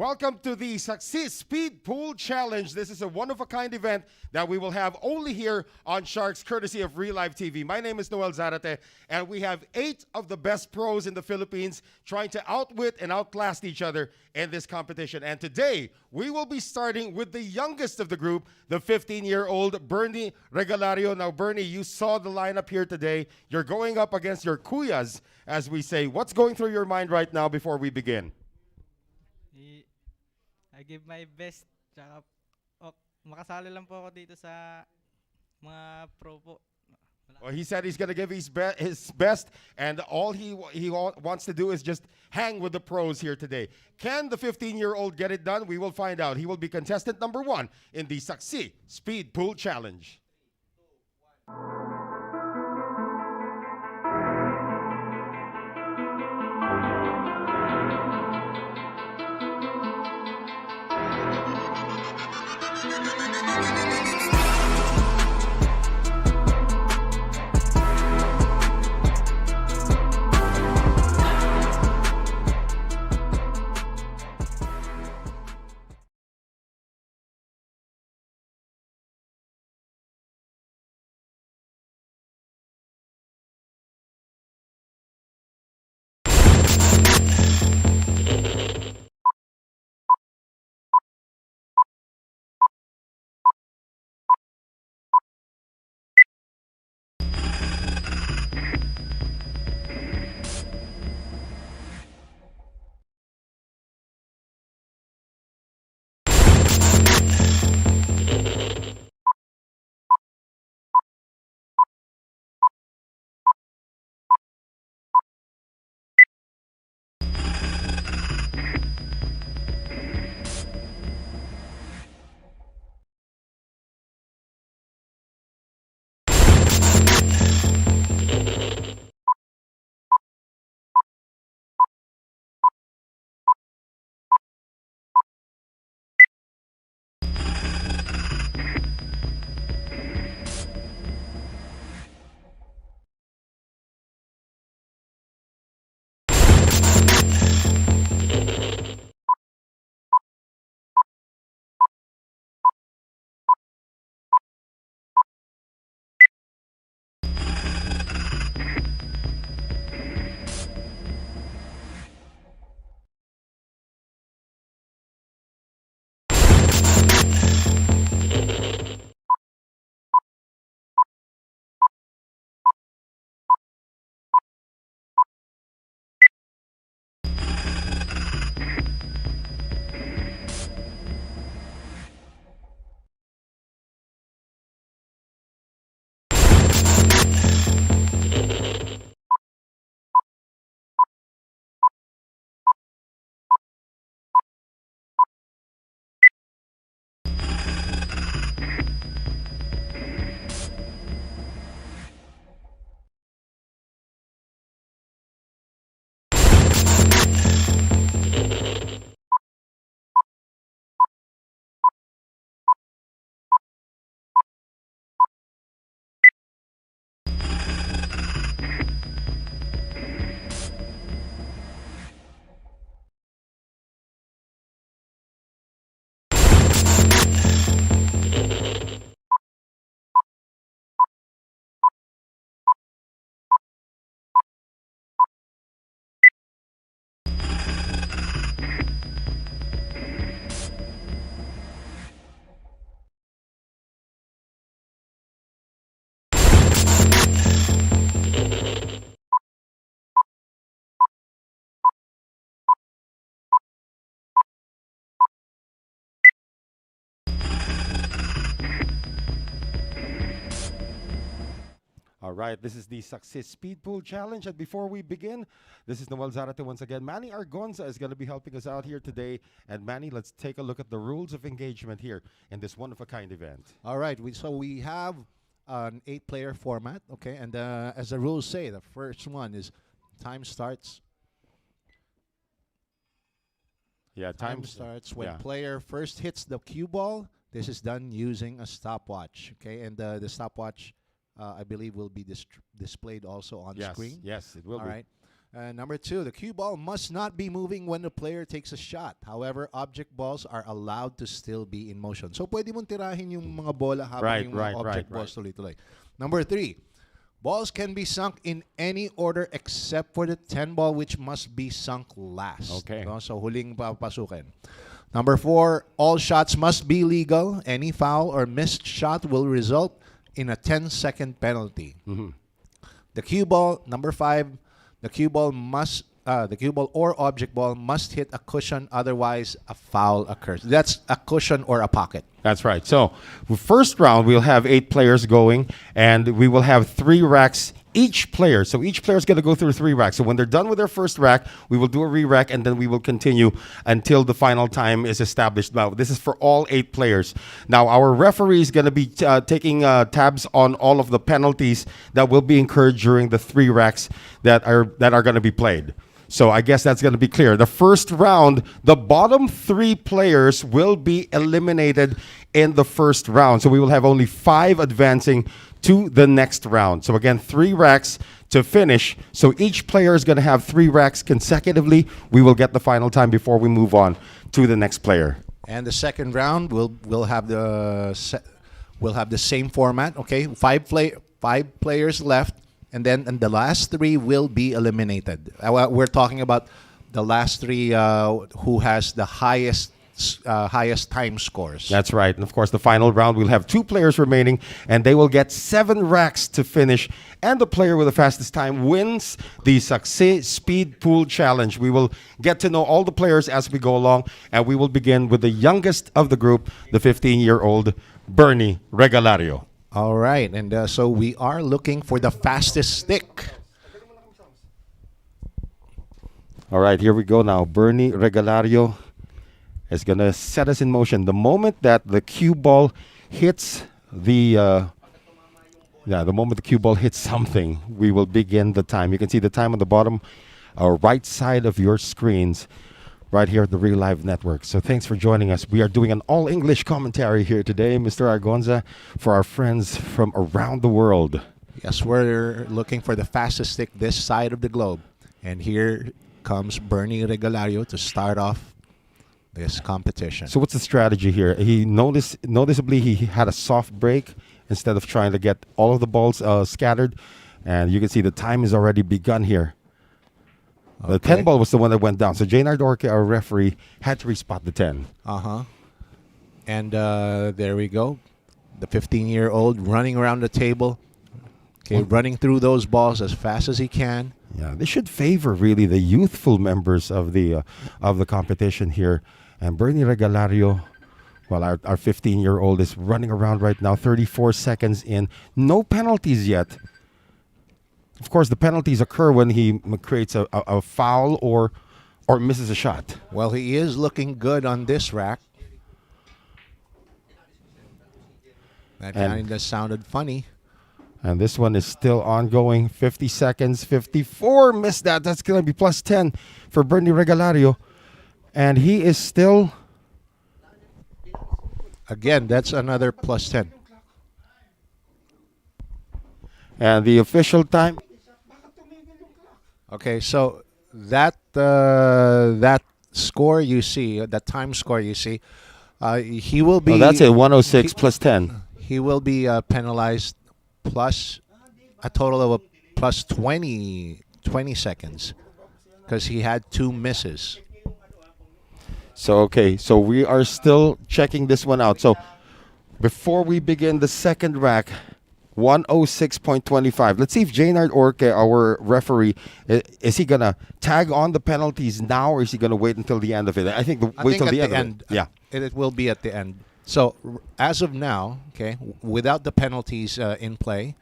Welcome to the SAKSI Speed Pool Challenge. This is a one-of-a-kind event that we will have only here on Sharks, courtesy of Reelive TV. My name is Noel Zarate, and we have 8 of the best pros in the Philippines trying to outwit and outlast each other in this competition. And today, we will be starting with the youngest of the group, the 15-year-old Bernie Regalario. Now, Bernie, you saw the lineup here today. You're going up against your kuyas, as we say. What's going through your mind right now before we begin? I give my best. Tsaka, makasali lang po ako dito sa mga pro po. Well, he said he's going to give his best, and all he wants to do is just hang with the pros here today. Can the 15-year-old get it done? We will find out. He will be contestant number 1 in the SAKSI Speed Pool Challenge. 3, 2, 1. All right, this is the SAKSI Speed Pool Challenge. And before we begin, this is Noel Zarate once again. Manny Argonza is going to be helping us out here today. And Manny, let's take a look at the rules of engagement here in this one-of-a-kind event. All right, so we have an 8-player format, okay? And as the rules say, the first one is time starts. Yeah, time starts when player first hits the cue ball. This is done using a stopwatch, okay? And the stopwatch, I believe, will be displayed also on screen. Yes, it will be. All right. Number 2, the cue ball must not be moving when the player takes a shot. However, object balls are allowed to still be in motion. So, pwede mong tirahin yung mga bola habang yung mga object balls tuloy-tuloy. Number 3, balls can be sunk in any order except for the 10 ball, which must be sunk last. Okay. No? So, huling papasukin. Number 4, all shots must be legal. Any foul or missed shot will result in a 10-second penalty. The cue ball, number 5, the cue ball or object ball must hit a cushion, otherwise a foul occurs. That's a cushion or a pocket. That's right. So, first round, we'll have 8 players going, and we will have 3 racks each player. So each player is going to go through 3 racks. So when they're done with their first rack, we will do a re-rack, and then we will continue until the final time is established. Now, this is for all 8 players. Now, our referee is going to be taking tabs on all of the penalties that will be incurred during the 3 racks that are going to be played. So I guess that's going to be clear. The first round, the bottom 3 players will be eliminated in the first round. So we will have only 5 advancing to the next round. So again, 3 racks to finish. So each player is going to have 3 racks consecutively. We will get the final time before we move on to the next player. And the second round we'll have the same format. Okay, 5 players left, and the last 3 will be eliminated. We're talking about the last 3 who has the highest time scores. That's right. And of course, the final round, we'll have 2 players remaining, and they will get 7 racks to finish. And the player with the fastest time wins the SAKSI Speed Pool Challenge. We will get to know all the players as we go along, and we will begin with the youngest of the group, the 15-year-old Bernie Regalario. All right, and so we are looking for the fastest stick. All right, here we go now. Bernie Regalario is going to set us in motion. The moment that the cue ball hits the moment the cue ball hits something, we will begin the time. You can see the time on the bottom right side of your screens right here at the Reelive Network. So thanks for joining us. We are doing an all-English commentary here today, Mr. Argonza, for our friends from around the world. Yes, we're looking for the fastest stick this side of the globe. And here comes Bernie Regalario to start off this competition. So what's the strategy here? He noticeably he had a soft break instead of trying to get all of the balls scattered. And you can see the time has already begun here. The 10 ball was the one that went down. So Jaynard Orque, our referee, had to respot the 10. And there we go. The 15-year-old running around the table. Okay, running through those balls as fast as he can. Yeah, they should favor really the youthful members of the competition here. And Bernie Regalario, well, our 15-year-old is running around right now, 34 seconds in. No penalties yet. Of course, the penalties occur when he creates a foul or misses a shot. Well, he is looking good on this rack. That kind of sounded funny. And this one is still ongoing. 50 seconds, 54. Missed that. That's going to be plus 10 for Bernie Regalario. And he is still... Again, that's another plus 10. And the official time... Okay, so that score you see, that time score you see, he will be... Oh, that's it, 106 plus 10. He will be penalized plus a total of plus 20 seconds because he had 2 misses. So, okay, so we are still checking this one out. So before we begin the second rack, 106.25. Let's see if Jaynard Orque, our referee, is he going to tag on the penalties now, or is he going to wait until the end of it? I think wait till the end. Yeah. It will be at the end. So as of now, okay, without the penalties in play,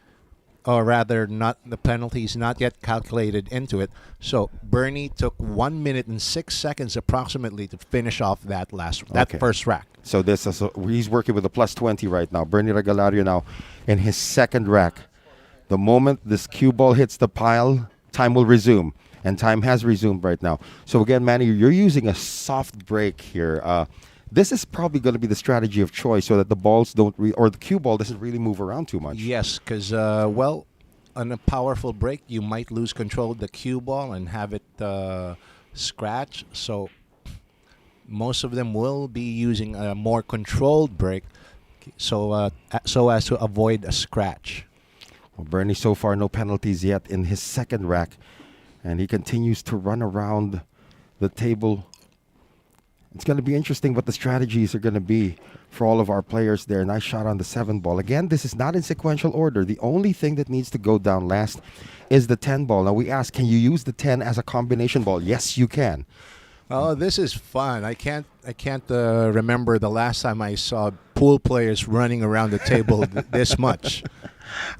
or rather not the penalties not yet calculated into it. So Bernie took 1 minute and 6 seconds approximately to finish off that first rack. So he's working with a plus 20 right now. Bernie Regalario now in his second rack. The moment this cue ball hits the pile, time will resume. And time has resumed right now. So again, Manny, you're using a soft break here. This is probably going to be the strategy of choice so that the balls don't, or the cue ball doesn't really move around too much. Yes, because, well, on a powerful break, you might lose control of the cue ball and have it scratch. So most of them will be using a more controlled break, so as to avoid a scratch. Well, Bernie, so far no penalties yet in his second rack, and he continues to run around the table. It's going to be interesting what the strategies are going to be for all of our players there. Nice shot on the 7 ball. Again, this is not in sequential order. The only thing that needs to go down last is the 10 ball. Now we ask, can you use the 10 as a combination ball? Yes, you can. Oh, this is fun. I can't remember the last time I saw pool players running around the table this much.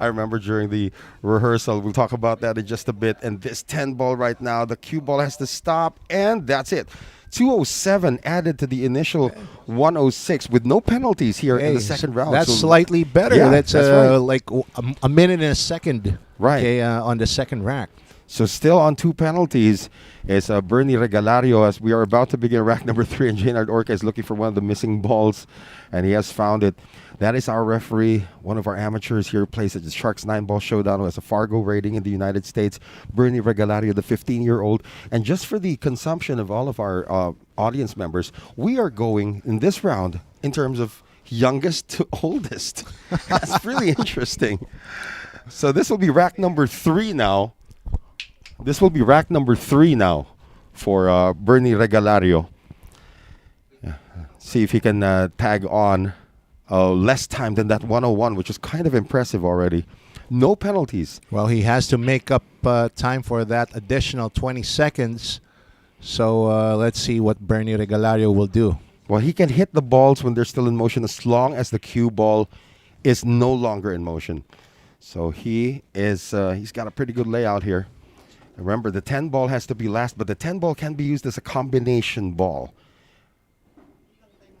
I remember during the rehearsal, we'll talk about that in just a bit. And this 10 ball right now, the cue ball has to stop, and that's it. 207 added to the initial 106 with no penalties here in the second round. That's So slightly better. Yeah, that's right. like a minute and a second. Right. Okay, on the second rack. So still on 2 penalties is Bernie Regalario, as we are about to begin rack number 3, and Jaynard Orca is looking for one of the missing balls, and he has found it. That is our referee, one of our amateurs here, plays at the Sharks 9-ball showdown, who has a Fargo rating in the United States. Bernie Regalario, the 15-year-old. And just for the consumption of all of our audience members, we are going in this round in terms of youngest to oldest. That's really interesting. So this will be rack number 3 now. This will be rack number 3 now for Bernie Regalario. Yeah. See if he can tag on less time than that 101, which is kind of impressive already. No penalties. Well, he has to make up time for that additional 20 seconds. So let's see what Bernie Regalario will do. Well, he can hit the balls when they're still in motion as long as the cue ball is no longer in motion. So he is he's got a pretty good layout here. Remember, the 10 ball has to be last, but the 10 ball can be used as a combination ball.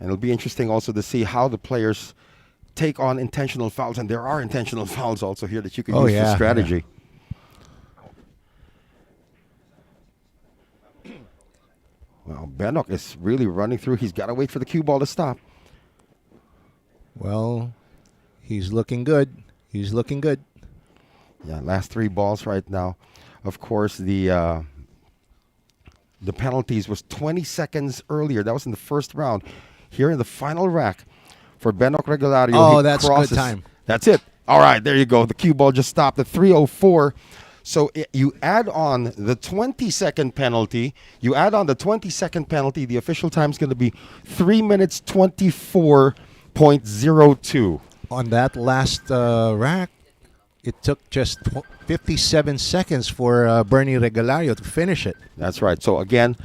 And it'll be interesting also to see how the players take on intentional fouls. And there are intentional fouls also here that you can use for strategy. Yeah. Well, Benok is really running through. He's got to wait for the cue ball to stop. Well, he's looking good. He's looking good. Yeah, last 3 balls right now. Of course, the penalties was 20 seconds earlier. That was in the first round. Here in the final rack for Benok Regalario. Oh, that's good time. That's it. All right, there you go. The cue ball just stopped at 3:04. So you add on the 20-second penalty. You add on the 20-second penalty. The official time is going to be 3 minutes 24.02. On that last rack, it took just 57 seconds for Bernie Regalario to finish it. That's right. So again,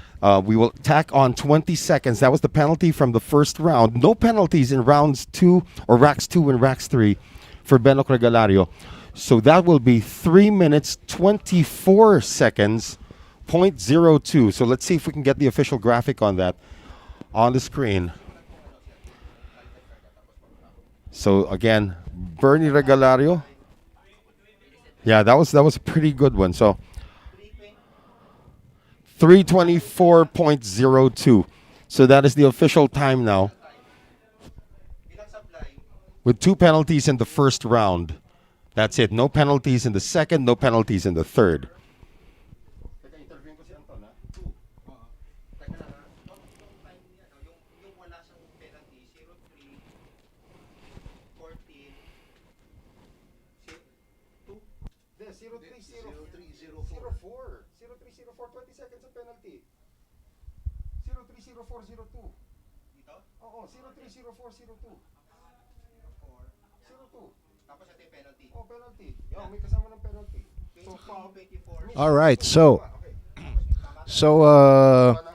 we will tack on 20 seconds. That was the penalty from the first round. No penalties in rounds 2 or racks 2 and racks 3 for Benok Regalario. So that will be 3 minutes 24 seconds, 0.02. So let's see if we can get the official graphic on that on the screen. So again, Bernie Regalario. Yeah, that was a pretty good one. So 3:24.02. So that is the official time now. With 2 penalties in the first round. That's it. No penalties in the second, no penalties in the third. All right, so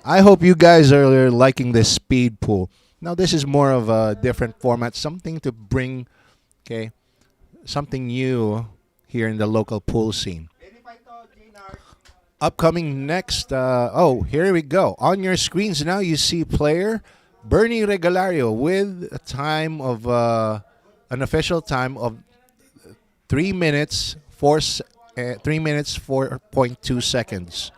I hope you guys are liking this speed pool. Now this is more of a different format, something to bring, something new here in the local pool scene. Upcoming next, here we go. On your screens now, you see player Bernie Regalario with a time of an official time of 3 minutes 4.2 seconds.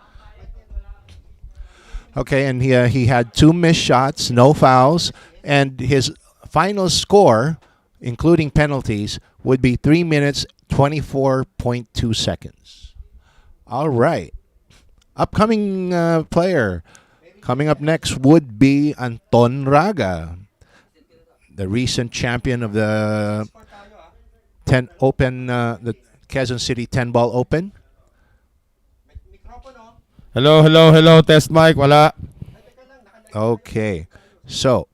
Okay, and he had 2 missed shots, no fouls, and his final score, including penalties, would be 3 minutes 24.2 seconds. All right. Upcoming player coming up next would be Anton Raga, the recent champion of the 10 Open, the Quezon City 10 Ball Open. Hello. Test mic, wala. Okay. So,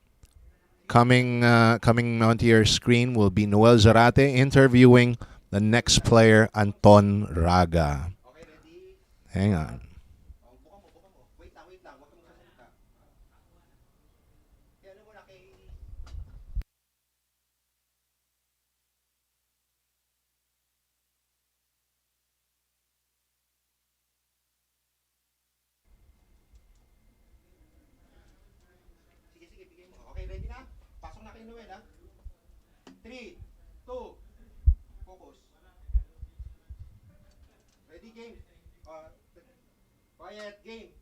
coming onto your screen will be Noel Zarate interviewing the next player, Anton Raga. Hang on. Okay, ready na? Pasok na kay Noel, ha? 3, 2, focus. Ready, game. Quiet, game.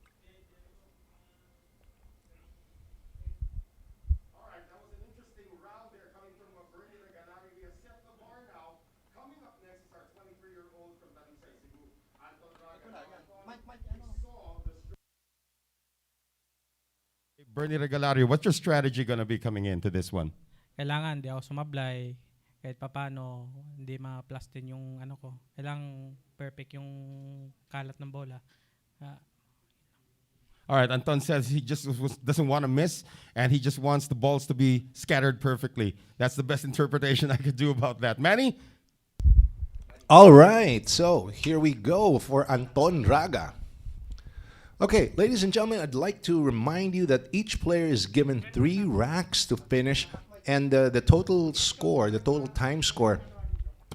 All right, that was an interesting round there coming from Bernie Regalario. We have set the bar now. Coming up next is our 23-year-old from Banares, Cebu, Anton Raga. Bernie Regalario, what's your strategy going to be coming into this one? Kailangan di ako sumablay. Kahit papano, hindi ma-plus din yung ano ko. Kailangan perfect yung kalat ng bola. All right, Anton says he just doesn't want to miss, and he just wants the balls to be scattered perfectly. That's the best interpretation I could do about that. Manny? All right, so here we go for Anton Raga. Okay, ladies and gentlemen, I'd like to remind you that each player is given 3 racks to finish, and the total score, the total time score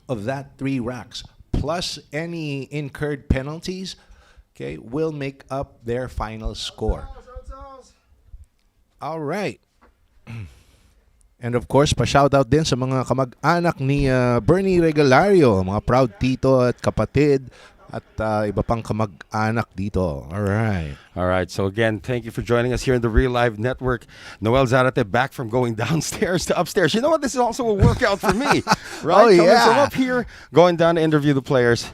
of that 3 racks, plus any incurred penalties, okay, will make up their final score. All right. And of course, pa-shoutout din sa mga kamag-anak ni Bernie Regalario, mga proud tito at kapatid, at iba pang kamag-anak dito. All right. All right. So again, thank you for joining us here in the Reelive Network. Noel Zarate back from going downstairs to upstairs. You know what? This is also a workout for me, right? Oh, Coming yeah. from up here, going down to interview the players.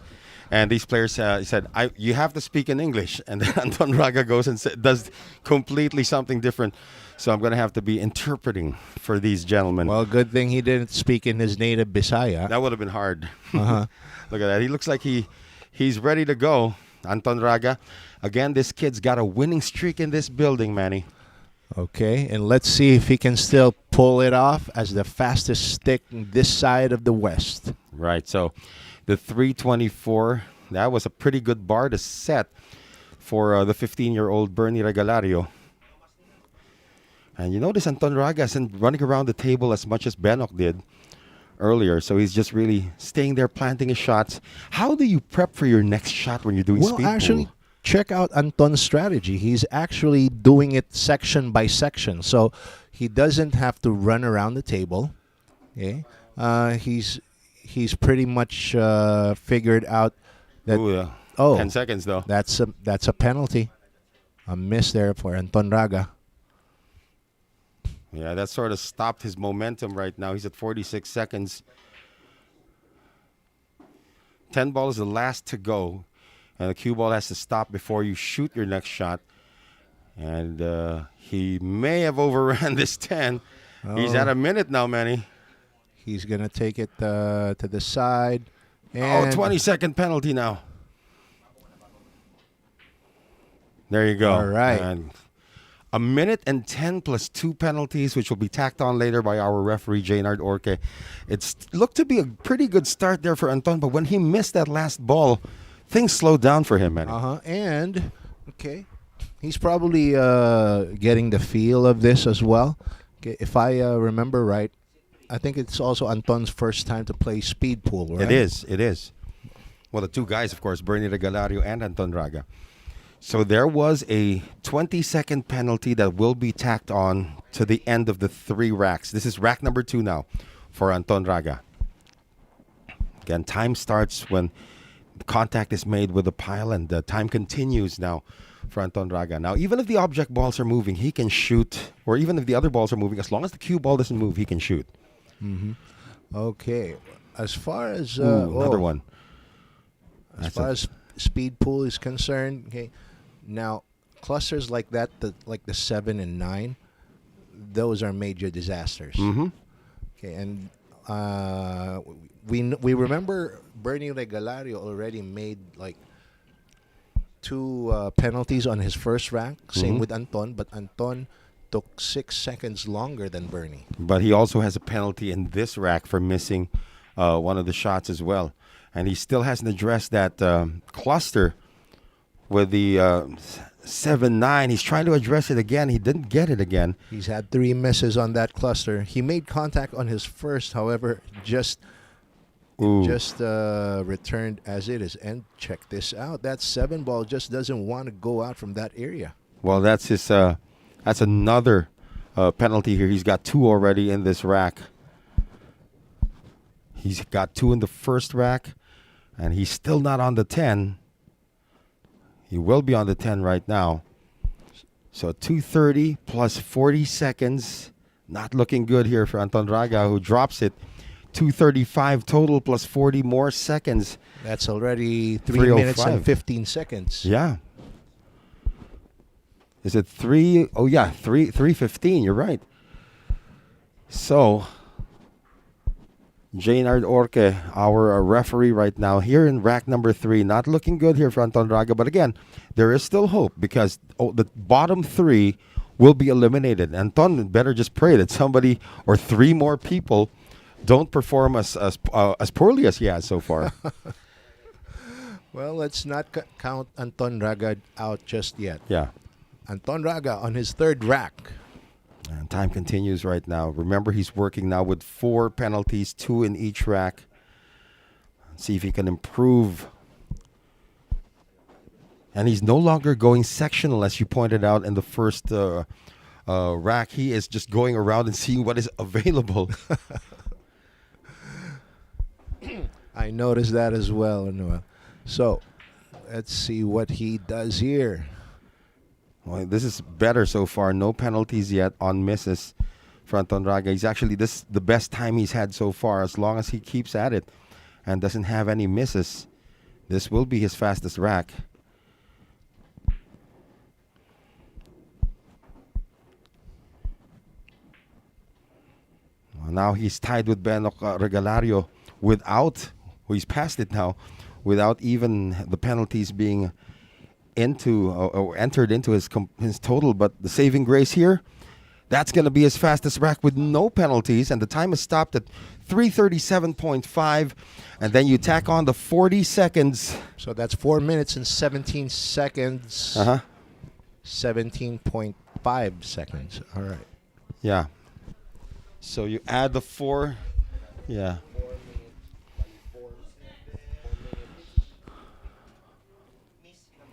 And these players said, you have to speak in English. And then Anton Raga goes and does completely something different. So I'm going to have to be interpreting for these gentlemen. Well, good thing he didn't speak in his native Bisaya. That would have been hard. Uh-huh. Look at that. He looks like he's ready to go. Anton Raga. Again, this kid's got a winning streak in this building, Manny. Okay, and let's see if he can still pull it off as the fastest stick this side of the West. Right. So the 324, that was a pretty good bar to set for the 15-year-old Bernie Regalario. And you notice Anton Raga isn't running around the table as much as Benok did earlier. So he's just really staying there, planting his shots. How do you prep for your next shot when you're doing speed Actually, pool? check out Anton's strategy. He's actually doing it section by section. So he doesn't have to run around the table. Okay? He's pretty much figured out that... Ooh, 10 seconds, though. That's a penalty. A miss there for Anton Raga. Yeah, that sort of stopped his momentum right now. He's at 46 seconds. 10 ball is the last to go. And the cue ball has to stop before you shoot your next shot. And he may have overran this 10. Oh. He's at a minute now, Manny. He's going to take it to the side. And 20-second penalty now. There you go. All right. And a minute and 10 plus 2 penalties, which will be tacked on later by our referee, Jaynard Orque. It looked to be a pretty good start there for Anton, but when he missed that last ball, things slowed down for him, Manny. And, okay, he's probably getting the feel of this as well. Okay, if I remember right, I think it's also Anton's first time to play speed pool, right? It is. Well, the two guys, of course, Bernie Regalario and Anton Raga. So there was a 20-second penalty that will be tacked on to the end of the 3 racks. This is rack number 2 now for Anton Raga. Again, time starts when contact is made with the pile, and the time continues now for Anton Raga. Now, even if the object balls are moving, he can shoot, or even if the other balls are moving, as long as the cue ball doesn't move, he can shoot. Mm-hmm. Okay. As far as another one. As That's far a- as speed pool is concerned, okay. Now, clusters like that, like the 7 and 9, those are major disasters. Mhm. Okay, and we remember Bernie Regalario already made like 2 penalties on his first rack. Same Mhm. with Anton, but Anton took 6 seconds longer than Bernie. But he also has a penalty in this rack for missing one of the shots as well. And he still hasn't addressed that cluster with the 7-9. He's trying to address it again. He didn't get it again. He's had 3 misses on that cluster. He made contact on his first, however, just Ooh. returned as it is. And check this out. That 7 ball just doesn't want to go out from that area. Well, that's his. That's another penalty here. He's got 2 already in this rack. He's got 2 in the first rack, and he's still not on the 10. He will be on the 10 right now. So 2:30 plus 40 seconds. Not looking good here for Anton Raga, who drops it. 2:35 total plus 40 more seconds. That's already 3 3:05. minutes and 15 seconds. Yeah. Is it 3? Oh, yeah, 3:15. You're right. So, Jaynard Orque, our referee right now, here in rack number 3. Not looking good here for Anton Raga. But again, there is still hope because the bottom 3 will be eliminated. Anton better just pray that somebody or 3 more people don't perform as poorly as he has so far. Well, let's not count Anton Raga out just yet. Yeah. Anton Raga on his 3rd rack. And time continues right now. Remember, he's working now with 4 penalties, 2 in each rack. See if he can improve. And he's no longer going sectional, as you pointed out in the first rack. He is just going around and seeing what is available. I noticed that as well, Noel. So, let's see what he does here. Well, this is better so far. No penalties yet on misses for Anton Raga. He's actually, this is the best time he's had so far. As long as he keeps at it and doesn't have any misses, this will be his fastest rack. Well, now he's tied with Regalario without, he's past it now, without even the penalties being into or entered into his total. But the saving grace here, that's going to be his fastest rack with no penalties, and the time is stopped at 3:37.5, and then you tack on the 40 seconds. So that's 4 minutes and 17 seconds. 17.5 seconds. All right. Yeah. So you add the 4. Yeah.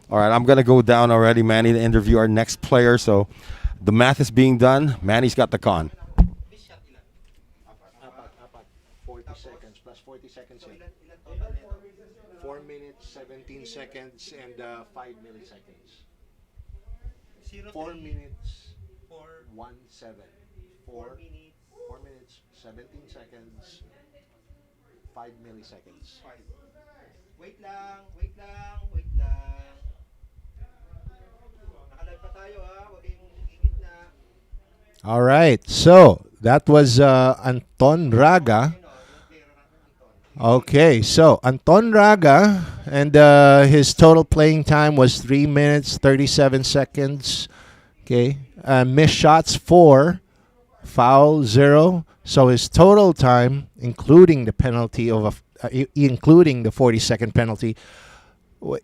All right, I'm going to go down already, Manny, to interview our next player. So the math is being done. Manny's got the con. 40 seconds plus 40 seconds. 4 minutes, 17 seconds, and 5 milliseconds. 4 minutes, 1 7. 4 minutes, 17 seconds, 5 milliseconds. Wait lang. Nakalive pa tayo ha, huwag kayong gigit na. All right. So that was Anton Raga. Okay, so Anton Raga, and his total playing time was 3 minutes, 37 seconds. Okay, missed shots 4, foul 0. So his total time, including the penalty of including the 40-second penalty,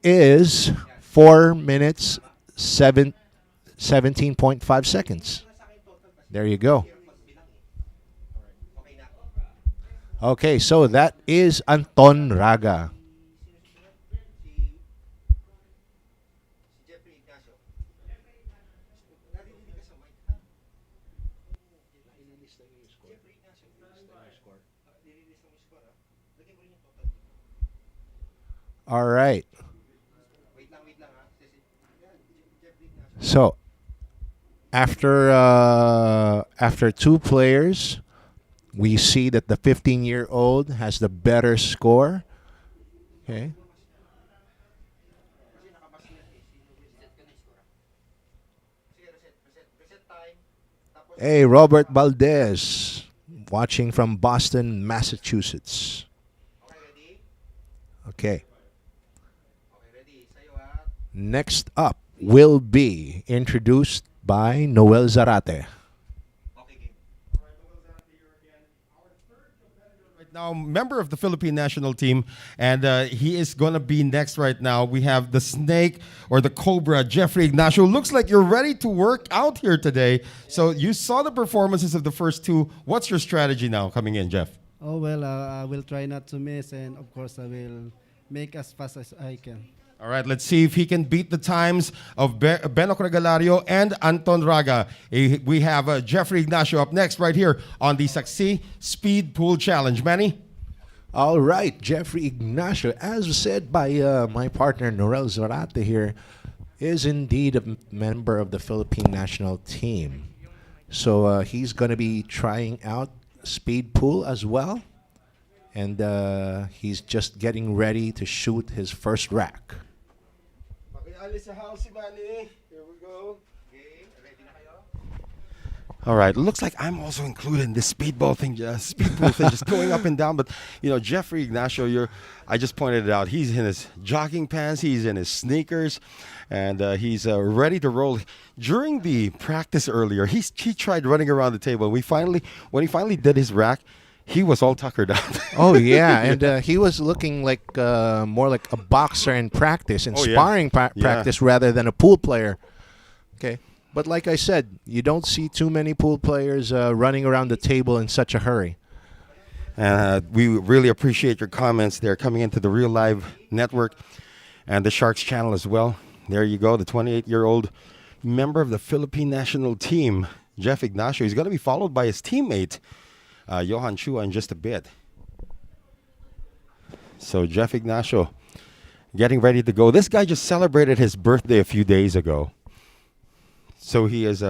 is 4 minutes, 17.5 seconds. There you go. Okay, so that is Anton Raga. Jeffrey Ignacio. Narinig ka sa mic ha? Nililista niyo yung score. Jeffrey Ignacio. Nililista mo yung score ha? Lagyan mo rin yung total. All right. Wait lang ha. Jeffrey Ignacio. So after 2 players, we see that the 15-year-old has the better score. Okay. Hey, Robert Valdez, watching from Boston, Massachusetts. Okay. Next up will be introduced by Noel Zarate. Now, member of the Philippine national team, and he is going to be next right now. We have the snake or the cobra, Jeffrey Ignacio. Looks like you're ready to work out here today. So you saw the performances of the first two. What's your strategy now coming in, Jeff? Oh, well, I will try not to miss, and of course, I will make as fast as I can. All right, let's see if he can beat the times of Ignacio and Regalario and Anton Raga. We have Jeffrey Ignacio up next right here on the SAKSI Speed Pool Challenge. Manny? All right, Jeffrey Ignacio, as said by my partner Noel Zarate here, is indeed a member of the Philippine national team. So he's going to be trying out speed pool as well. And he's just getting ready to shoot his first rack. Here we go. All right, looks like I'm also included in this speedball thing, speed pool thing, just going up and down. But you know, Jeffrey Ignacio, I just pointed it out. He's in his jogging pants, he's in his sneakers, and he's ready to roll. During the practice earlier, he tried running around the table. When he finally did his rack, he was all tuckered out. Oh yeah, and he was looking like more like a boxer in practice, in sparring practice rather than a pool player. Okay, but like I said, you don't see too many pool players running around the table in such a hurry. We really appreciate your comments there coming into the Reelive network and the Sharks channel as well. There you go, the 28-year-old member of the Philippine national team, Jeff Ignacio. He's going to be followed by his teammate, Johan Chua, in just a bit. So Jeff Ignacio getting ready to go. This guy just celebrated his birthday a few days ago. So he's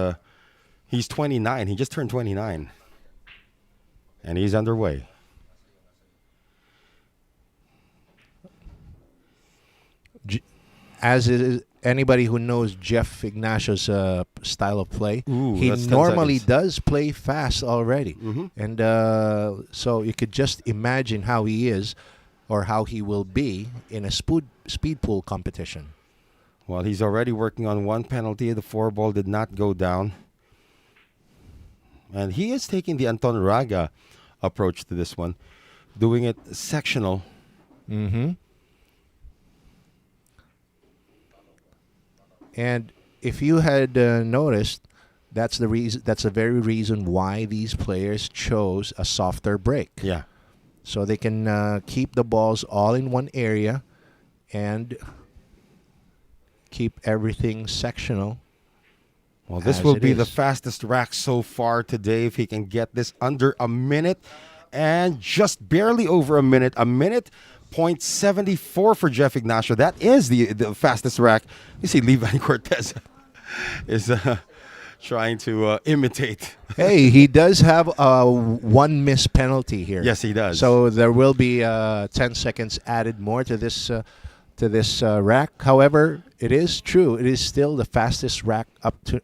29. He just turned 29. And he's underway. As is anybody who knows Jeff Ignacio's style of play, Ooh, he that's 10 normally seconds. does play fast already. And so you could just imagine how he is or how he will be in a speed pool competition. Well, he's already working on one penalty. The 4-ball did not go down. And he is taking the Anton Raga approach to this one, doing it sectional. And if you had noticed, that's the reason. That's the very reason why these players chose a softer break. Yeah. So they can keep the balls all in one area and keep everything sectional. Well, this as will it be the is. fastest rack so far today if he can get this under a minute and just barely over a minute. A minute, 0.74 for Jeff Ignacio. That is the fastest rack. You see Levi Corteza is trying to imitate. Hey, he does have one missed penalty here. Yes, he does. So there will be 10 seconds added more to this rack. However, it is true. It is still the fastest rack up to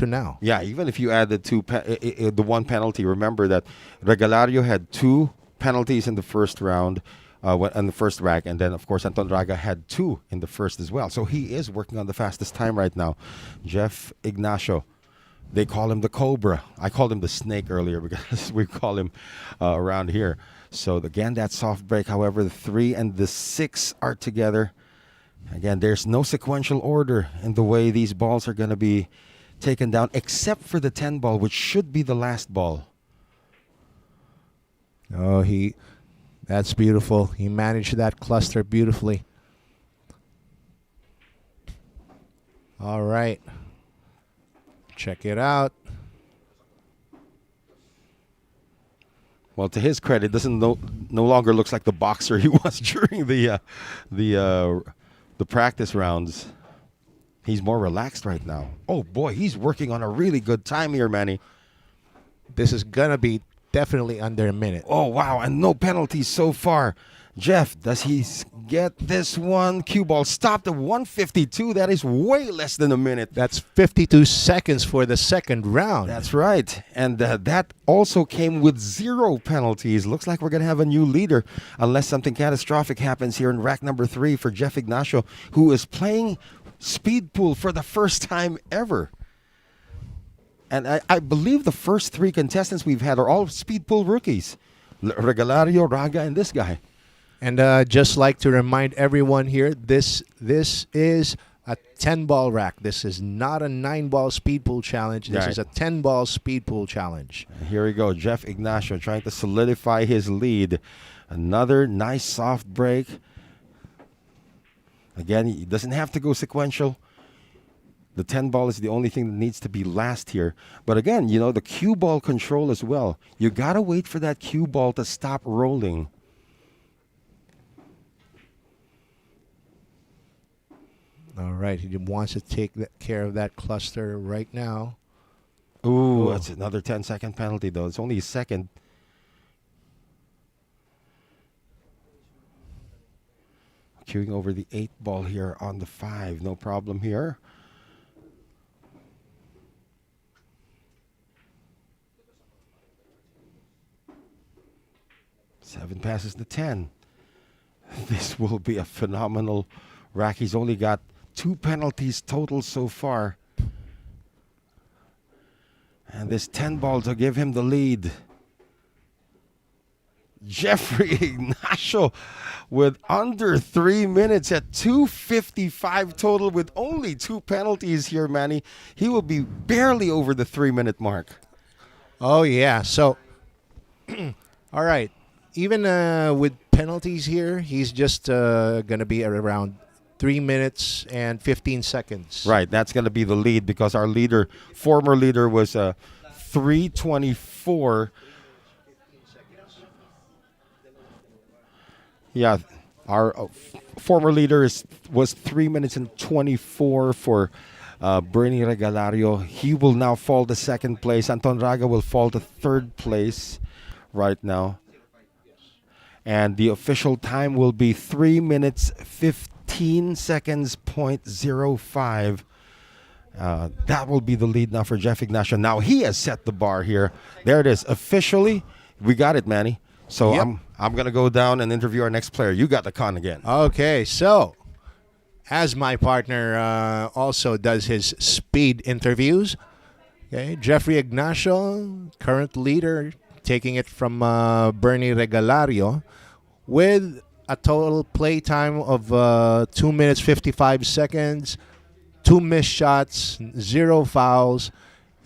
now. Yeah, even if you add the one penalty, remember that Regalario had 2 penalties in the first round, in the first rack, and then of course Anton Raga had 2 in the first as well. So he is working on the fastest time right now. Jeff Ignacio, they call him the Cobra. I called him the Snake earlier because we call him around here. So again, that soft break. However, the 3 and the 6 are together. Again, there's no sequential order in the way these balls are going to be taken down, except for the 10 ball, which should be the last ball. Oh, that's beautiful. He managed that cluster beautifully. All right. Check it out. Well, to his credit, doesn't no longer looks like the boxer he was during the practice rounds. He's more relaxed right now. Oh boy, he's working on a really good time here, Manny. This is gonna be definitely under a minute. Oh, wow. And no penalties so far. Jeff, does he get this one? Cue ball stopped at 152. That is way less than a minute. That's 52 seconds for the second round. That's right. And that also came with 0 penalties. Looks like we're going to have a new leader unless something catastrophic happens here in rack number 3 for Jeff Ignacio, who is playing speed pool for the first time ever. And I believe the first 3 contestants we've had are all speed pool rookies. Regalario, Raga, and this guy. And just like to remind everyone here, this is a 10-ball rack. This is not a 9-ball speed pool challenge. This is a 10-ball speed pool challenge. Here we go. Jeff Ignacio trying to solidify his lead. Another nice soft break. Again, he doesn't have to go sequential. The 10-ball is the only thing that needs to be last here. But again, you know, the cue ball control as well. You got to wait for that cue ball to stop rolling. All right, he wants to take care of that cluster right now. Ooh, that's another 10-second penalty, though. It's only a second. Queuing over the 8 ball here on the 5. No problem here. Seven passes to 10. This will be a phenomenal rack. He's only got 2 penalties total so far. And this 10 ball to give him the lead. Jeffrey Ignacio with under 3 minutes at 2:55 total with only 2 penalties here, Manny. He will be barely over the 3-minute mark. Oh, yeah. So, all right. Even with penalties here, he's just going to be around 3 minutes and 15 seconds. Right, that's going to be the lead because our leader, former leader, was 3:24. Yeah, our former leader was 3 minutes and 24 for Bernie Regalario. He will now fall to second place. Anton Raga will fall to third place right now. And the official time will be 3 minutes 15 seconds, .05. That will be the lead now for Jeff Ignacio. Now he has set the bar here. There it is. Officially, we got it, Manny. So Yep. I'm going to go down and interview our next player. You got the con again. Okay, so as my partner also does his speed interviews, okay, Jeffrey Ignacio, current leader, taking it from Bernie Regalario, with a total play time of 2 minutes 55 seconds, 2 missed shots, 0 fouls,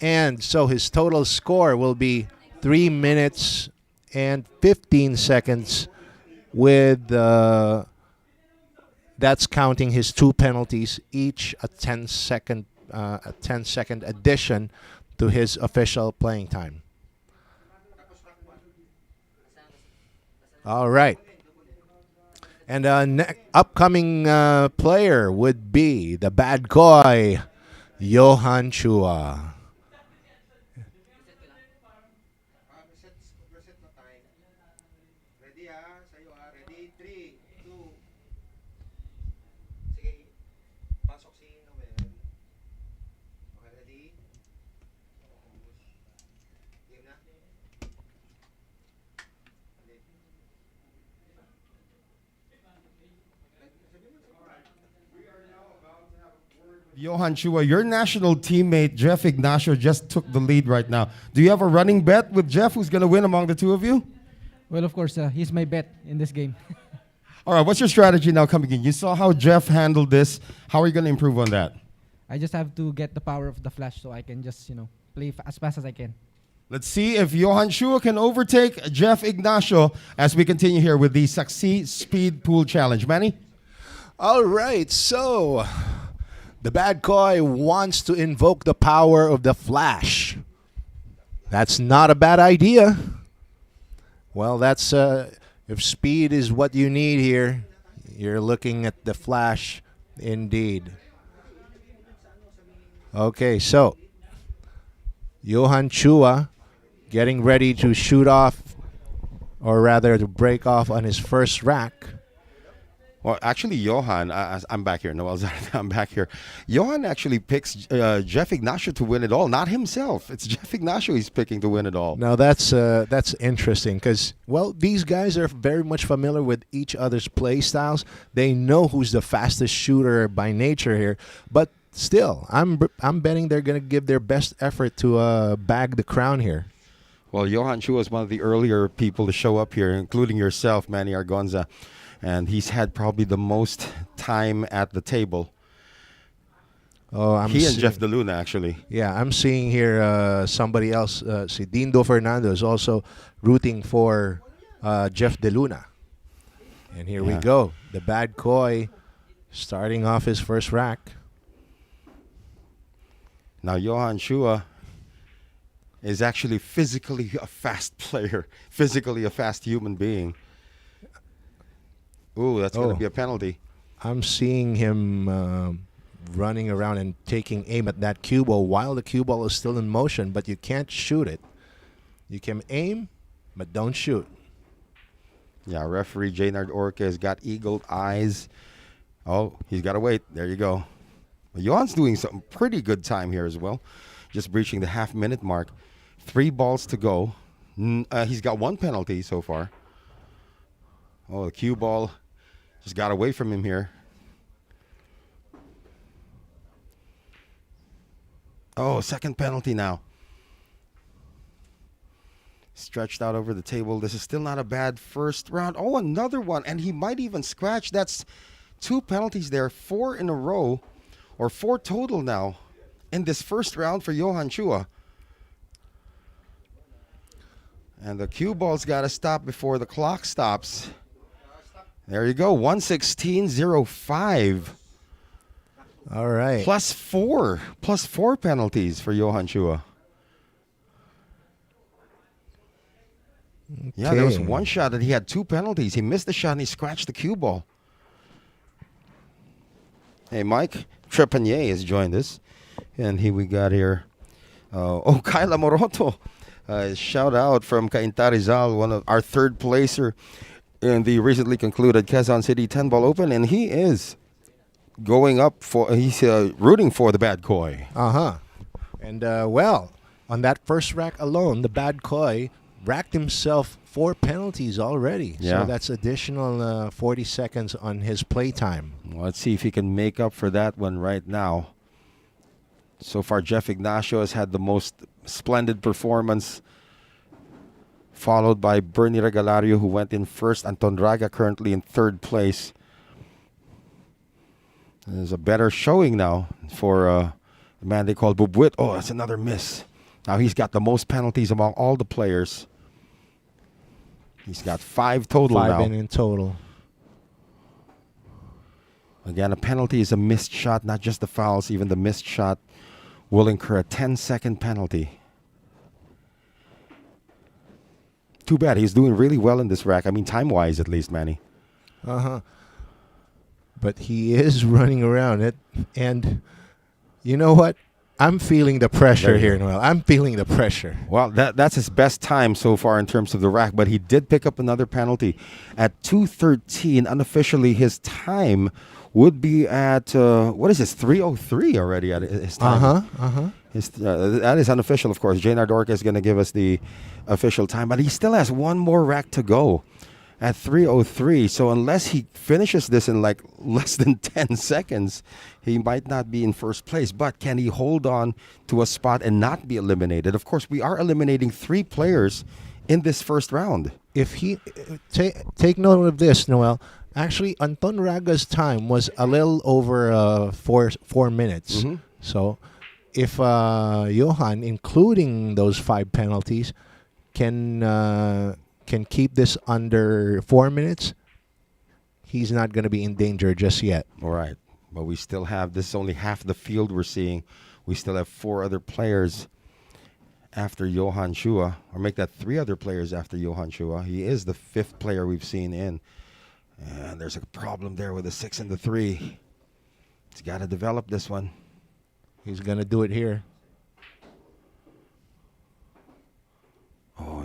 and so his total score will be 3 minutes and 15 seconds with that's counting his 2 penalties, each a 10-second addition to his official playing time. All right. And upcoming player would be the bad boy, Johan Chua. Reset na time. Ready sa'yo Ready? 3, 2. Sige, pasok si Noel. Okay, ready? Game na? Johan Chua, your national teammate Jeff Ignacio just took the lead right now. Do you have a running bet with Jeff who's going to win among the two of you? Well, of course, he's my bet in this game. All right, what's your strategy now coming in? You saw how Jeff handled this. How are you going to improve on that? I just have to get the power of the flash so I can just, play as fast as I can. Let's see if Johan Chua can overtake Jeff Ignacio as we continue here with the SAKSI Speed Pool Challenge. Manny? All right, so the bad boy wants to invoke the power of the flash. That's not a bad idea. Well, that's if speed is what you need here, you're looking at the flash indeed. Okay, so Johan Chua getting ready to shoot off, or rather to break off on his first rack. Well, actually, Johan, I'm back here. Noel Zarate, I'm back here. Johan actually picks Jeff Ignacio to win it all, not himself. It's Jeff Ignacio he's picking to win it all. Now that's interesting because, well, these guys are very much familiar with each other's play styles. They know who's the fastest shooter by nature here, but still, I'm betting they're gonna give their best effort to bag the crown here. Well, Johan Chua is one of the earlier people to show up here, including yourself, Manny Argonza. And he's had probably the most time at the table. Oh, He and Jeff DeLuna, actually. Yeah, I'm seeing here somebody else. Si Dindo Fernando is also rooting for Jeff DeLuna. And here we Yeah. go. The bad koi starting off his first rack. Now, Johan Chua is actually physically a fast player, physically a fast human being. Ooh, that's going Oh. to be a penalty. I'm seeing him running around and taking aim at that cue ball while the cue ball is still in motion, but you can't shoot it. You can aim, but don't shoot. Yeah, referee Jaynard Orca has got eagle eyes. Oh, he's got to wait. There you go. Well, Johan's doing some pretty good time here as well. Just breaching the half-minute mark. 3 balls to go. He's got 1 penalty so far. Oh, the cue ball just got away from him here. Oh, second penalty now. Stretched out over the table. This is still not a bad first round. Oh, another one. And he might even scratch. That's 2 penalties there. 4 in a row. Or 4 total now in this first round for Johan Chua. And the cue ball's got to stop before the clock stops. There you go. 116.05. All right. Plus 4 penalties for Johan Chua. Yeah, there was Okay. one shot that he had 2 penalties. He missed the shot and he scratched the cue ball. Hey, Mike Trepanier has joined us. And here we got here. Kyla Moroto. Shout out from Cainta Rizal, one of our 3rd placer in the recently concluded Quezon City 10-ball open. And he is going up for, he's rooting for the bad koi. Uh-huh. And, well, on that first rack alone, the bad koi racked himself 4 penalties already. Yeah. So that's additional 40 seconds on his play time. Let's see if he can make up for that one right now. So far, Jeff Ignacio has had the most splendid performance, followed by Bernie Regalario, who went in first. Anton Raga currently in 3rd place. There's a better showing now for a man they call Bubwit. Oh, that's another miss. Now he's got the most penalties among all the players. He's got 5 total 5 now. in total. Again, a penalty is a missed shot, not just the fouls. Even the missed shot will incur a 10-second penalty. Too bad. He's doing really well in this rack. I mean, time-wise at least, Manny. Uh-huh. But he is running around it. And you know what? I'm feeling the pressure There you here, go. Noel. I'm feeling the pressure. Well, that's his best time so far in terms of the rack, but he did pick up another penalty. At 2:13, unofficially, his time would be at, what is this, 3:03 already at his time. Uh-huh, uh-huh. That is unofficial, of course. Jaynard Orca is going to give us the official time, but he still has 1 more rack to go at 3:03. So unless he finishes this in like less than 10 seconds, he might not be in first place. But can he hold on to a spot and not be eliminated? Of course, we are eliminating 3 players in this first round. If he take note of this, Noel. Actually, Anton Raga's time was a little over 4 minutes. Mhm. So, if Johan, including those 5 penalties, can keep this under 4 minutes, he's not going to be in danger just yet. All right. But we still have, this is only half the field we're seeing. We still have 4 other players after Johan Chua, or make that 3 other players after Johan Chua. He is the 5th player we've seen in. And there's a problem there with the 6 and the 3. He's got to develop this one. He's going to do it here.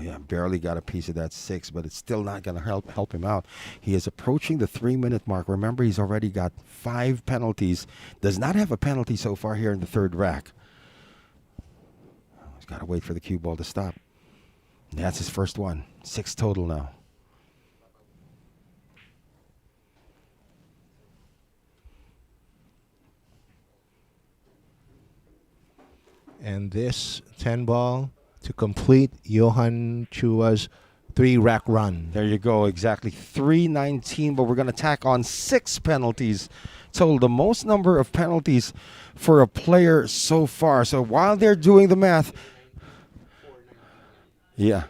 yeah, barely got a piece of that 6, but it's still not going to help him out. He is approaching the 3-minute mark. Remember, he's already got 5 penalties. Does not have a penalty so far here in the third rack. He's got to wait for the cue ball to stop. That's his first one. 6 total now. And this 10 ball to complete Johan Chua's 3-rack run. There you go, exactly 319, but we're going to tack on 6 penalties total, the most number of penalties for a player so far. So while they're doing the math, yeah,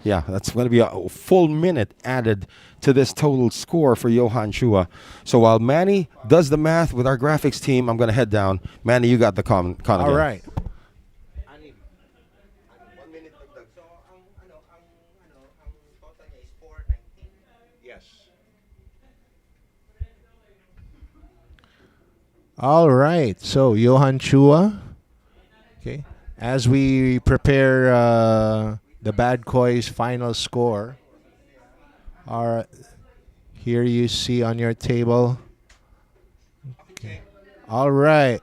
that's going to be a full minute added to this total score for Johan Chua. So while Manny does the math with our graphics team, I'm going to head down. Manny, you got the con again. All right. So, ang total niya is 419. Yes. All right. So Johan Chua. Okay. As we prepare the Bad Koi's final score, here you see on your table. Okay. All right.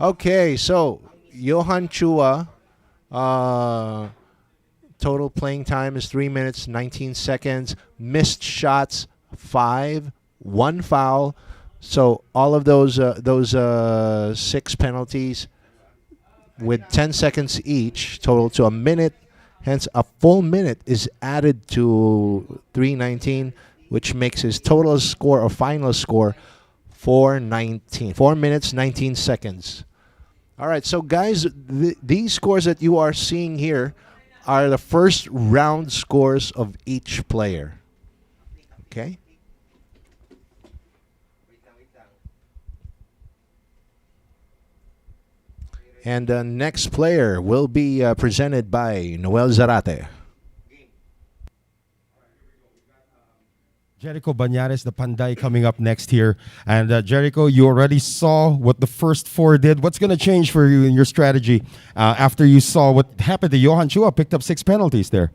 Okay, so Johan Chua, total playing time is 3 minutes 19 seconds. Missed shots 5, 1 foul. So all of those 6 penalties with 10 seconds each, total to a minute. Hence, a full minute is added to 319, which makes his total score or final score 4:19. 4 minutes 19 seconds. All right, so guys, these scores that you are seeing here are the first round scores of each player. Okay? And the next player will be presented by Noel Zarate. Jericho Banares, the Panday, coming up next here. And Jericho, you already saw what the first 4 did. What's going to change for you in your strategy after you saw what happened to Johan Chua? Picked up 6 penalties there.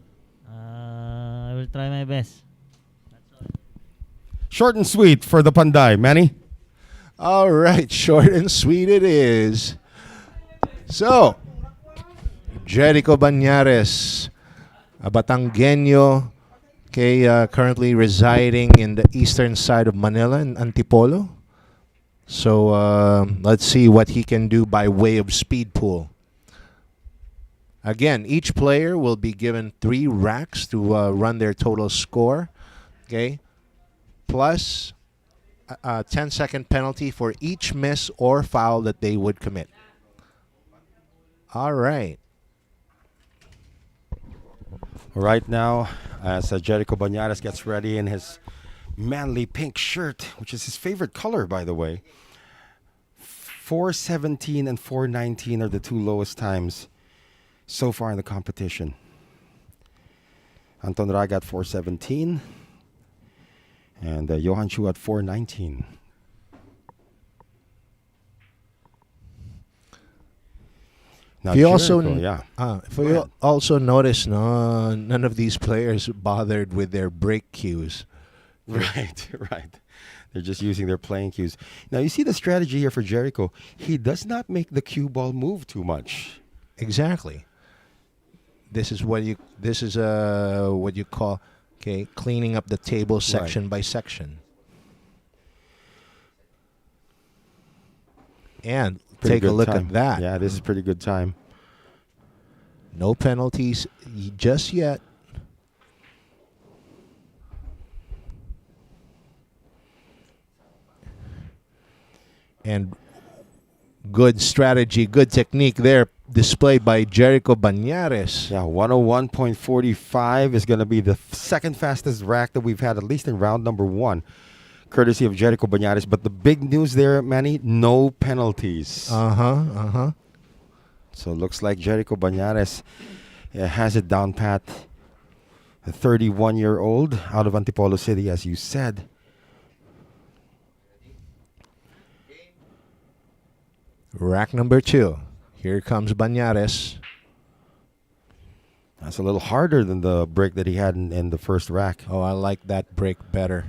I will try my best. Short and sweet for the Panday. Manny? All right, short and sweet it is. So, Jericho Banares, a Batangueño, okay, currently residing in the eastern side of Manila in Antipolo. So let's see what he can do by way of speed pool. Again, each player will be given 3 racks to run their total score, okay, plus a 10-second penalty for each miss or foul that they would commit. All right. Right now, as Jericho Banares gets ready in his manly pink shirt, which is his favorite color, by the way. 4:17 and 4:19 are the 2 lowest times so far in the competition. Anton Raga at 4:17 and Johan Chua at 4:19. Now, If you also notice, no, none of these players bothered with their break cues. Right. They're just using their playing cues. Now, you see the strategy here for Jericho. He does not make the cue ball move too much. Exactly. This is what you call, okay, cleaning up the table section by section. And take a look at that. Yeah, this is pretty good time. No penalties just yet. And good strategy, good technique there displayed by Jericho Banares. Yeah, 101.45 is going to be the second fastest rack that we've had, at least in round number 1, courtesy of Jericho Banares. But the big news there, Manny, no penalties. So it looks like Jericho Banares has it down pat. A 31-year-old out of Antipolo City, as you said. Rack number 2. Here comes Banares. That's a little harder than the break that he had in the first rack. Oh, I like that break better.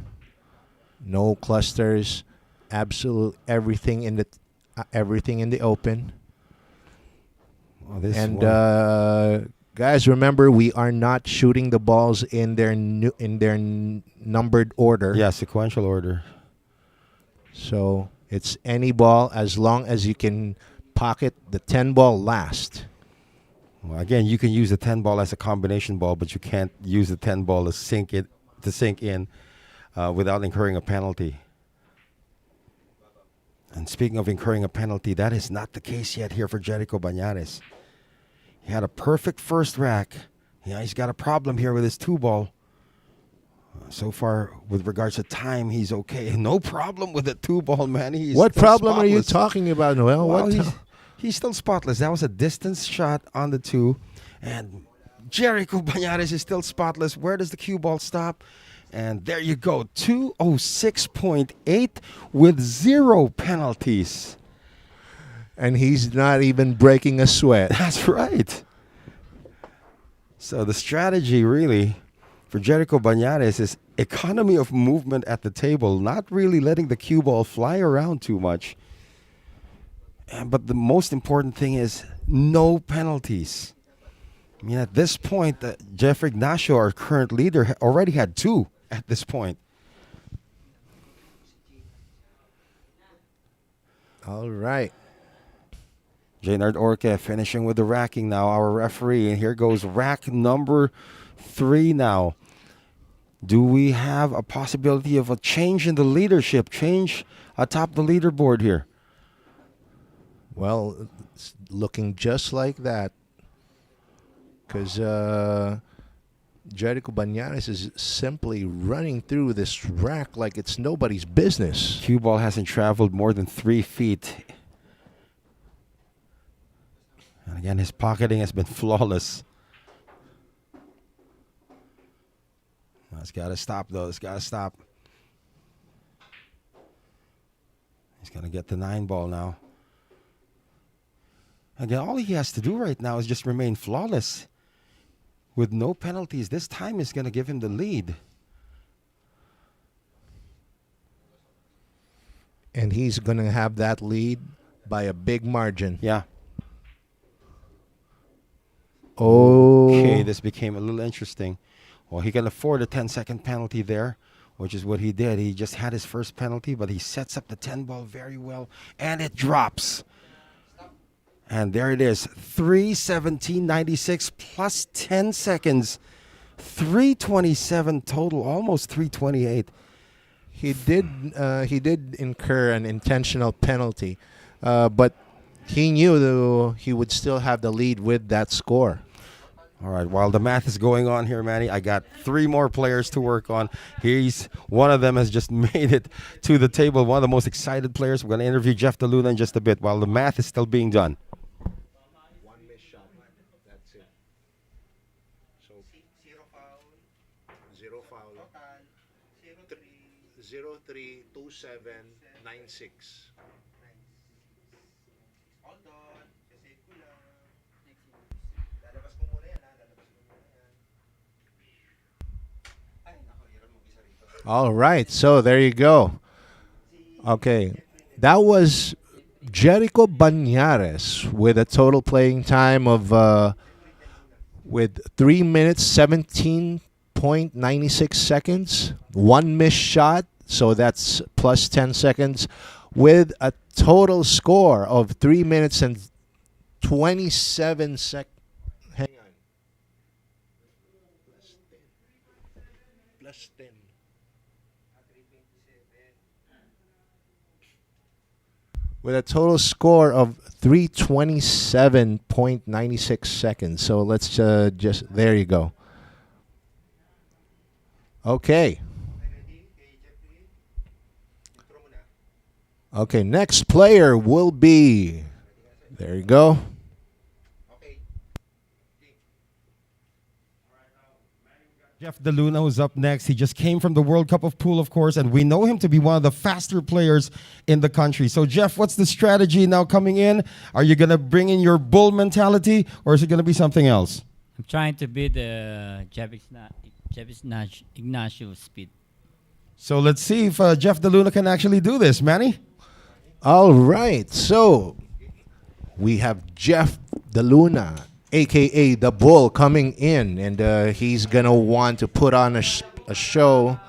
No clusters. Absolute everything in the open. Oh, this And one. guys, remember we are not shooting the balls in their numbered order. Yeah, sequential order. So it's any ball as long as you can pocket the 10 ball last. Well, again, you can use the 10 ball as a combination ball, but you can't use the 10 ball to sink in without incurring a penalty. And speaking of incurring a penalty, that is not the case yet here for Jericho Banares. He had a perfect first rack. Yeah, he's got a problem here with his 2 ball. So far, with regards to time, he's okay. No problem with the 2 ball, man. He's What still problem are you spotless. talking about, Noel? Well, What? he's still spotless. That was a distance shot on the 2. And Jericho Banares is still spotless. Where does the cue ball stop? And there you go. 206.8 with 0 penalties. And he's not even breaking a sweat. That's right. So the strategy really for Jericho Banares is economy of movement at the table, not really letting the cue ball fly around too much. But the most important thing is no penalties. I mean, at this point, Jeff Ignacio, our current leader, already had 2 at this point. All right. Jaynard Orque finishing with the racking now, our referee. And here goes rack number 3 now. Do we have a possibility of a change in the leadership, change atop the leaderboard here? Well, it's looking just like that. Because Jericho Banares is simply running through this rack like it's nobody's business. Cue ball hasn't traveled more than 3 feet. And again, his pocketing has been flawless. It's got to stop, though. It's got to stop. He's going to get the 9 ball now. Again, all he has to do right now is just remain flawless. With no penalties, this time is going to give him the lead. And he's going to have that lead by a big margin. Yeah. Oh. Okay, this became a little interesting. Well, he can afford a 10-second penalty there, which is what he did. He just had his first penalty, but he sets up the 10 ball very well, and it drops. And there it is, 3:17.96 plus 10 seconds, 3:27 total, almost 3:28. He did incur an intentional penalty, but he knew that he would still have the lead with that score. All right, while the math is going on here, Manny, I got 3 more players to work on. One of them has just made it to the table, one of the most excited players. We're going to interview Jeff DeLuna in just a bit while the math is still being done. One missed shot. That's it. So 0 foul. 0 foul. Total. 032796. Hold on. Sasave ko lang. Lalabas ko muna yan, ha? Lalabas ko muna yan. Ay, nako, hirap mag-isa rito. All right, so there you go. Okay, that was Jericho Banares with a total playing time of with 3 minutes 17.96 seconds, 1 missed shot, so that's plus 10 seconds, with a total score of 3 minutes and 27 seconds. Hang on. Plus 10. With a total score of 327.96 seconds. So let's just, there you go. Okay. Okay, next player will be, there you go. Jeff DeLuna, who's up next. He just came from the World Cup of Pool, of course, and we know him to be one of the faster players in the country. So, Jeff, what's the strategy now coming in? Are you going to bring in your bull mentality, or is it going to be something else? I'm trying to beat Ignacio speed. So let's see if Jeff DeLuna can actually do this, Manny. All right. So we have Jeff DeLuna, a.k.a. The Bull, coming in. And he's going to want to put on a show.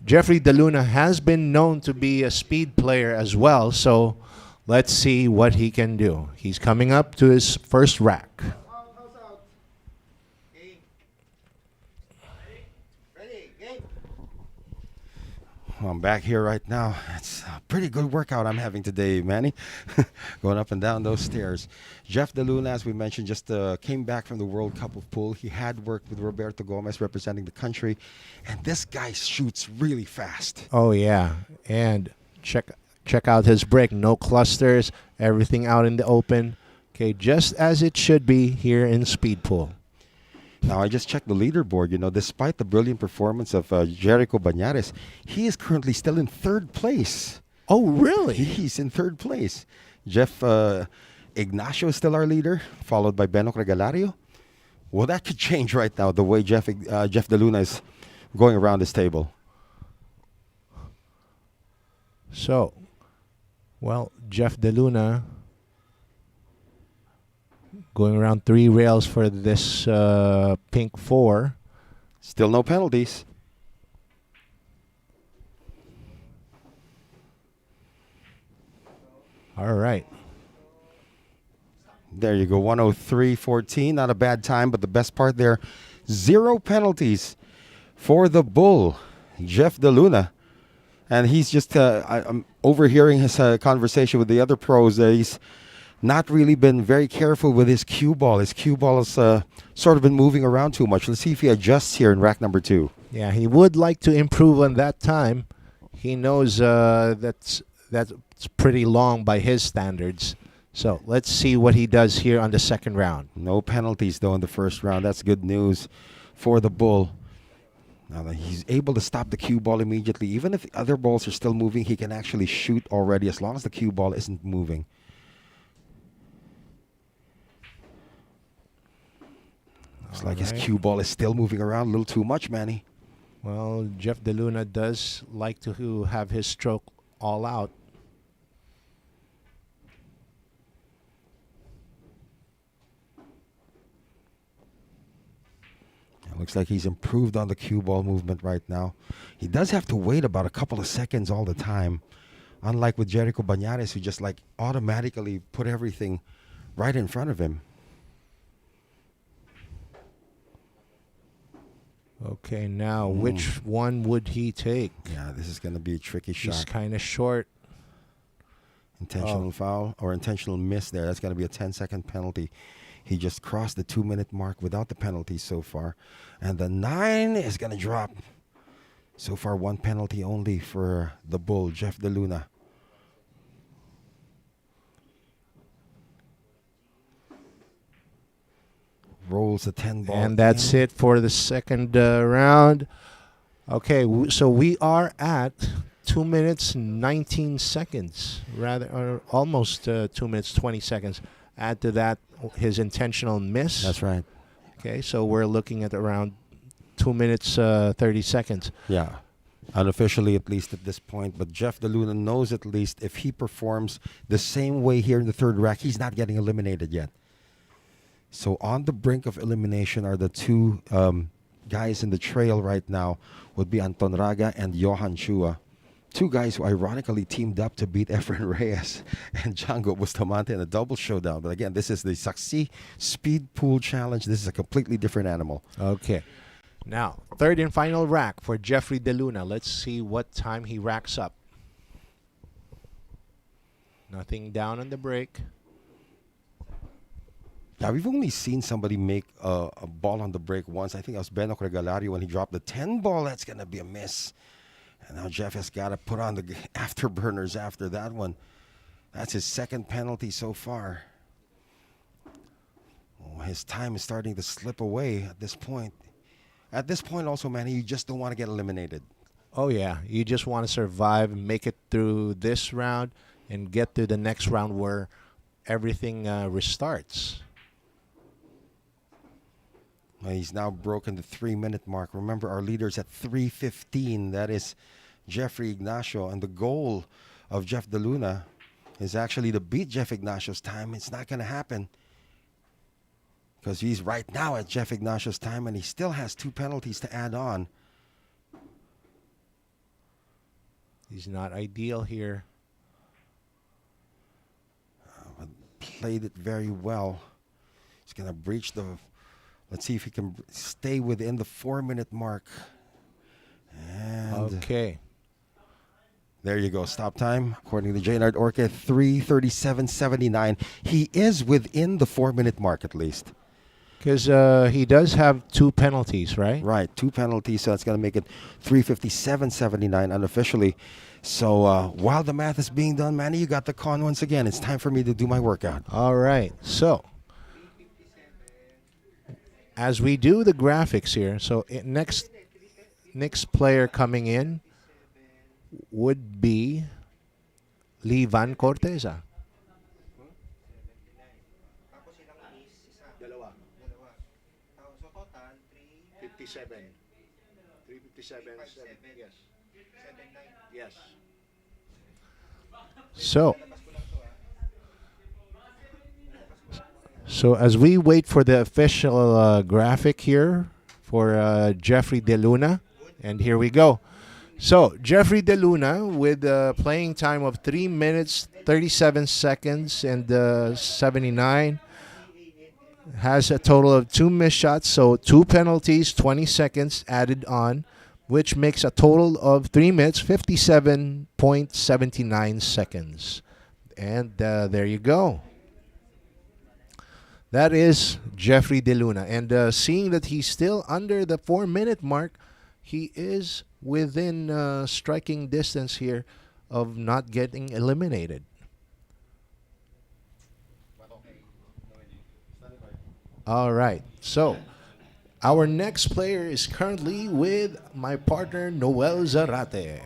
Jeffrey DeLuna has been known to be a speed player as well. So let's see what he can do. He's coming up to his first rack. Well, I'm back here right now. It's a pretty good workout I'm having today, Manny. Going up and down those stairs. Jeff DeLuna, as we mentioned, just came back from the World Cup of Pool. He had worked with Roberto Gomez representing the country. And this guy shoots really fast. Oh, yeah. And check out his break. No clusters. Everything out in the open. Okay, just as it should be here in speed pool. Now, I just checked the leaderboard. You know, despite the brilliant performance of Jericho Banares, he is currently still in third place. Oh, really? He's in third place. Jeff Ignacio is still our leader, followed by Regalario. Well, that could change right now, the way Jeff DeLuna is going around this table. So, well, Jeff DeLuna going around 3 rails for this pink 4. Still no penalties. All right. There you go, 103.14. Not a bad time, but the best part there, 0 penalties for the Bull, Jeff DeLuna. And he's just, I'm overhearing his conversation with the other pros. He's not really been very careful with his cue ball. His cue ball has sort of been moving around too much. Let's see if he adjusts here in rack number 2. Yeah, he would like to improve on that time. He knows that's pretty long by his standards. So let's see what he does here on the second round. No penalties, though, in the first round. That's good news for the Bull. Now that he's able to stop the cue ball immediately. Even if the other balls are still moving, he can actually shoot already as long as the cue ball isn't moving. Looks like his cue ball is still moving around a little too much, Manny. Well, Jeff DeLuna does like to have his stroke all out. It looks like he's improved on the cue ball movement right now. He does have to wait about a couple of seconds all the time. Unlike with Jericho Banares, who just like automatically put everything right in front of him. Okay, now which one would he take? Yeah, this is going to be a tricky He's shot. kind of short. Intentional foul or intentional miss there. That's going to be a 10-second penalty. He just crossed the 2-minute mark without the penalty so far. And the 9 is going to drop. So far, 1 penalty only for the Bull, Jeff DeLuna. Rolls a 10 ball. And that's it for the second round. Okay, so we are at 2 minutes 19 seconds, rather, or almost 2 minutes 20 seconds. Add to that his intentional miss. That's right. Okay, so we're looking at around 2 minutes 30 seconds. Yeah, unofficially at least at this point. But Jeff DeLuna knows at least if he performs the same way here in the third rack, he's not getting eliminated yet. So on the brink of elimination are the 2 guys in the trail right now, would be Anton Raga and Johan Chua. 2 guys who ironically teamed up to beat Efren Reyes and Django Bustamante in a double showdown. But again, this is the SAKSI Speed Pool Challenge. This is a completely different animal. Okay. Now, third and final rack for Jeffrey DeLuna. Let's see what time he racks up. Nothing down on the break. Now, we've only seen somebody make a ball on the break once. I think that was Regalario when he dropped the 10 ball. That's going to be a miss. And now Jeff has got to put on the afterburners after that one. That's his second penalty so far. His time is starting to slip away at this point. At this point also, Manny, you just don't want to get eliminated. Oh, yeah. You just want to survive, make it through this round, and get to the next round where everything restarts. Well, he's now broken the 3-minute mark. Remember, our leader's at 3:15. That is Jeffrey Ignacio. And the goal of Jeff De Luna is actually to beat Jeff Ignacio's time. It's not going to happen because he's right now at Jeff Ignacio's time, and he still has 2 penalties to add on. He's not ideal here. But played it very well. He's going to breach the... Let's see if he can stay within the 4-minute mark. And Okay. there you go. Stop time. According to Jaynard Orca, 3:37.79. He is within the 4-minute mark at least. Because he does have 2 penalties, right? Right. 2 penalties, so that's going to make it 3:57.79 unofficially. So while the math is being done, Manny, you got the con once again. It's time for me to do my workout. All right. So, as we do the graphics here, so next player coming in would be Livan Corteza. Tapos silang miss, isa. Dalawa. So total, 57. 357. Yes. 79. Yes. So as we wait for the official graphic here for Jeffrey De Luna, and here we go. So Jeffrey De Luna with a playing time of 3 minutes, 37 seconds, and 79 has a total of 2 missed shots, so 2 penalties, 20 seconds added on, which makes a total of 3 minutes, 57.79 seconds. And there you go. That is Jeffrey De Luna. And seeing that he's still under the 4-minute mark, he is within striking distance here of not getting eliminated. All right. So, our next player is currently with my partner, Noel Zarate.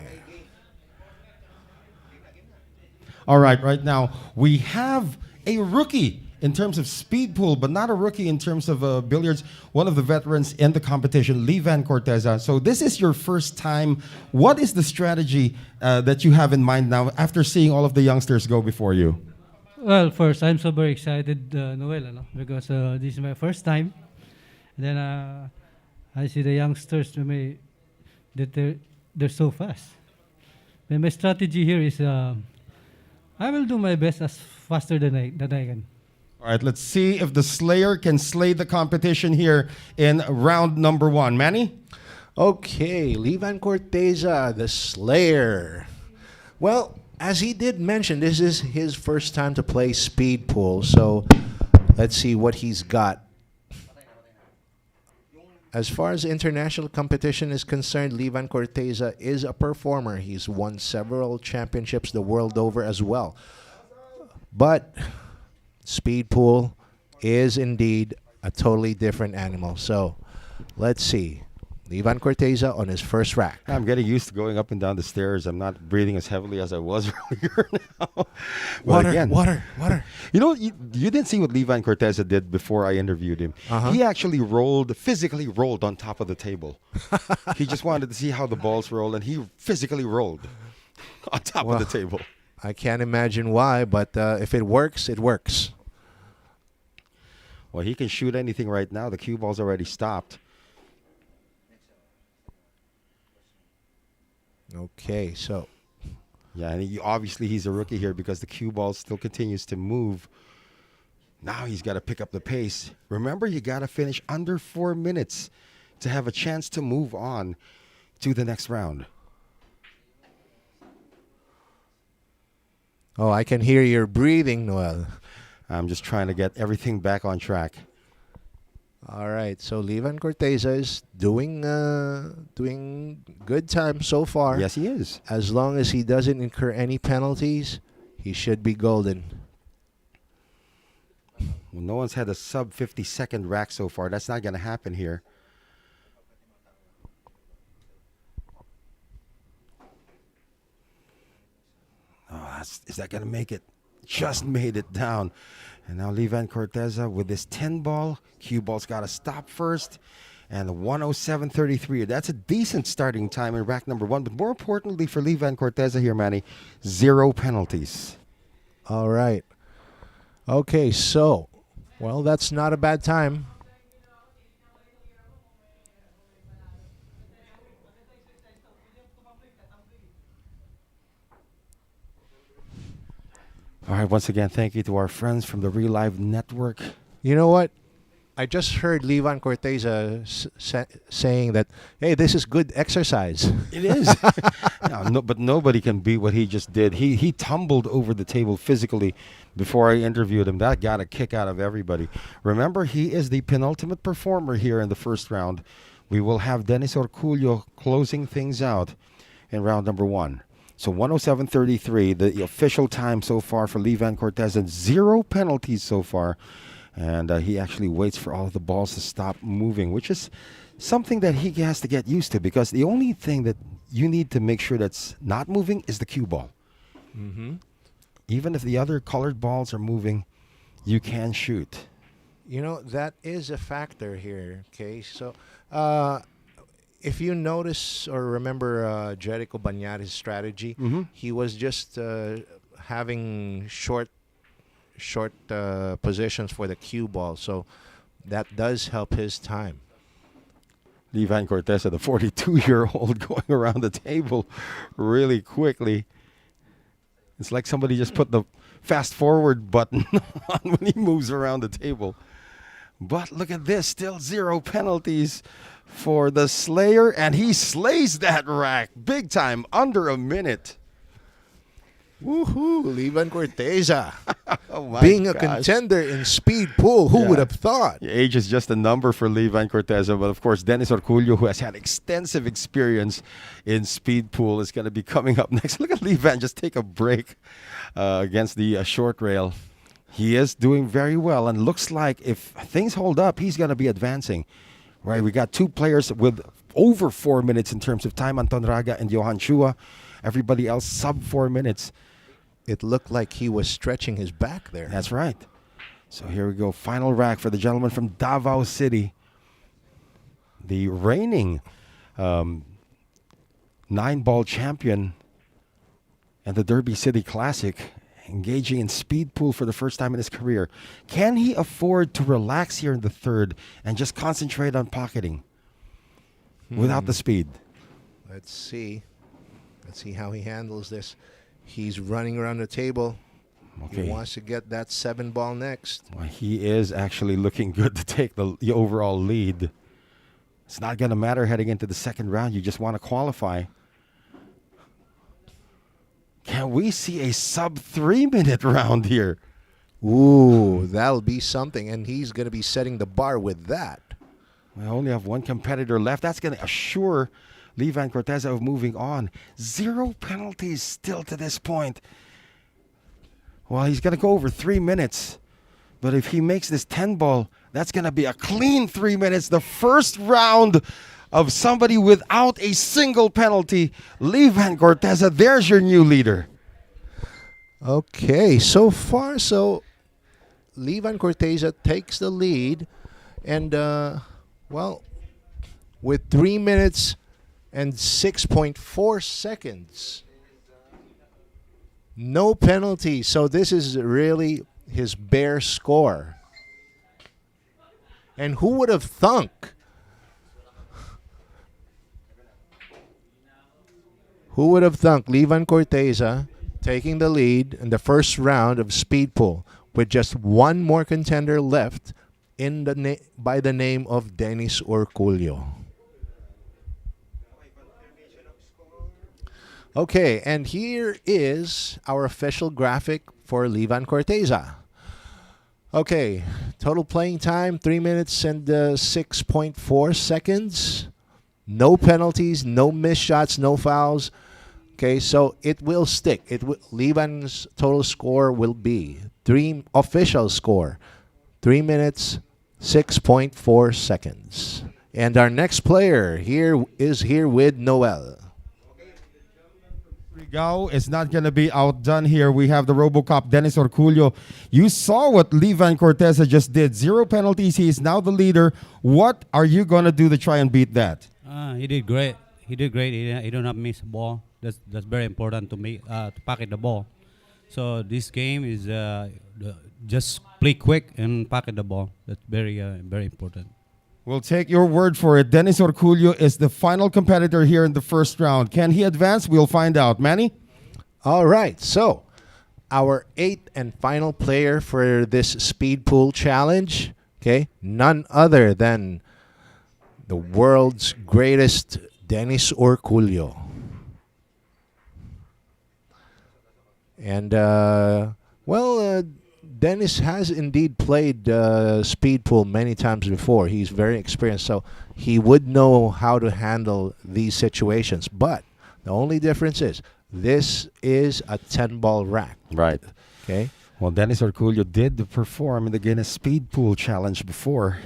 All right now we have a rookie in terms of speed pool, but not a rookie in terms of billiards. One of the veterans in the competition, Livan Corteza. So this is your first time. What is the strategy that you have in mind now after seeing all of the youngsters go before you? Well, first, I'm so very excited, Noel, because this is my first time. Then I see the youngsters that they're so fast. And my strategy here is I will do my best as faster than I can. All right, let's see if the Slayer can slay the competition here in round number 1. Manny? Okay, Livan Corteza, the Slayer. Well, as he did mention, this is his first time to play speed pool, so let's see what he's got. As far as international competition is concerned, Livan Corteza is a performer. He's won several championships the world over as well. But speed pool is indeed a totally different animal. So let's see. Livan Corteza on his first rack. I'm getting used to going up and down the stairs. I'm not breathing as heavily as I was earlier now. Water. You know, you didn't see what Livan Corteza did before I interviewed him. He actually physically rolled on top of the table. He just wanted to see how the balls roll, and he physically rolled on top of the table. I can't imagine why, but if it works, it works. Well, he can shoot anything right now. The cue ball's already stopped. Okay, so. Yeah, and obviously he's a rookie here because the cue ball still continues to move. Now he's got to pick up the pace. Remember, you got to finish under 4 minutes to have a chance to move on to the next round. Oh, I can hear your breathing, Noel. I'm just trying to get everything back on track. All right, so Livan Corteza is doing good time so far. Yes, he is. As long as he doesn't incur any penalties, he should be golden. Well, no one's had a sub 50-second rack so far. That's not going to happen here. Oh, is that going to make it? Just made it down. And now Levan Corteza with this 10 ball. Cue ball's got to stop first. And 107.33. That's a decent starting time in rack number 1. But more importantly for Levan Corteza here, Manny, 0 penalties. All right. Okay, so, well, that's not a bad time. All right, once again, thank you to our friends from the Reelive Network. You know what? I just heard Levan Corteza saying that, hey, this is good exercise. It is. But nobody can beat what he just did. He tumbled over the table physically before I interviewed him. That got a kick out of everybody. Remember, he is the penultimate performer here in the first round. We will have Dennis Orcollo closing things out in round number 1. So 107.33, the official time so far for Levan Corteza. 0 penalties so far. And he actually waits for all of the balls to stop moving, which is something that he has to get used to, because the only thing that you need to make sure that's not moving is the cue ball. Mm-hmm. Even if the other colored balls are moving, you can shoot. You know, that is a factor here, okay? So, if you notice or remember Jericho Banares' strategy, he was just having short positions for the cue ball, so that does help his time. Levan Corteza, the 42-year-old, going around the table really quickly. It's like somebody just put the fast forward button on when he moves around the table. But look at this, still 0 penalties for the Slayer, and he slays that rack big time, under a minute. Woohoo! Levan Corteza. Oh my Being a gosh. contender in speed pool, who would have thought? Age is just a number for Levan Corteza, but of course Dennis Orcollo, who has had extensive experience in speed pool, is going to be coming up next. Look at Levan just take a break against the short rail. He is doing very well, and looks like if things hold up, he's going to be advancing. Right, we got 2 players with over 4 minutes in terms of time, Anton Raga and Johan Chua. Everybody else sub 4 minutes. It looked like he was stretching his back there. That's right. So here we go. Final rack for the gentleman from Davao City. The reigning 9-ball champion and the Derby City Classic, engaging in speed pool for the first time in his career. Can he afford to relax here in the third and just concentrate on pocketing without the speed? Let's see. Let's see how he handles this. He's running around the table. Okay. He wants to get that 7-ball next. Well, he is actually looking good to take the overall lead. It's not going to matter heading into the second round. You just want to qualify. Can we see a sub 3-minute round here? Ooh, that'll be something. And he's going to be setting the bar with that. We only have 1 competitor left. That's going to assure Levan Corteza of moving on. 0 penalties still to this point. Well, he's going to go over 3 minutes. But if he makes this 10-ball, that's going to be a clean 3 minutes. The first round of somebody without a single penalty. Levan Corteza, there's your new leader. Okay, so far, so Levan Corteza takes the lead. And, well, with 3 minutes and 6.4 seconds. No penalty. So this is really his bare score. And who would have thunk? Who would have thunk Levan Corteza taking the lead in the first round of speed pool with just 1 more contender left in the by the name of Dennis Orcollo. Okay, and here is our official graphic for Levan Corteza. Okay, total playing time, 3 minutes and 6.4 seconds. No penalties, no missed shots, no fouls. Okay, so it will stick. Levan's total score will be official score, 3 minutes, 6.4 seconds. And our next player here is here with Noel. Rigao is not going to be outdone here. We have the RoboCop, Dennis Orcollo. You saw what Levan Corteza just did. 0 penalties. He is now the leader. What are you going to do to try and beat that? He did great. He did great. He did not miss a ball. That's very important to me to pocket the ball. So this game is just play quick and pocket the ball. That's very very important. We'll take your word for it. Dennis Orcollo is the final competitor here in the first round. Can he advance? We'll find out. Manny? All right, so our 8th and final player for this speed pool challenge, okay, none other than the world's greatest Dennis Orcollo. And, Dennis has indeed played speed pool many times before. He's very experienced, so he would know how to handle these situations. But the only difference is this is a 10-ball rack. Right. Okay. Well, Dennis Orcollo did perform in the Guinness Speed Pool Challenge before,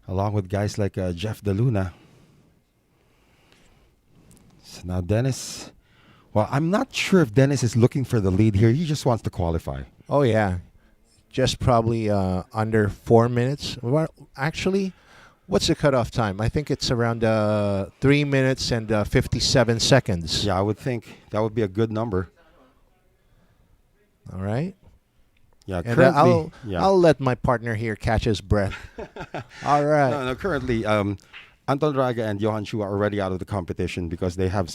along with guys like Jeff DeLuna. So now Dennis, well, I'm not sure if Dennis is looking for the lead here. He just wants to qualify. Oh, yeah. Just probably under 4 minutes. Well, actually, what's the cutoff time? I think it's around 3 minutes and 57 seconds. Yeah, I would think that would be a good number. All right. Yeah, And currently, I'll let my partner here catch his breath. All right. No, currently, Anton Raga and Johan Chua are already out of the competition because they have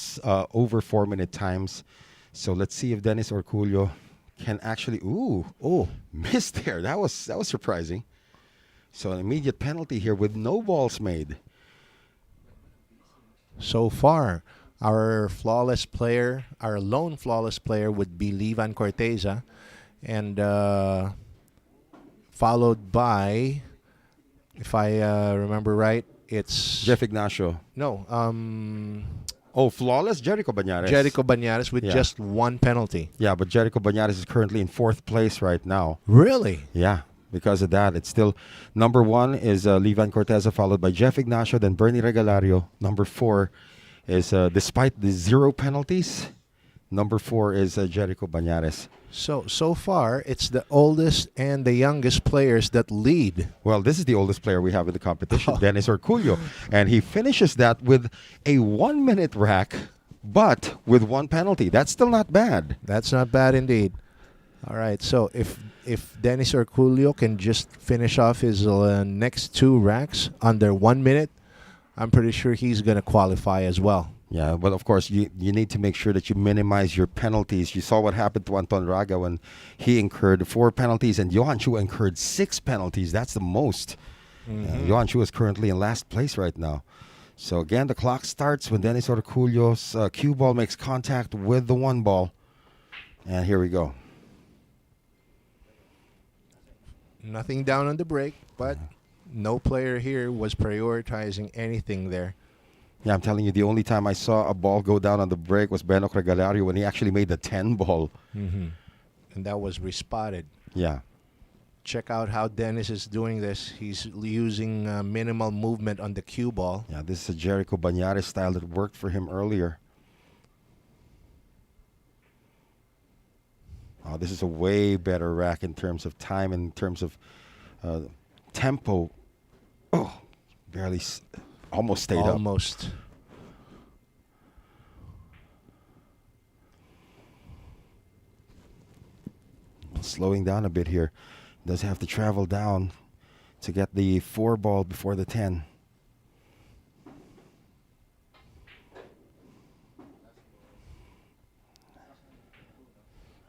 over 4-minute times. So let's see if Dennis Orcollo can actually missed there. That was surprising. So an immediate penalty here with no balls made. So far, our flawless player, our lone flawless player would be Levan Corteza, and followed by, if I remember right, it's Jeff Ignacio. No, flawless Jericho Banares. Jericho Banares with just 1 penalty. Yeah, but Jericho Banares is currently in 4th place right now. Really? Yeah, because of that. It's still number 1 is Levan Corteza, followed by Jeff Ignacio, then Bernie Regalario. Number 4 is, despite the 0 penalties, number 4 is Jericho Banares. So far, it's the oldest and the youngest players that lead. Well, this is the oldest player we have in the competition, Dennis Orcollo. And he finishes that with a 1-minute rack, but with 1 penalty. That's still not bad. That's not bad indeed. All right, so if Dennis Orcollo can just finish off his next 2 racks under 1 minute, I'm pretty sure he's going to qualify as well. Yeah, but of course, you need to make sure that you minimize your penalties. You saw what happened to Anton Raga when he incurred 4 penalties, and Johan Chua incurred 6 penalties. That's the most. Johan Chua is currently in last place right now. So again, the clock starts when Dennis Orcollo's cue ball makes contact with the 1 ball. And here we go. Nothing down on the break, but no player here was prioritizing anything there. Yeah, I'm telling you, the only time I saw a ball go down on the break was Ignacio and Regalario when he actually made the 10 ball. And that was respotted. Yeah. Check out how Dennis is doing this. He's using minimal movement on the cue ball. Yeah, this is a Jericho Banares style that worked for him earlier. Oh, this is a way better rack in terms of time, in terms of tempo. Oh, barely... Almost stayed up. Almost. Slowing down a bit here. Does have to travel down to get the 4 ball before the 10.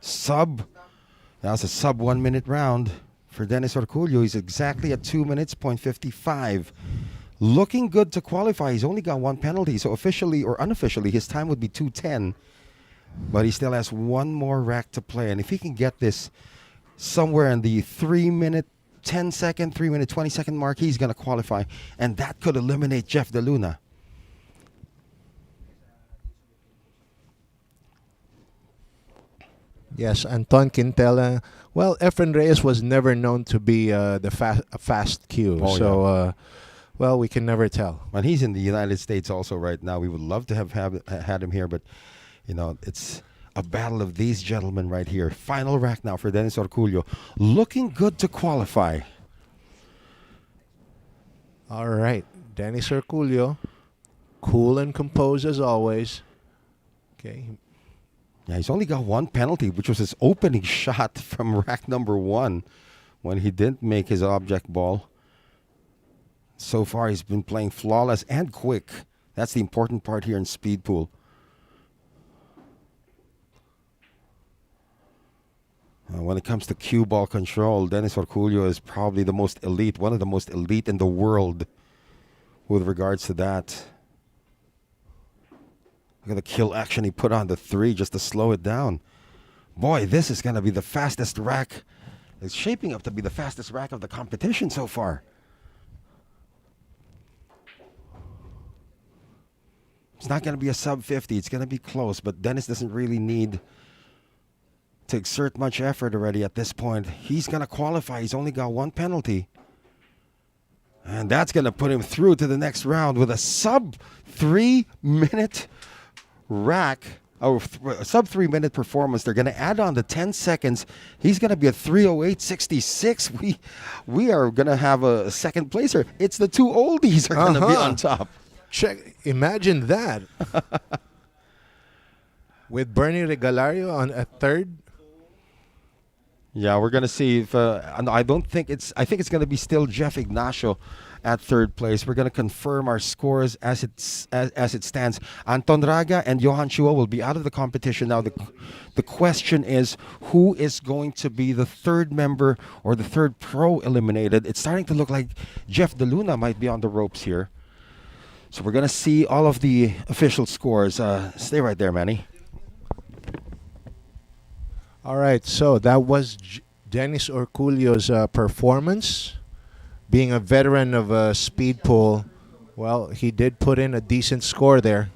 That's a sub 1 minute round for Dennis Orcollo. He's exactly at 2 minutes, 0.55. Looking good to qualify. He's only got 1 penalty, so officially or unofficially, his time would be 2:10. But he still has 1 more rack to play. And if he can get this somewhere in the 3 minute, 10 second, 3 minute, 20 second mark, he's going to qualify. And that could eliminate Jeff DeLuna. Yes, Anton Quintela. Well, Efren Reyes was never known to be a fast cue. Oh, so, well, we can never tell. And he's in the United States also right now. We would love to have had him here, but it's a battle of these gentlemen right here. Final rack now for Dennis Orcollo. Looking good to qualify. All right. Dennis Orcollo, cool and composed as always. Okay. Yeah, he's only got one penalty, which was his opening shot from rack number 1 when he didn't make his object ball. So far, he's been playing flawless and quick. That's the important part here in speed pool. When it comes to cue ball control, Dennis Orcollo is probably the most elite, one of the most elite in the world with regards to that. Look at the kill action he put on the 3 just to slow it down. Boy, this is going to be the fastest rack. It's shaping up to be the fastest rack of the competition so far. It's not going to be a sub 50. It's going to be close, but Dennis doesn't really need to exert much effort already at this point. He's going to qualify. He's only got one penalty. And that's going to put him through to the next round with a sub 3 minute rack, or sub 3 minute performance. They're going to add on the 10 seconds. He's going to be a 3:08.66. We are going to have a second placer. It's the two oldies are going to be on top. Imagine that. With Bernie Regalario on a third. Yeah, we're going to see if I think it's going to be still Jeff Ignacio at third place. We're going to confirm our scores as it stands. Anton Raga and Johan Chua will be out of the competition now. The question is, who is going to be the third member or the third pro eliminated? It's starting to look like Jeff De Luna might be on the ropes here. So we're going to see all of the official scores. Stay right there, Manny. All right, so that was Dennis Orcollo's performance. Being a veteran of speed pool, well, he did put in a decent score there.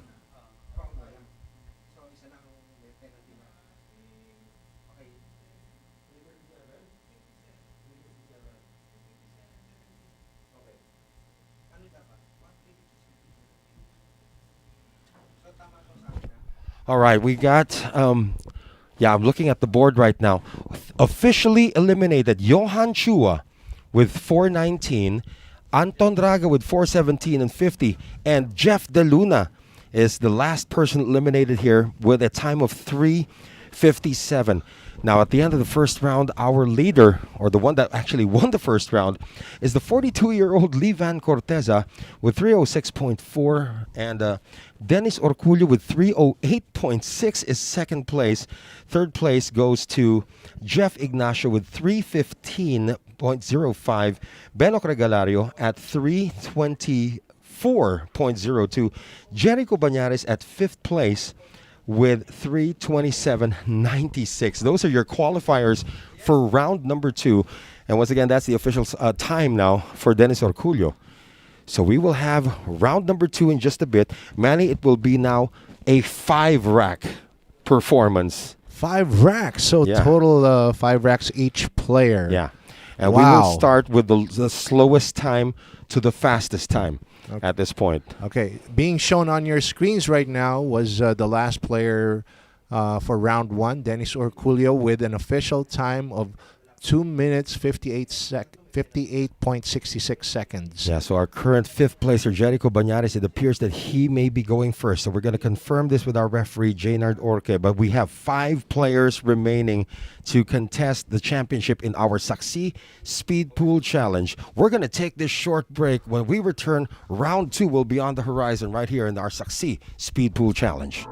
All right, we got, I'm looking at the board right now. Officially eliminated Johan Chua with 419, Anton Raga with 417 and 50, and Jeff De Luna is the last person eliminated here with a time of 3:57. Now, at the end of the first round, our leader, or the one that actually won the first round, is the 42-year-old Livan Corteza with 306.4, and Dennis Orcollo with 308.6 is second place. Third place goes to Jeff Ignacio with 315.05, Benoc Regalario at 324.02, Jericho Banares at fifth place with 327.96. Those are your qualifiers for round number 2. And once again, that's the official time now for Dennis Orcollo. So we will have round number 2 in just a bit. Manny, it will be now a 5-rack performance. 5 racks, so Yeah. total 5 racks each player. Yeah. And Wow. we will start with the slowest time to the fastest time at this point. Okay, being shown on your screens right now was the last player for round 1, Dennis Orcollo, with an official time of 2 minutes 58.66 seconds. Yeah, so our current 5th placer, Jericho Banares, it appears that he may be going first. So we're going to confirm this with our referee, Jaynard Orque. But we have 5 players remaining to contest the championship in our SAKSI Speed Pool Challenge. We're going to take this short break. When we return, round 2 will be on the horizon right here in our SAKSI Speed Pool Challenge.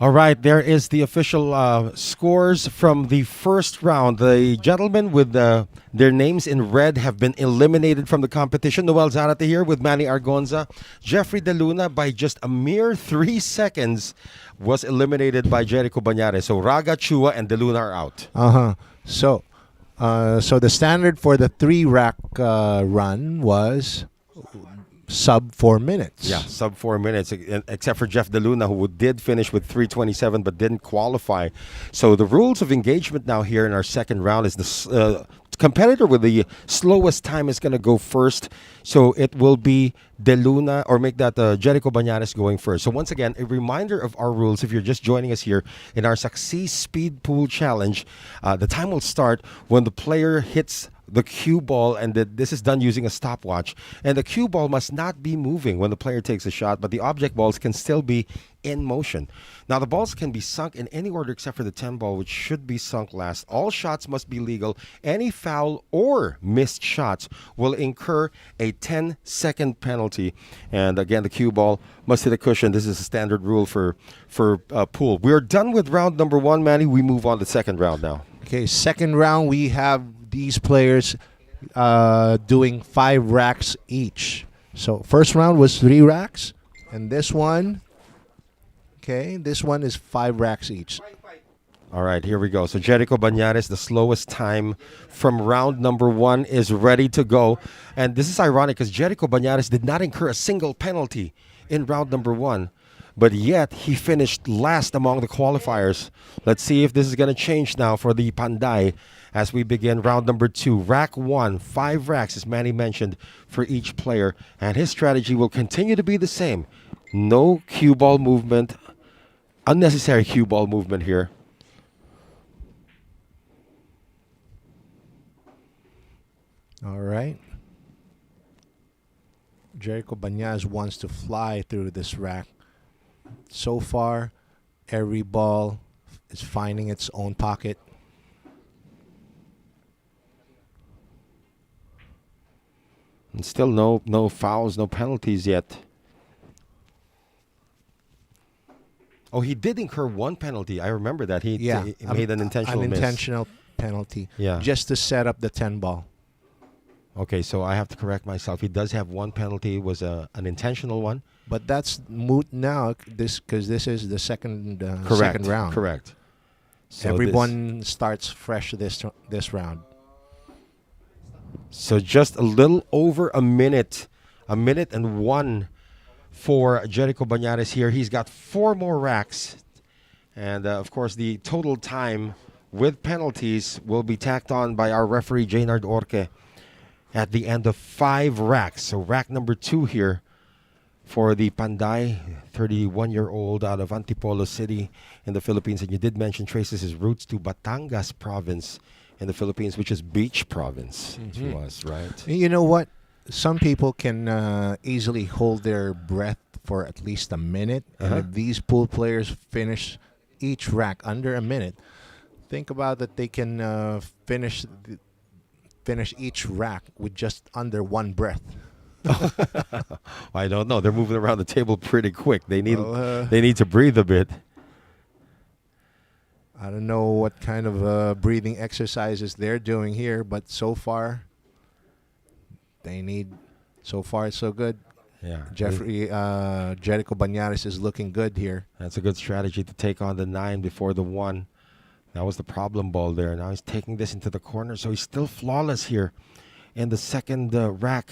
All right, there is the official scores from the first round. The gentlemen with their names in red have been eliminated from the competition. Noel Zarate here with Manny Argonza. Jeffrey De Luna, by just a mere 3 seconds, was eliminated by Jericho Banares. So Raga, Chua, and De Luna are out. So, so the standard for the 3-rack run was sub 4 minutes. Yeah, sub 4 minutes, except for Jeff De Luna, who did finish with 3:27 but didn't qualify. So the rules of engagement now here in our second round is the competitor with the slowest time is going to go first. So it will be De Luna, or make that Jericho Banares going first. So once again, a reminder of our rules if you're just joining us here in our SAKSI Speed Pool Challenge. The time will start when the player hits the cue ball, and this is done using a stopwatch. And the cue ball must not be moving when the player takes a shot, but the object balls can still be in motion. Now, the balls can be sunk in any order except for the 10 ball, which should be sunk last. All shots must be legal. Any foul or missed shots will incur a 10-second penalty. And again, the cue ball must hit a cushion. This is a standard rule for pool. We're done with round number 1, Manny. We move on to the second round now. Okay, second round, we have these players doing 5 racks each. So first round was 3 racks, and this one, okay, this one is 5 racks each. All right, here we go. So Jericho Banares, the slowest time from round number 1, is ready to go. And this is ironic because Jericho Banares did not incur a single penalty in round number 1. But yet, he finished last among the qualifiers. Let's see if this is going to change now for the Panday as we begin round number 2. Rack 1, 5 racks, as Manny mentioned, for each player. And his strategy will continue to be the same. No cue ball movement, unnecessary cue ball movement here. All right. Jericho Banares wants to fly through this rack. So far, every ball is finding its own pocket. And still no fouls, no penalties yet. Oh, he did incur 1 penalty. I remember that. He made an intentional miss. Unintentional penalty. Yeah. Just to set up the 10 ball. Okay, so I have to correct myself. He does have 1 penalty. It was an intentional one. But that's moot now, because this is the second round. Correct. So everyone starts fresh this round. So just a little over a minute and 1 for Jericho Banares here. He's got 4 more racks, and of course the total time with penalties will be tacked on by our referee Jaynard Orque at the end of 5 racks. So rack number 2 here for the Panday, 31-year-old out of Antipolo City in the Philippines. And you did mention traces his roots to Batangas province in the Philippines, which is beach province to us, right? You know what? Some people can easily hold their breath for at least a minute. And if these pool players finish each rack under a minute, think about that they can finish each rack with just under 1 breath. I don't know. They're moving around the table pretty quick. They need to breathe a bit. I don't know what kind of breathing exercises they're doing here, but so far, so far it's so good. Yeah. Jericho Banares is looking good here. That's a good strategy to take on the 9 before the 1. That was the problem ball there. Now he's taking this into the corner, so he's still flawless here in the second rack.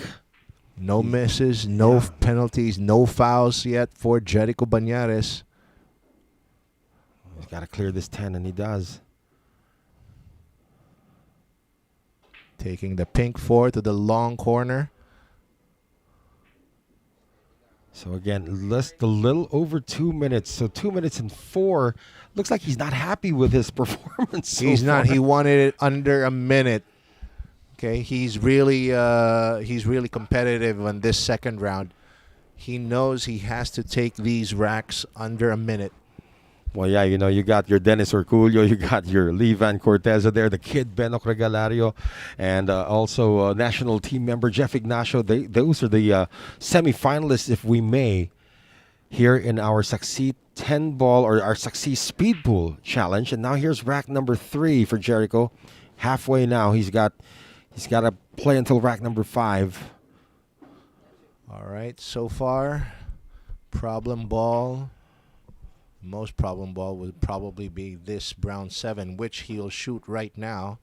No misses, no penalties, no fouls yet for Jericho Banares. He's got to clear this 10, and he does. Taking the pink 4 to the long corner. So again, just a little over 2 minutes. So 2 minutes and 4. Looks like he's not happy with his performance. He's not. He wanted it under a minute. Okay, he's really competitive on this second round. He knows he has to take these racks under a minute. Well, yeah, you know, you got your Dennis Orcollo, you got your Levan Corteza there, the kid Ignacio and Regalario, and also national team member Jeff Ignacio. Those are the semifinalists, if we may. here in our SAKSI 10 ball or our SAKSI speed pool challenge. And now here's rack number 3 for Jericho. Halfway now. He's got to play until rack number 5. All right, so far, problem ball. Most problem ball would probably be this brown 7, which he'll shoot right now.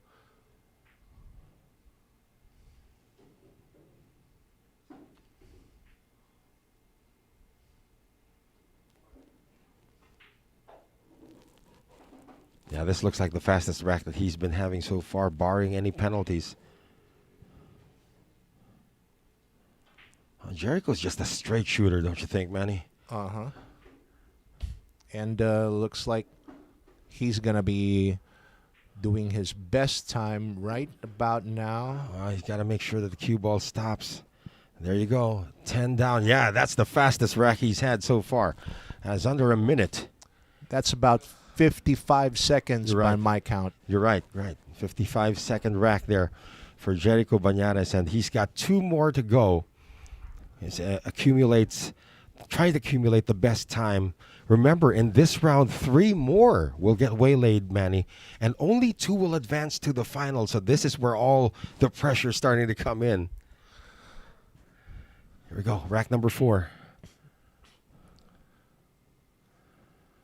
Yeah, this looks like the fastest rack that he's been having so far, barring any penalties. Jericho's just a straight shooter, don't you think, Manny? Uh-huh. And looks like he's going to be doing his best time right about now. He's got to make sure that the cue ball stops. There you go. 10 down. Yeah, that's the fastest rack he's had so far. That's under a minute. That's about 55 seconds You're by right. my count. You're right, right. 55-second rack there for Jericho Banares, and he's got 2 more to go. He's trying to accumulate the best time. Remember, in this round, 3 more will get waylaid, Manny, and only 2 will advance to the final. So this is where all the pressure is starting to come in. Here we go, rack number 4.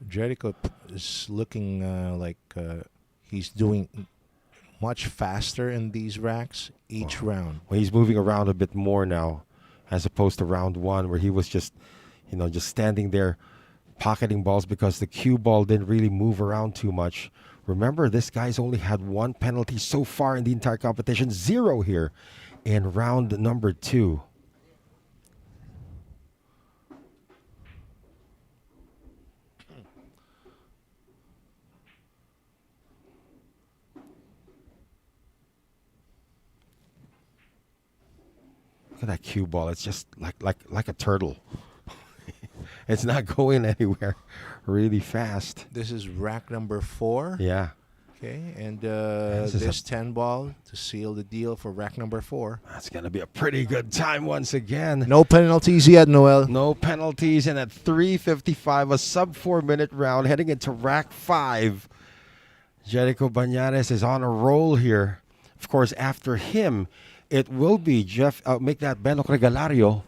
Jericho is looking like he's doing much faster in these racks each round. Well, he's moving around a bit more now, as opposed to round 1 where he was just standing there pocketing balls because the cue ball didn't really move around too much. Remember, this guy's only had 1 penalty so far in the entire competition, 0 here in round number 2. Look at that cue ball. It's just like a turtle. It's not going anywhere really fast. This is rack number 4. Yeah. Okay, and this is this 10 ball to seal the deal for rack number 4. That's going to be a pretty good time once again. No penalties yet, Noel. No penalties, and at 3:55, a sub-4-minute round heading into rack 5. Jericho Banares is on a roll here. Of course, after him, it will be make that Regalario.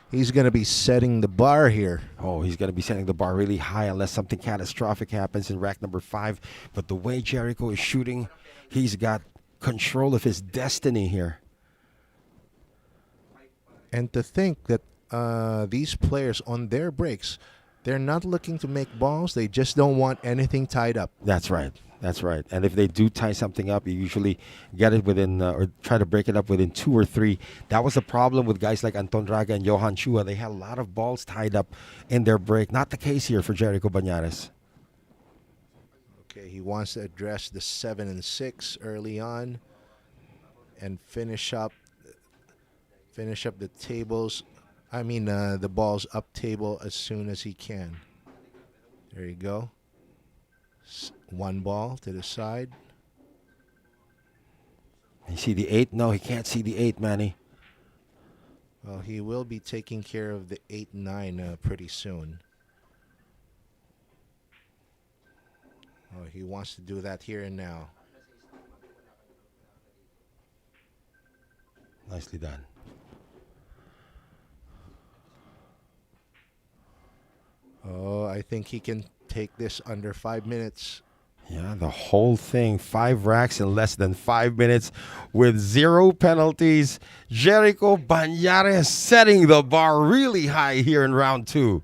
He's going to be setting the bar here. Oh, he's going to be setting the bar really high unless something catastrophic happens in rack number 5. But the way Jericho is shooting, he's got control of his destiny here. And to think that these players on their breaks, they're not looking to make balls. They just don't want anything tied up. That's right. That's right. And if they do tie something up, you usually get it within, or try to break it up within 2 or 3. That was the problem with guys like Anton Raga and Johan Chua. They had a lot of balls tied up in their break. Not the case here for Jericho Banares. Okay, he wants to address the 7 and 6 early on and finish up the tables. I mean, the balls up table as soon as he can. There you go. 1 ball to the side. You see the 8? No, he can't see the 8, Manny. Well, he will be taking care of the 8-9 pretty soon. Oh, he wants to do that here and now. Nicely done. Oh, I think he can take this under 5 minutes. Yeah, the whole thing. 5 racks in less than 5 minutes with 0 penalties. Jericho Banares setting the bar really high here in round 2.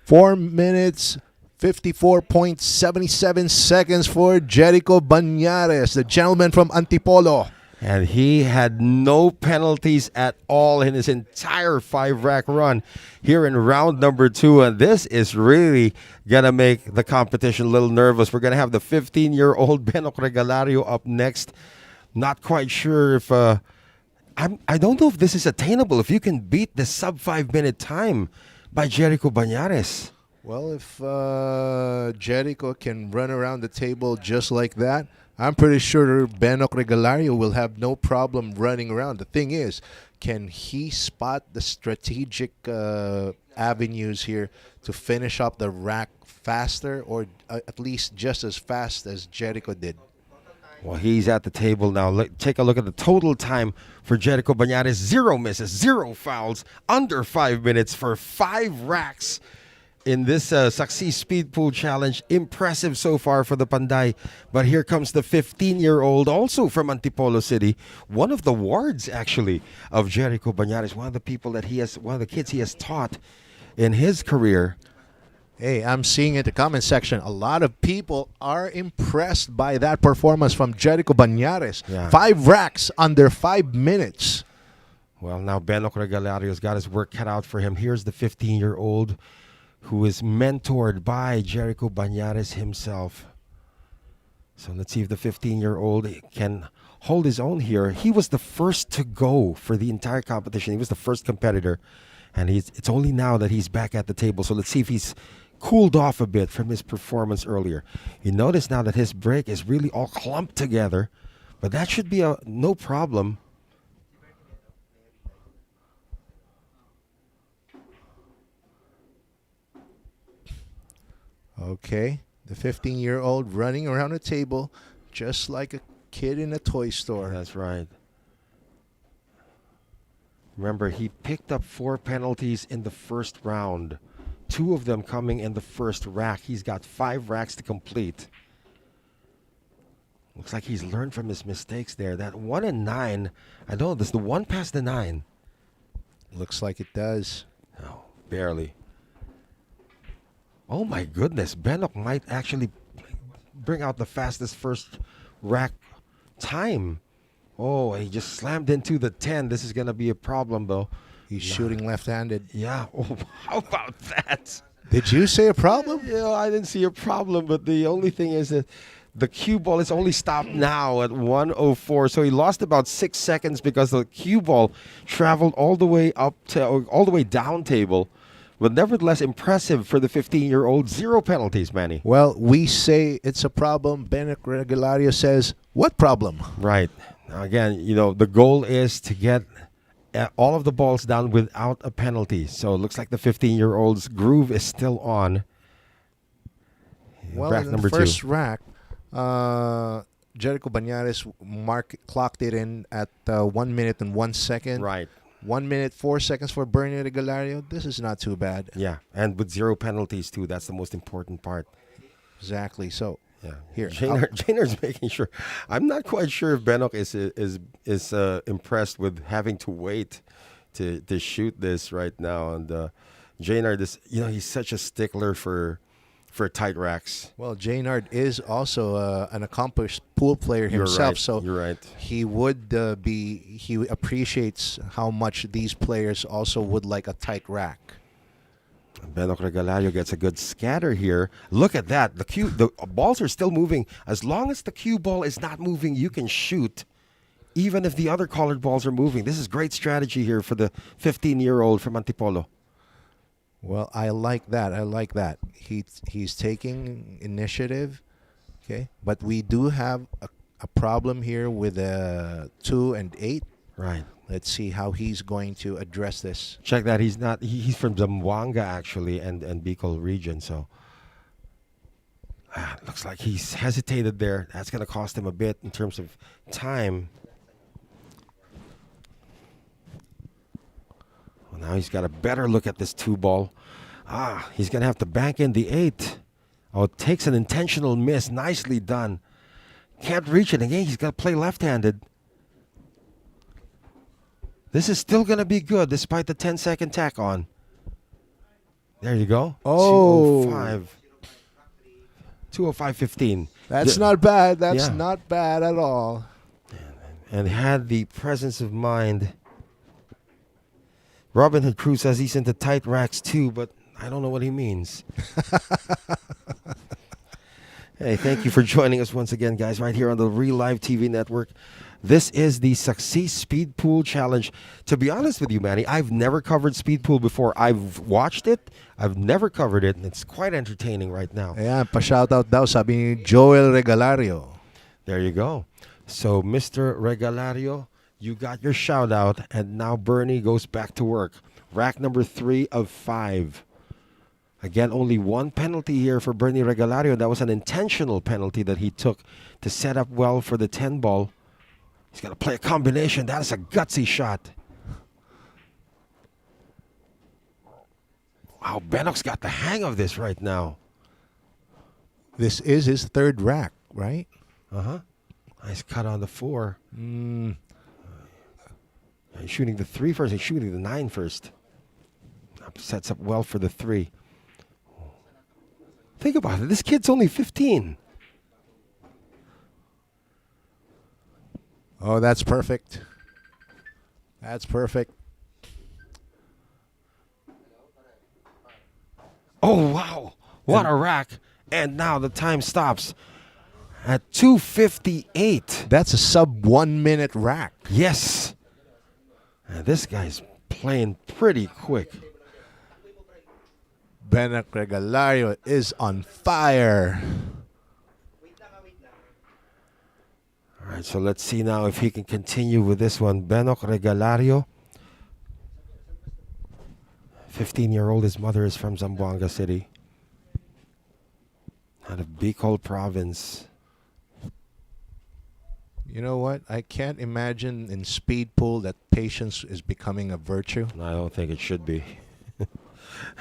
4 minutes, 54.77 seconds for Jericho Banares, the gentleman from Antipolo. And he had no penalties at all in his entire 5-rack run here in round number 2. And this is really going to make the competition a little nervous. We're going to have the 15-year-old Regalario up next. Not quite sure if... I don't know if this is attainable, if you can beat the sub-5-minute time by Jericho Banares. Well, if Jericho can run around the table just like that, I'm pretty sure Regalario will have no problem running around. The thing is, Can he spot the strategic avenues here to finish up the rack faster, or at least just as fast as Jericho did? Well, he's at the table now. Take a look at the total time for Jericho Banares. 0 misses, 0 fouls, under 5 minutes for 5 racks in this SAKSI Speed Pool Challenge. Impressive so far for the Panday. But here comes the 15-year-old, also from Antipolo City. One of the wards, actually, of Jericho Banares. One of the kids he has taught in his career. Hey, I'm seeing in the comment section, a lot of people are impressed by that performance from Jericho Banares. Yeah. 5 racks under 5 minutes. Well, now Ignacio and Regalario's got his work cut out for him. Here's the 15-year-old who is mentored by Jericho Banares himself. So let's see if the 15-year-old can hold his own here. He was the first to go for the entire competition. He was the first competitor. And it's only now that he's back at the table. So let's see if he's cooled off a bit from his performance earlier. You notice now that his break is really all clumped together. But that should be no problem. Okay, the 15-year-old running around the table just like a kid in a toy store. That's right. Remember, he picked up 4 penalties in the first round. 2 of them coming in the first rack. He's got 5 racks to complete. Looks like he's learned from his mistakes there. That 1 and 9, I don't know, this is the 1 past the 9. Looks like it does. No, barely. Oh my goodness, Benok might actually bring out the fastest first rack time. Oh, he just slammed into the 10. This is going to be a problem, though. He's shooting left-handed. Yeah. Oh, how about that? Did you say a problem? Yeah, I didn't see a problem, but the only thing is that the cue ball is only stopped now at 1:04. So he lost about 6 seconds because the cue ball traveled all the way down table. But nevertheless, impressive for the 15-year-old. 0 penalties, Manny. Well, we say it's a problem. Ignacio and Regalario says, what problem? Right. Now, again, the goal is to get all of the balls down without a penalty. So it looks like the 15-year-old's groove is still on. Well, rack in number the first 2. rack, Jericho Banares clocked it in at 1 minute and 1 second. Right. 1 minute 4 seconds for Ignacio and Regalario. This is not too bad. Yeah, and with 0 penalties too. That's the most important part. Exactly. So yeah, here, Jaynard's making sure. I'm not quite sure if Benok is impressed with having to wait to shoot this right now. And Jaynard is, he's such a stickler for tight racks. Well, Jaynard is also an accomplished pool player himself, so you're right. He would he appreciates how much these players also would like a tight rack. Benok Regalario gets a good scatter here. Look at that. The balls are still moving. As long as the cue ball is not moving, you can shoot, even if the other colored balls are moving. This is great strategy here for the 15-year-old from Antipolo. Well, I like that. I like that. He's taking initiative. Okay, but we do have a problem here with 2 and 8. Right. Let's see how he's going to address this. Check that. He's from Zamboanga, actually, and Bicol region. So looks like he's hesitated there. That's going to cost him a bit in terms of time. Well, now he's got a better look at this 2 ball. He's going to have to bank in the 8. Oh, it takes an intentional miss. Nicely done. Can't reach it again. He's got to play left-handed. This is still going to be good despite the 10-second tack on. There you go. Oh. 205.15. That's not bad. That's not bad at all. And had the presence of mind. Robin Hood Cruz says he's into tight racks too, but I don't know what he means. Hey, thank you for joining us once again, guys, right here on the Reelive TV network. This is the SAKSI Speed Pool Challenge. To be honest with you, Manny, I've never covered Speed Pool before. I've watched it. I've never covered it, and it's quite entertaining right now. Ayan, pa-shoutout daw, sabi ni Joel Regalario. There you go. So, Mr. Regalario, You got your shout out, and now Bernie goes back to work. Rack number 3 of 5. Again, only one penalty here for Bernie Regalario. That was an intentional penalty that he took to set up well for the 10 ball. He's going to play a combination. That is a gutsy shot. Wow, Benok's got the hang of this right now. This is his third rack, right? Uh-huh. Nice cut on the 4. He's shooting the 3 first. He's shooting the 9 first. Sets up well for the 3. Think about it. This kid's only 15. Oh, that's perfect. That's perfect. Oh, wow. What a rack. And now the time stops at 2:58. That's a sub 1 minute rack. Yes. And this guy's playing pretty quick. Benok Regalario is on fire. All right, so let's see now if he can continue with this one. Benok Regalario. 15-year-old. His mother is from Zamboanga City, out of Bicol province. You know what? I can't imagine in speed pool that patience is becoming a virtue. I don't think it should be.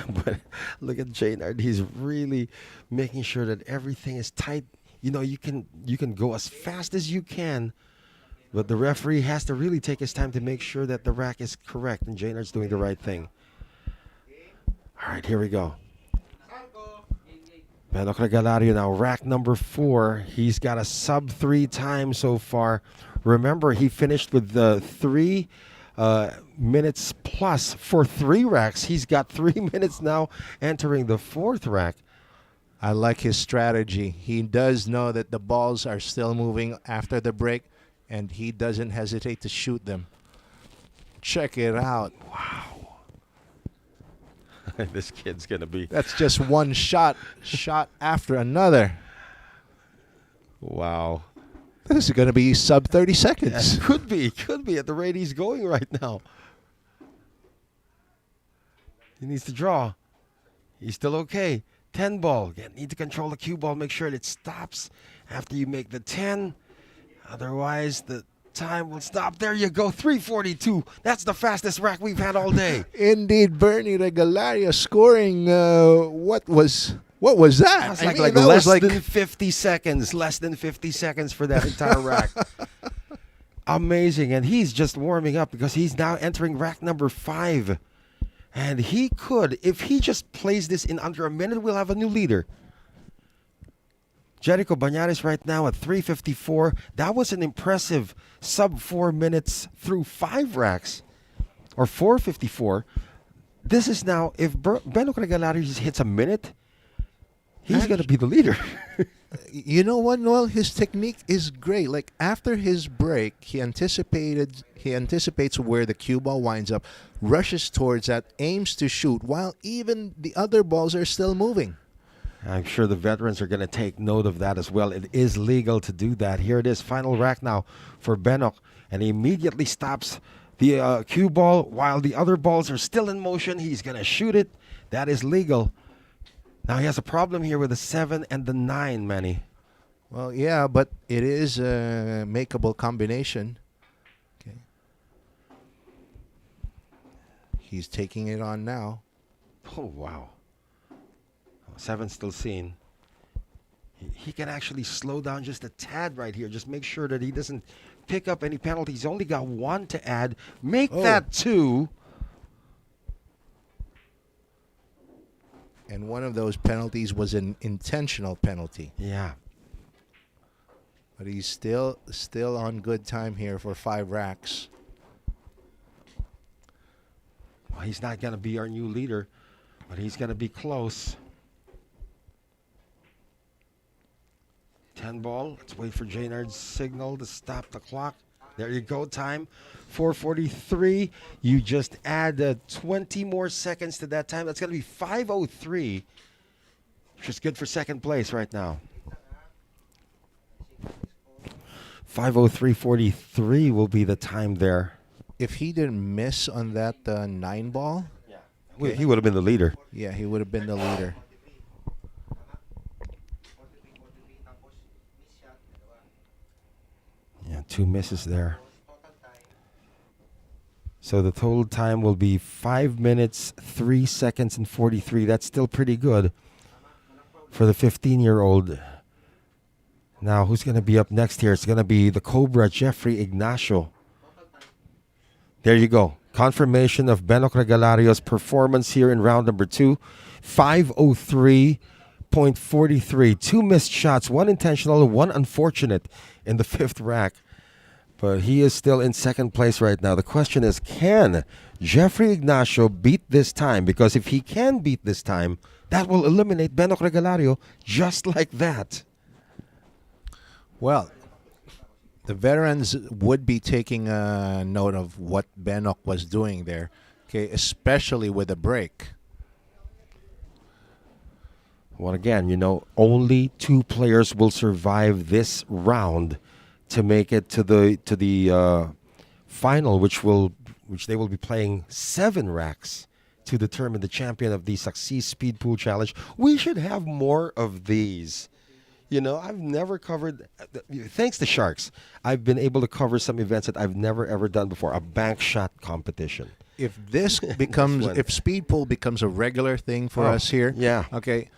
But look at Jaynard. He's really making sure that everything is tight. You know, you can go as fast as you can, but the referee has to really take his time to make sure that the rack is correct, and Jaynard's doing the right thing. All right, here we go. Benok Regalario now, rack number 4. He's got a sub 3 time so far. Remember, he finished with the 3 minutes plus for 3 racks. He's got 3 minutes now entering the 4th rack. I like his strategy. He does know that the balls are still moving after the break, and he doesn't hesitate to shoot them. Check it out. Wow. This kid's going to be... That's just one shot after another. Wow. This is going to be sub 30 seconds. Yeah, could be at the rate he's going right now. He needs to draw. He's still okay. 10 ball. Again, need to control the cue ball. Make sure it stops after you make the 10. Otherwise, the time will stop. There you go. 3:42. That's the fastest rack we've had all day. Indeed, Bernie Regalario scoring. What was that? That's like less than 50 seconds. Less than 50 seconds for that entire rack. Amazing. And he's just warming up because he's now entering rack number 5. And he could, if he just plays this in under a minute, we'll have a new leader. Jericho Banares right now at 3:54. That was an impressive sub 4 minutes through 5 racks, or 4:54. This is now, if Benok Regalario just hits a minute, he's going to be the leader. You know what, Noel? His technique is great. Like after his break, he anticipates where the cue ball winds up, rushes towards that, aims to shoot, while even the other balls are still moving. I'm sure the veterans are going to take note of that as well. It is legal to do that. Here it is, final rack now for Benok, and he immediately stops the cue ball while the other balls are still in motion. He's going to shoot it. That is legal. Now he has a problem here with the 7 and the 9, Manny. Well, yeah, but it is a makeable combination. Okay. He's taking it on now. Oh, wow. 7 still seen. He can actually slow down just a tad right here. Just make sure that he doesn't pick up any penalties. He's only got 1 to add. Make that 2. And one of those penalties was an intentional penalty. Yeah. But he's still on good time here for 5 racks. Well, he's not going to be our new leader, but he's going to be close. 10 ball. Let's wait for Jaynard's signal to stop the clock. There you go. Time 4:43. You just add 20 more seconds to that time. That's going to be 5:03, which is good for second place right now. 5:03:43 will be the time there. If he didn't miss on that 9 ball, He would have been the leader. yeah, he would have been the leader. 43, tapos miss shot, dalawa. Yeah, 2 misses there. Total time, So the total time will be 5 minutes, 3 seconds, and 43. That's still pretty good for the 15-year-old. Now, who's going to be up next here? It's going to be the Cobra, Jeffrey Ignacio. There you go. Confirmation of Benok Regalario's performance here in round number 2. 5:03.43. 2 missed shots, 1 intentional, 1 unfortunate in the 5th rack. But he is still in second place right now. The question is, can Jeffrey Ignacio beat this time? Because if he can beat this time, that will eliminate Benok Regalario just like that. Well, the veterans would be taking a note of what Benok was doing there, okay, especially with a break. Well, again, only 2 players will survive this round to make it to the final, which they will be playing 7 racks to determine the champion of the SAKSI Speed Pool Challenge. We should have more of these. I've never covered, thanks to Sharks, I've been able to cover some events that I've never ever done before. A bank shot competition. If this becomes, if speed pool becomes a regular thing for us here, yeah. okay,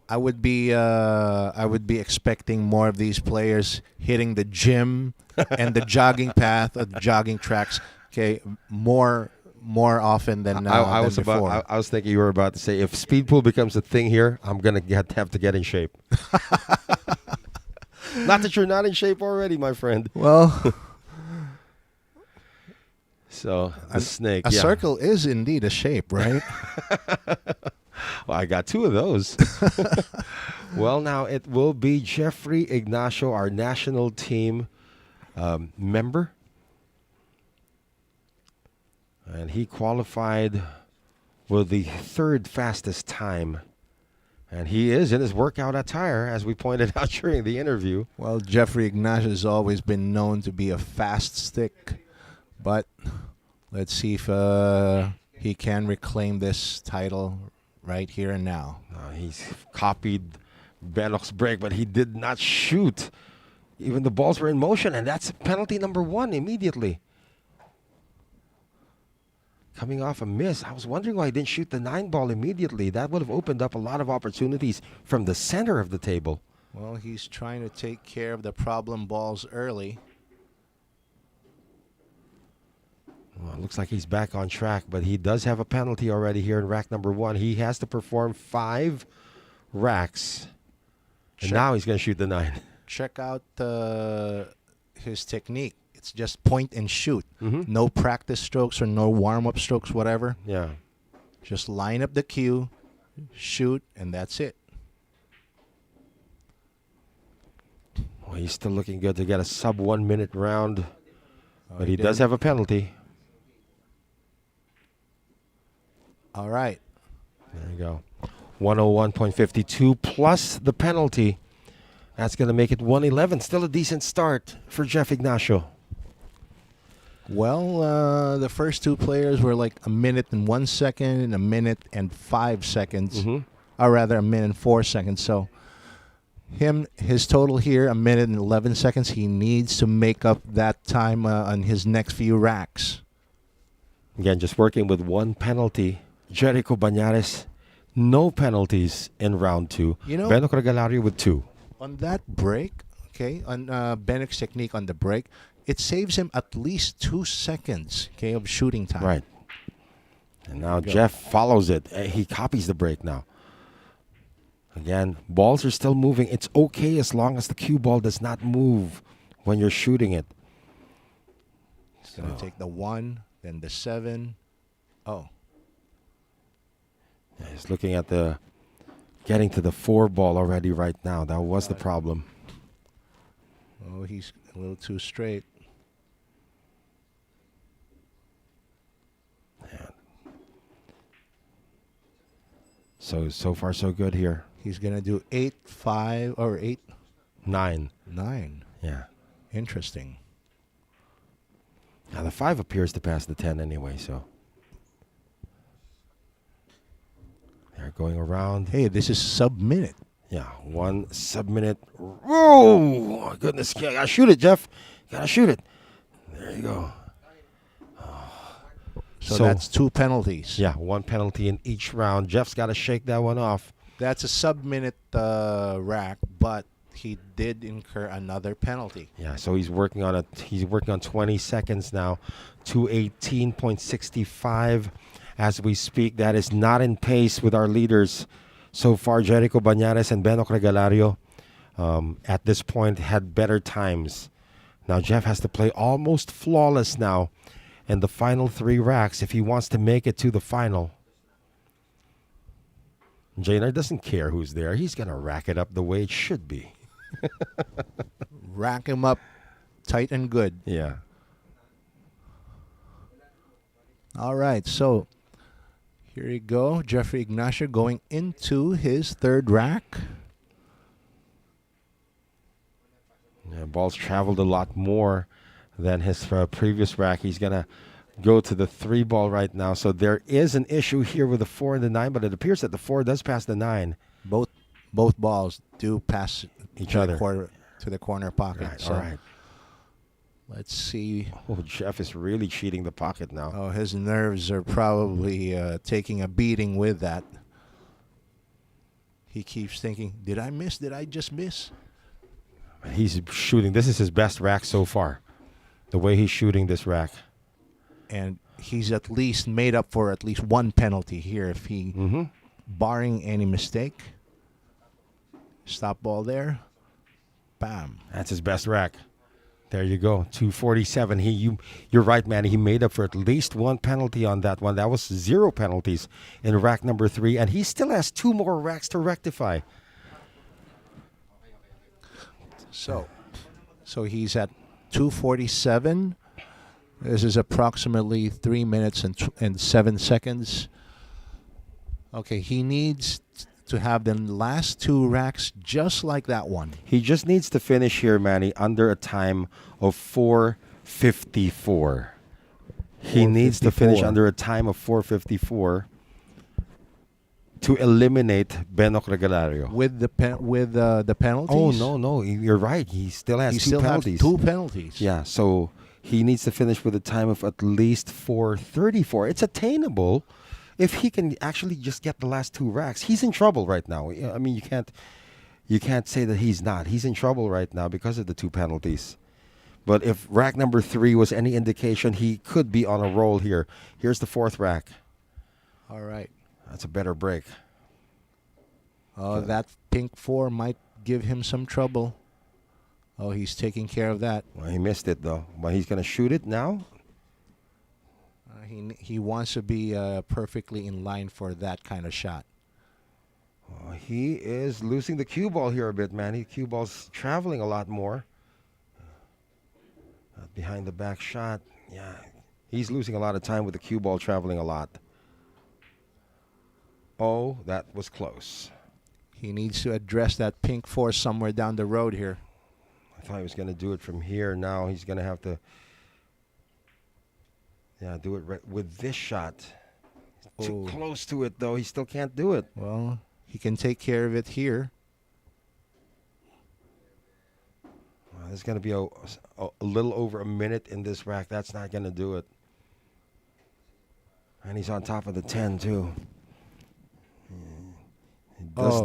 I would be expecting more of these players hitting the gym and the jogging path or the jogging tracks, okay, more often than I was before. I was thinking you were about to say, if speed pool becomes a thing here, I'm gonna have to get in shape. Not that you're not in shape already, my friend. Well, so the snake. a circle is indeed a shape, right? Well, I got 2 of those. Well, now it will be Jeffrey Ignacio, our national team member. And he qualified with the 3rd fastest time. And he is in his workout attire, as we pointed out during the interview. Well, Jeffrey Ignacio has always been known to be a fast stick, but let's see if he can reclaim this title right here and now. He's copied Benok's break, but he did not shoot. Even the balls were in motion, and that's penalty number 1 immediately. Coming off a miss. I was wondering why he didn't shoot the 9 ball immediately. That would have opened up a lot of opportunities from the center of the table. Well, he's trying to take care of the problem balls early. Well, it looks like he's back on track, but he does have a penalty already here in rack number 1. He has to perform 5 racks. And now he's going to shoot the 9. Check out his technique. It's just point and shoot. No practice strokes or no warm-up strokes, whatever. Yeah. Just line up the cue, shoot, and that's it. Well, he's still looking good to get a sub 1 minute round, but he did. does have a penalty. All right. There you go. 101.52 plus the penalty. That's going to make it 111. Still a decent start for Jeff Ignacio. Well, the first 2 players were like a minute and 1 second and a minute and 5 seconds. Or rather, a minute and 4 seconds. So his total here, a minute and 11 seconds. He needs to make up that time on his next few racks. Again, just working with 1 penalty. Jericho Banares, no penalties in round 2. Benok Regalario with 2. On that break, okay, on Benek's technique on the break, it saves him at least 2 seconds, okay, of shooting time. Right. And now Jeff follows it. He copies the break now. Again, balls are still moving. It's okay as long as the cue ball does not move when you're shooting it. He's going to take the 1, then the 7. Oh. Yeah, he's looking at getting to the 4 ball already right now. That was the problem. Oh, he's a little too straight. Yeah. So far so good here. He's going to do 8, 5, or 8. 9. 9. Yeah. Interesting. Now the 5 appears to pass the 10 anyway, so. They're going around. Hey, this is sub-minute. Yeah, 1 sub-minute. Oh, my goodness. Gotta shoot it, Jeff. Gotta shoot it. There you go. So that's 2 penalties. Yeah, 1 penalty in each round. Jeff's got to shake that one off. That's a sub-minute rack, but he did incur another penalty. Yeah, so he's working on 20 seconds now. 218.65 as we speak. That is not in pace with our leaders so far. Jericho Banares and Benoc Regalario at this point had better times. Now Jeff has to play almost flawless now in the final 3 racks if he wants to make it to the final. Jaynard doesn't care who's there. He's going to rack it up the way it should be. Rack him up tight and good. Yeah. All right, so here you go. Jeffrey Ignacio going into his 3rd rack. Yeah, ball's traveled a lot more than his previous rack. He's going to go to the 3 ball right now. So there is an issue here with the 4 and the 9, but it appears that the 4 does pass the 9. Both balls do pass each other to the corner pocket. Right, so all right. Let's see. Oh, Jeff is really cheating the pocket now. Oh, his nerves are probably taking a beating with that. He keeps thinking, did I miss? Did I just miss? He's shooting. This is his best rack so far. The way he's shooting this rack. And he's at least made up for at least 1 penalty here if he, barring any mistake. Stop ball there. Bam. That's his best rack. There you go. 247. You're right, man. He made up for at least 1 penalty on that one. That was 0 penalties in rack number 3. And he still has 2 more racks to rectify. So he's at 247. This is approximately 3 minutes and 7 seconds. Okay, he needs to have the last 2 racks just like that one. He just needs to finish here, Manny, under a time of 4:54. He needs to finish under a time of 4:54 to eliminate Benoc Regalario. With the penalties? Oh, no. You're right. He still has 2 penalties. Has 2 penalties. Yeah, so he needs to finish with a time of at least 4:34. It's attainable if he can actually just get the last 2 racks. He's in trouble right now. I mean, you can't say that he's not. He's in trouble right now because of the 2 penalties. But if rack number 3 was any indication, he could be on a roll here. Here's the 4th rack. All right. That's a better break. That pink 4 might give him some trouble. Oh, he's taking care of that. Well, he missed it, though. But he's going to shoot it now. He wants to be perfectly in line for that kind of shot. He is losing the cue ball here a bit, man. The cue ball's traveling a lot more. Behind the back shot. Yeah, he's losing a lot of time with the cue ball traveling a lot. Oh, that was close. He needs to address that pink 4 somewhere down the road here. I thought he was going to do it from here. Now he's going to have to do it right with this shot. Too close to it, though. He still can't do it. Well, he can take care of it here. There's going to be a little over a minute in this rack. That's not going to do it. And he's on top of the 10, too.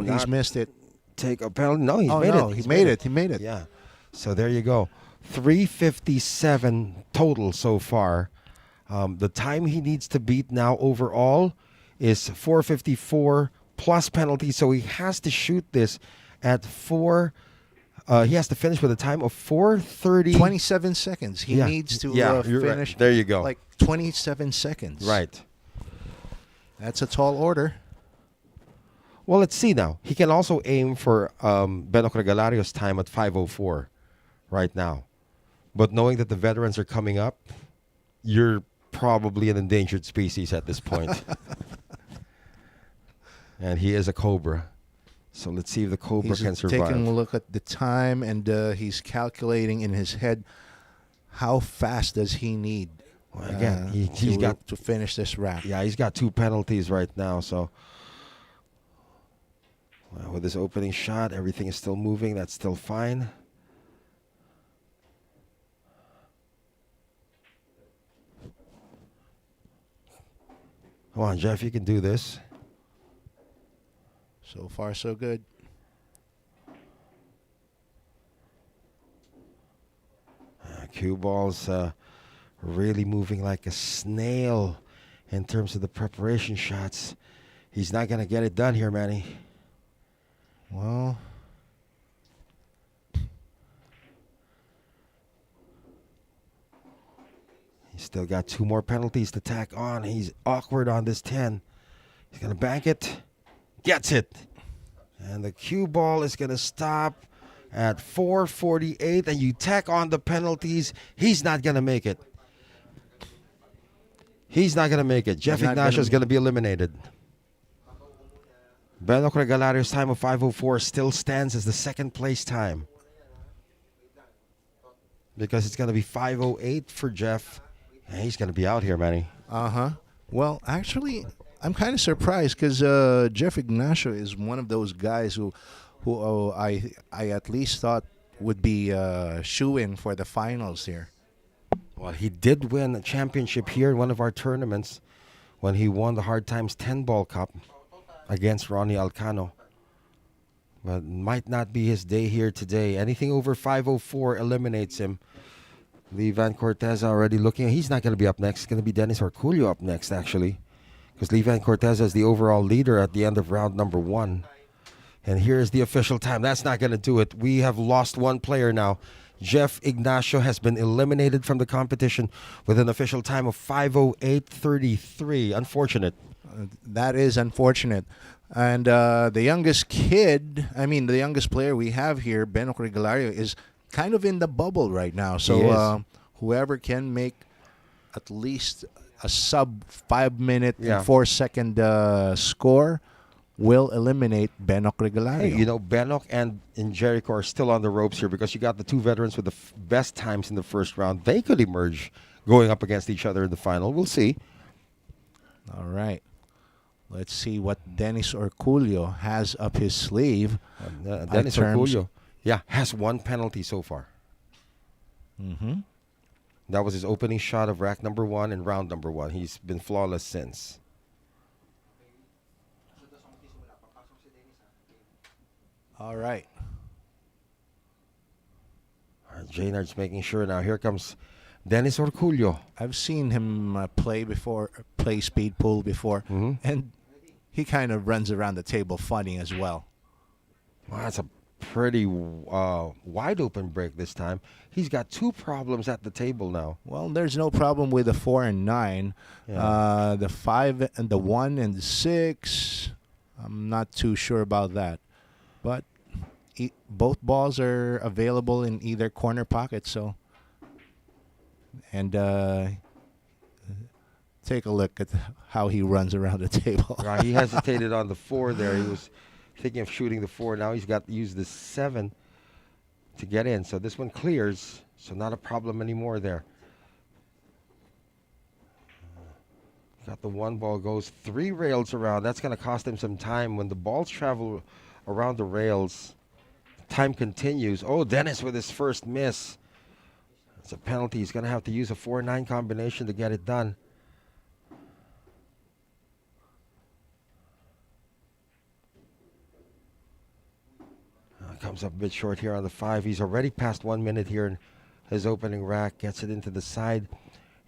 He's missed it. Take a penalty. No, he's made it. He made it. Yeah. So there you go. 357 total so far. The time he needs to beat now overall is 4:54 plus penalty. So he has to shoot this at 4. He has to finish with a time of 4:30. 27 seconds. He needs to finish. Right. There you go. Like 27 seconds. Right. That's a tall order. Well, let's see now. He can also aim for Benoc Regalario's time at 5:04 right now. But knowing that the veterans are coming up, you're probably an endangered species at this point. And he is a cobra. So let's see if the Cobra can He's survive. taking a look at the time, and he's calculating in his head how fast does he need Well, again, he's got to finish this rack. Yeah, he's got 2 penalties right now. So well, with his opening shot, everything is still moving. That's still fine. Come on, Jeff, you can do this. So far, so good. Cue ball's really moving like a snail in terms of the preparation shots. He's not going to get it done here, Manny. Well, he's still got 2 more penalties to tack on. He's awkward on this 10. He's going to bank it. Gets it. And the cue ball is going to stop at 4:48. And you tack on the penalties. He's not going to make it. He's not going to make it. Jeff Ignacio is going to be eliminated. Ignacio and Regalario's time of 5:04 still stands as the second place time. Because it's going to be 5:08 for Jeff. And he's going to be out here, Manny. Well, actually, I'm kind of surprised because Jeff Ignacio is one of those guys who I at least thought would be shoo-in for the finals here. Well, he did win a championship here in one of our tournaments when he won the Hard Times 10-ball cup against Ronnie Alcano. But might not be his day here today. Anything over 5:04 eliminates him. Levan Corteza already looking. He's not going to be up next. It's going to be Dennis Orcollo up next, actually. Because Levan Corteza is the overall leader at the end of round number 1. And here's the official time. That's not going to do it. We have lost one player now. Jeff Ignacio has been eliminated from the competition with an official time of 5:08:33. Unfortunate. That is unfortunate. And the youngest player we have here, Ignacio and Regalario, is kind of in the bubble right now. So whoever can make at least a sub 5-minute and 4-second score will eliminate Ignacio and Regalario. Hey, you know, Benok and Jericho are still on the ropes here because you got the 2 veterans with the best times in the first round. They could emerge going up against each other in the final. We'll see. All right. Let's see what Dennis Orcollo has up his sleeve. Dennis Orcollo, has 1 penalty so far. Mm-hmm. That was his opening shot of rack number 1 in round number 1. He's been flawless since. All right. Jaynard's making sure now. Here comes Dennis Orcollo. I've seen him play speed pool before, and he kind of runs around the table funny as well. Wow, that's a pretty wide open break this time. He's got 2 problems at the table now. Well, there's no problem with the 4 and 9. The 5 and the 1 and the 6, I'm not too sure about that. But both balls are available in either corner pocket, so. And take a look at how he runs around the table. Right, he hesitated on the 4 there. He was thinking of shooting the 4. Now he's got to use the 7 to get in. So this one clears. So not a problem anymore there. Got the 1 ball, goes 3 rails around. That's going to cost him some time. When the balls travel around the rails, time continues. Oh, Dennis with his first miss. It's a penalty. He's going to have to use a 4-9 combination to get it done. Comes up a bit short here on the 5. He's already past 1 minute here in his opening rack. Gets it into the side.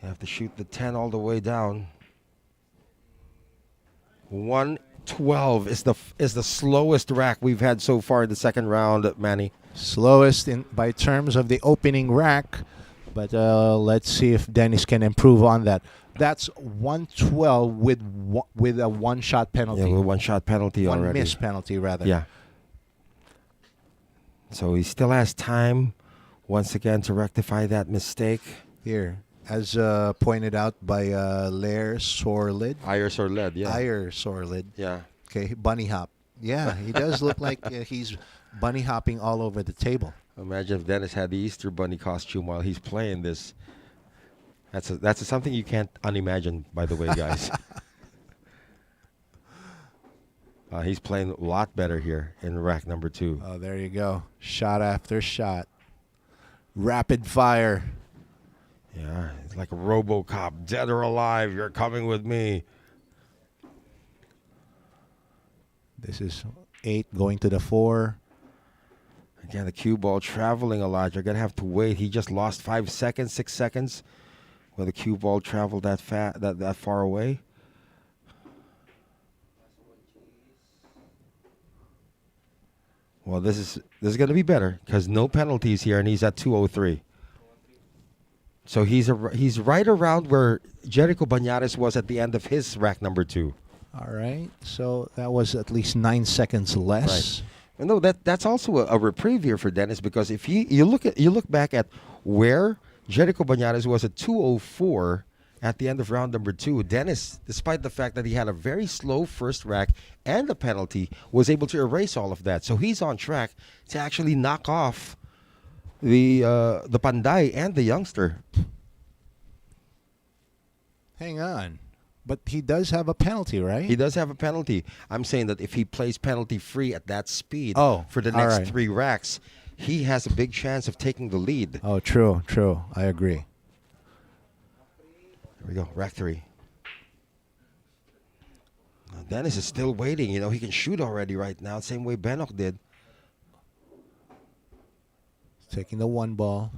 You have to shoot the 10 all the way down. 1:12 is the slowest rack we've had so far in the second round, Manny. Slowest by terms of the opening rack. But let's see if Dennis can improve on that. That's 112 with a 1-shot penalty. Yeah, with 1-shot penalty already. 1 miss penalty, rather. Yeah. So he still has time, once again, to rectify that mistake. Here, as pointed out by Lair Sorlid. Iyer Sorlid, yeah. Iyer Sorlid. Yeah. Okay, bunny hop. Yeah, he does look like he's bunny hopping all over the table. Imagine if Dennis had the Easter Bunny costume while he's playing this. That's something you can't unimagine, by the way, guys. He's playing a lot better here in rack number 2. Oh, there you go. Shot after shot. Rapid fire. Yeah, it's like a RoboCop, dead or alive, you're coming with me. This is 8 going to the 4. Again, the cue ball traveling a lot. You're going to have to wait. He just lost 5 seconds, 6 seconds when the cue ball traveled that far away. Well, this is going to be better because no penalties here, and he's at 203. So he's right around where Jericho Banares was at the end of his rack number 2. All right. So that was at least 9 seconds less. Right. No, that's also a reprieve here for Dennis, because if you look back at where Jericho Banares was at 204 at the end of round number 2, Dennis, despite the fact that he had a very slow first rack and a penalty, was able to erase all of that. So he's on track to actually knock off the Panday and the youngster. Hang on. But he does have a penalty, right? He does have a penalty. I'm saying that if he plays penalty free at that speed for the all next right. 3 racks, he has a big chance of taking the lead. Oh, true. I agree. Here we go, rack 3. Now, Dennis is still waiting. You know, he can shoot already right now, same way Benok did. Taking the 1 ball.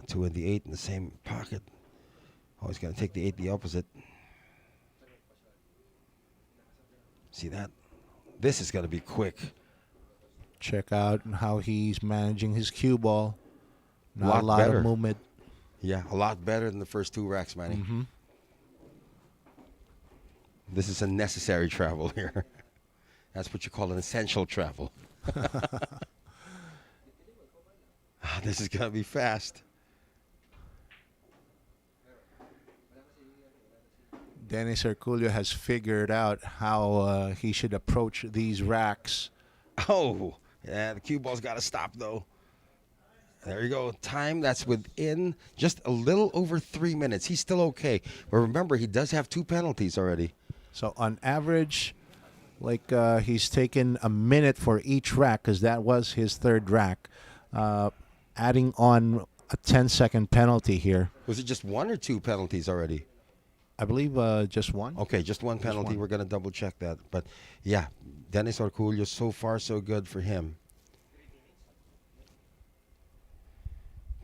2 and the 8 in the same pocket. Oh, he's going to take the 8 the opposite. See that? This is going to be quick. Check out how he's managing his cue ball. Not a lot better. of movement. Yeah, a lot better than the first 2 racks, Manny. Mm-hmm. This is a necessary travel here. That's what you call an essential travel. This is going to be fast. Dennis Orcollo has figured out how he should approach these racks. Oh, yeah, the cue ball's got to stop, though. There you go. Time that's within just a little over 3 minutes. He's still okay. But remember, he does have 2 penalties already. So on average, like he's taken a minute for each rack, because that was his 3rd rack. Adding on a 10-second penalty here. Was it just 1 or 2 penalties already? I believe just 1. Okay, just 1 penalty. one. We're going to double check that. But yeah, Dennis Orcollo, so far so good for him.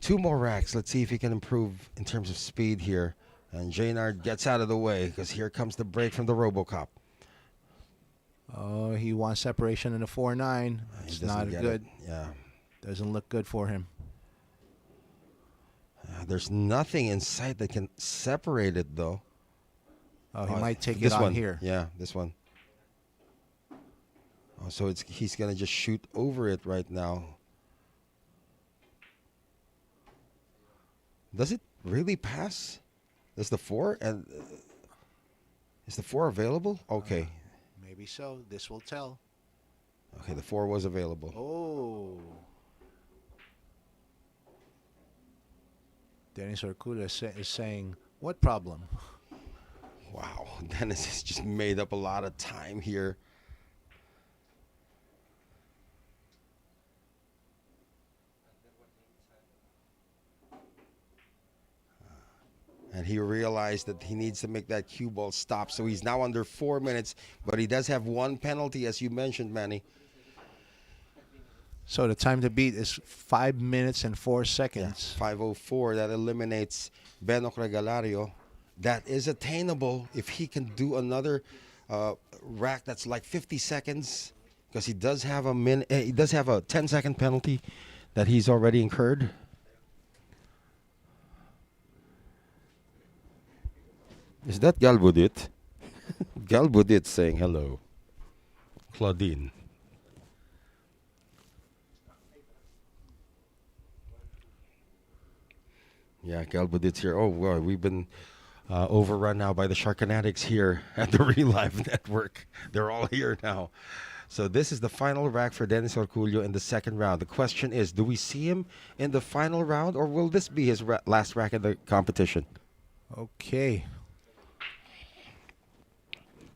2 more racks. Let's see if he can improve in terms of speed here. And Jaynard gets out of the way because here comes the break from the RoboCop. Oh, he wants separation in a 4-9. He It's doesn't not get good. it. Yeah. Doesn't look good for him. There's nothing in sight that can separate it, though. Oh, he might take this it on one here. Yeah, this one. Oh, so he's going to just shoot over it right now. Does it really pass? Is the 4 and is the 4 available? Okay. Maybe so. This will tell. Okay, the 4 was available. Oh. Dennis Orcollo is saying, what problem? Wow, Dennis has just made up a lot of time here. And he realized that he needs to make that cue ball stop. So he's now under 4 minutes, but he does have 1 penalty, as you mentioned, Manny. So the time to beat is 5 minutes and 4 seconds. 5:04. That eliminates Ignacio Regalario. That is attainable if he can do another rack that's like 50 seconds, because he does have a 10-second penalty that he's already incurred. Is that Galbudit? Galbudit saying hello. Claudine. Yeah, Galbudit's here. Oh, well, we've been overrun now by the Sharkanatics here at the Reelive Network. They're all here now. So this is the final rack for Dennis Orcollo in the second round. The question is, do we see him in the final round, or will this be his last rack in the competition? Okay.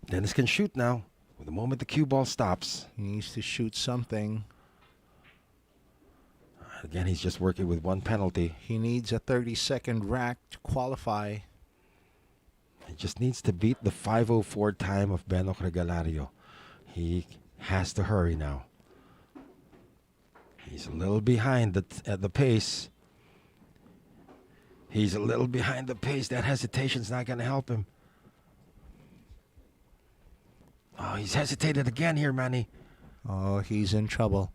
Dennis can shoot now. The moment the cue ball stops. He needs to shoot something. Again, he's just working with one penalty. He needs a 30-second rack to qualify. He just needs to beat the 5:04 time of Benoc Regalario. He has to hurry now. He's a little behind at the pace. He's a little behind the pace. That hesitation's not going to help him. Oh, he's hesitated again here, Manny. Oh, he's in trouble.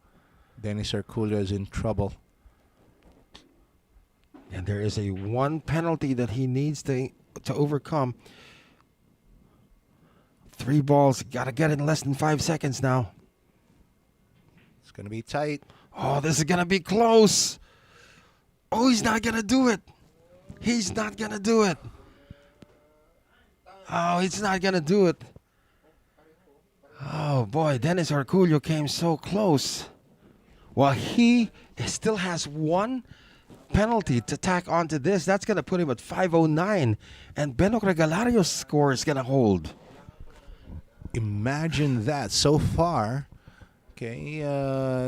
Dennis Orcollo is in trouble. And there is a one penalty that he needs to overcome. 3 balls. Got to get it in less than 5 seconds now. It's going to be tight. Oh, this is going to be close. Oh, he's not going to do it. He's not going to do it. Oh, he's not going to do it. Oh, boy. Dennis Orcollo came so close. Well, he still has one penalty to tack onto this. That's going to put him at 509. And Benoc Regalario's score is going to hold. Imagine that. So far, okay,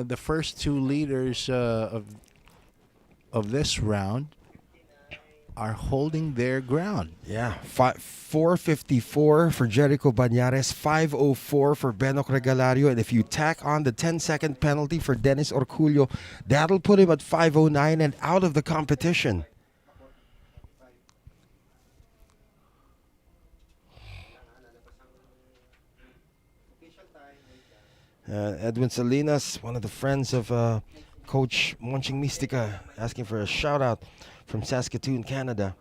the first 2 leaders of this round are holding their ground. Yeah, 454 for Jericho Banares, 504 for Benoc Regalario, and if you tack on the 10-second penalty for Dennis Orcollo, that'll put him at 509 and out of the competition. Edwin Salinas, one of the friends of Coach Monching Mystica, asking for a shout-out from Saskatoon, Canada.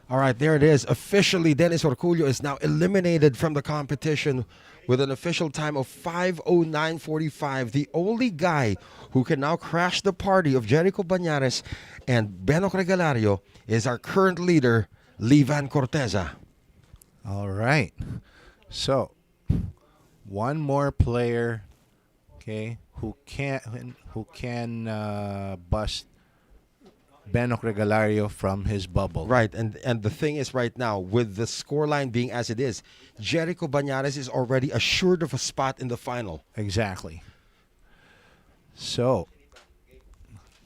All right, there it is. Officially, Dennis Orcollo is now eliminated from the competition with an official time of 5:09:45. The only guy who can now crash the party of Jericho Banares and Benoc Regalario is our current leader, Livan Corteza. All right. So, one more player, okay, who can bust Benoc Regalario from his bubble. Right, and the thing is right now, with the scoreline being as it is, Jericho Banares is already assured of a spot in the final. Exactly. So,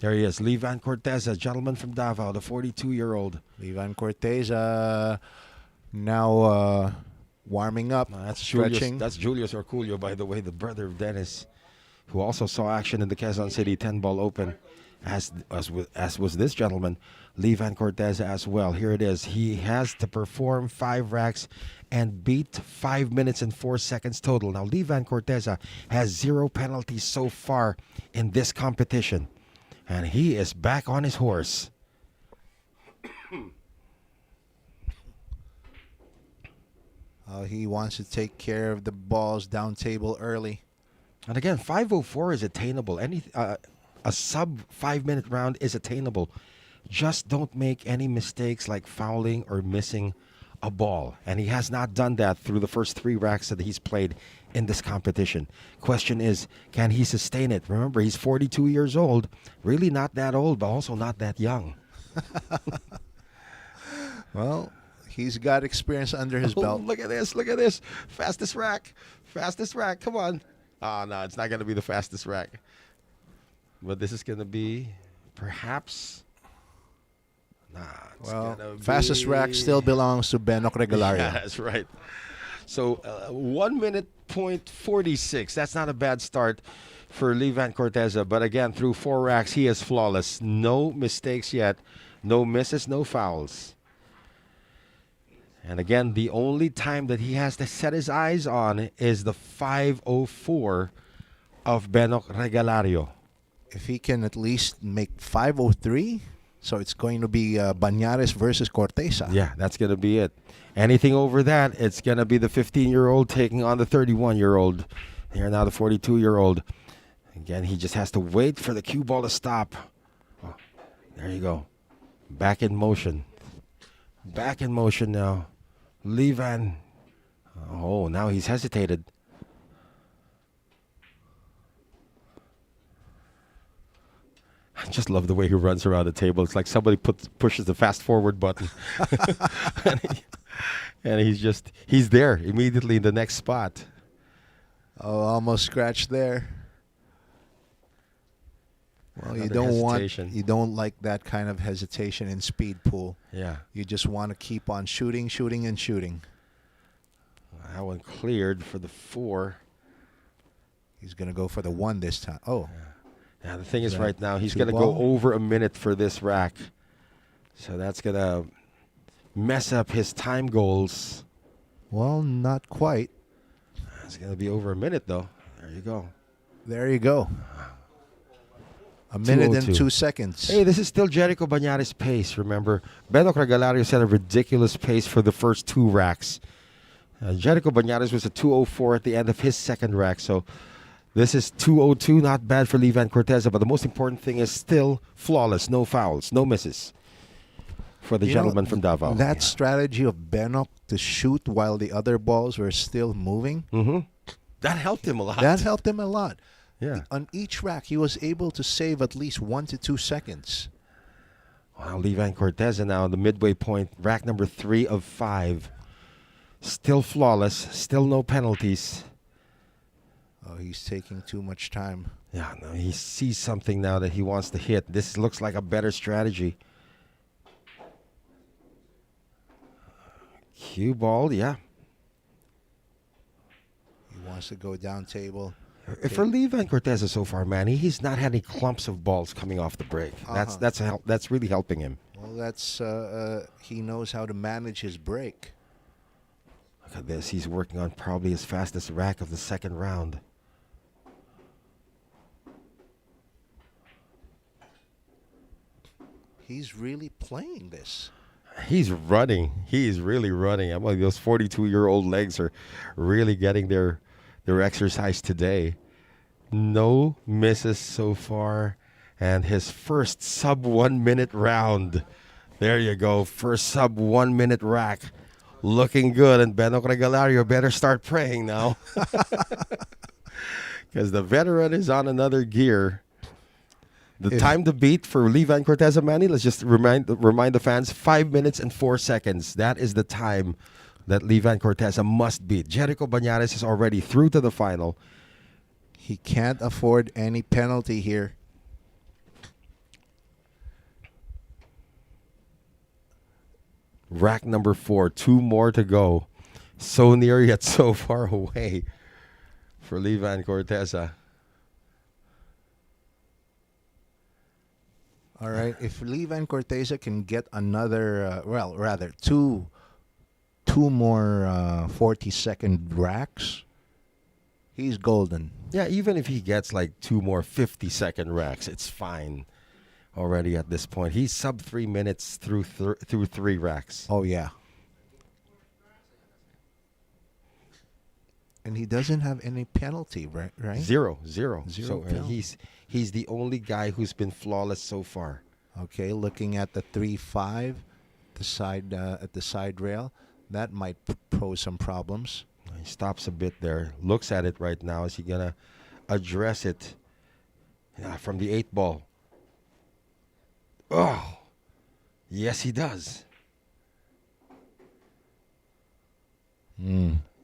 there he is, Livan Corteza, gentleman from Davao, the 42-year-old. Livan Corteza now warming up, That's stretching. Julius Orcollo, by the way, the brother of Dennis, who also saw action in the Quezon City 10-ball open, as was this gentleman, Livan Corteza as well. Here it is. He has to perform 5 racks and beat 5 minutes and 4 seconds total. Now, Livan Corteza has 0 penalties so far in this competition, and he is back on his horse. He wants to take care of the balls down table early. And again, 5:04 is attainable. A sub 5-minute round is attainable. Just don't make any mistakes like fouling or missing a ball. And he has not done that through the first 3 racks that he's played in this competition. Question is, can he sustain it? Remember, he's 42 years old. Really not that old, but also not that young. Well, he's got experience under his belt. Look at this. Look at this. Fastest rack. Fastest rack. Come on. Oh, no, it's not going to be the fastest rack. But this is going to be perhaps... Fastest rack still belongs to Benoc Regalario. Yeah, that's right. So 1 minute point 46. That's not a bad start for Livan Corteza. But again, through 4 racks, he is flawless. No mistakes yet. No misses, no fouls. And again, the only time that he has to set his eyes on is the 5:04 of Benoc Regalario. If he can at least make 5:03, so it's going to be Banares versus Corteza. Yeah, that's going to be it. Anything over that, it's going to be the 15-year-old taking on the 31-year-old. Here now the 42-year-old. Again, he just has to wait for the cue ball to stop. Oh, there you go. Back in motion. Back in motion now. Levan. Oh, now he's hesitated. I just love the way he runs around the table. It's like somebody pushes the fast forward button. and he's there immediately in the next spot. Oh, almost scratched there. Well, you don't like that kind of hesitation in speed pool. Yeah. You just want to keep on shooting, shooting, and shooting. That one cleared for the 4. He's going to go for the 1 this time. Oh. Yeah, the thing is that right now, he's cue going to go ball? over a minute for this rack. So that's going to mess up his time goals. Well, not quite. It's going to be over a minute, though. There you go. There you go. A minute and 2:02. 2 seconds. Hey, this is still Jericho Banares' pace, remember? Benok Regalario set a ridiculous pace for the first 2 racks. Jericho Banares was a 2:04 at the end of his second rack, so this is 2:02, not bad for Levan Corteza, but the most important thing is still flawless, no fouls, no misses for the gentleman from Davao. That strategy of Benok to shoot while the other balls were still moving, that helped him a lot. that helped him a lot. Yeah. On each rack, he was able to save at least 1 to 2 seconds. Wow, Levan Corteza now on the midway point, rack number 3 of 5. Still flawless, still no penalties. Oh, he's taking too much time. Yeah, no, he sees something now that he wants to hit. This looks like a better strategy. Cue ball, yeah. He wants to go down table. For Levan Corteza so far, man, he's not had any clumps of balls coming off the break. That's really helping him. Well, that's he knows how to manage his break. Look at this. He's working on probably his fastest rack of the second round. He's really playing this. He's running. He's really running. I'm like, those 42-year-old legs are really getting their exercise today. No misses so far. And his first sub 1 minute round. There you go. First sub 1 minute rack. Looking good. And Benok Regalario better start praying now. Because the veteran is on another gear. The time to beat for Levan Corteza, Manny, let's just remind the fans, 5 minutes and 4 seconds. That is the time that Levan Corteza must beat. Jericho Banares is already through to the final. He can't afford any penalty here. Rack number 4, 2 more to go. So near yet so far away for Levan Corteza. All right, if Levan Corteza can get another, two more 40-second racks, he's golden. Yeah, even if he gets like 2 more 50-second racks, it's fine already at this point. He's sub 3 minutes through 3 racks. Oh, yeah. And he doesn't have any penalty, right? Zero. Zero So penalty. he's the only guy who's been flawless so far. Okay, looking at the 3-5, the side at the side rail, that might pose some problems. He stops a bit there, looks at it right now. Is he gonna address it from the 8 ball? Oh, yes, he does.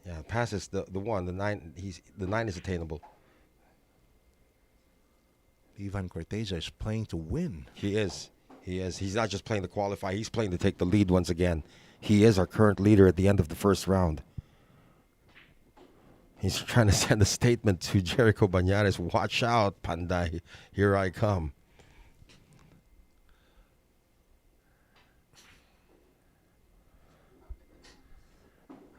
Yeah, passes the 1, the 9. The 9 is attainable. Levan Corteza is playing to win. He is. He's not just playing to qualify. He's playing to take the lead once again. He is our current leader at the end of the first round. He's trying to send a statement to Jericho Banares. Watch out, Panday. Here I come.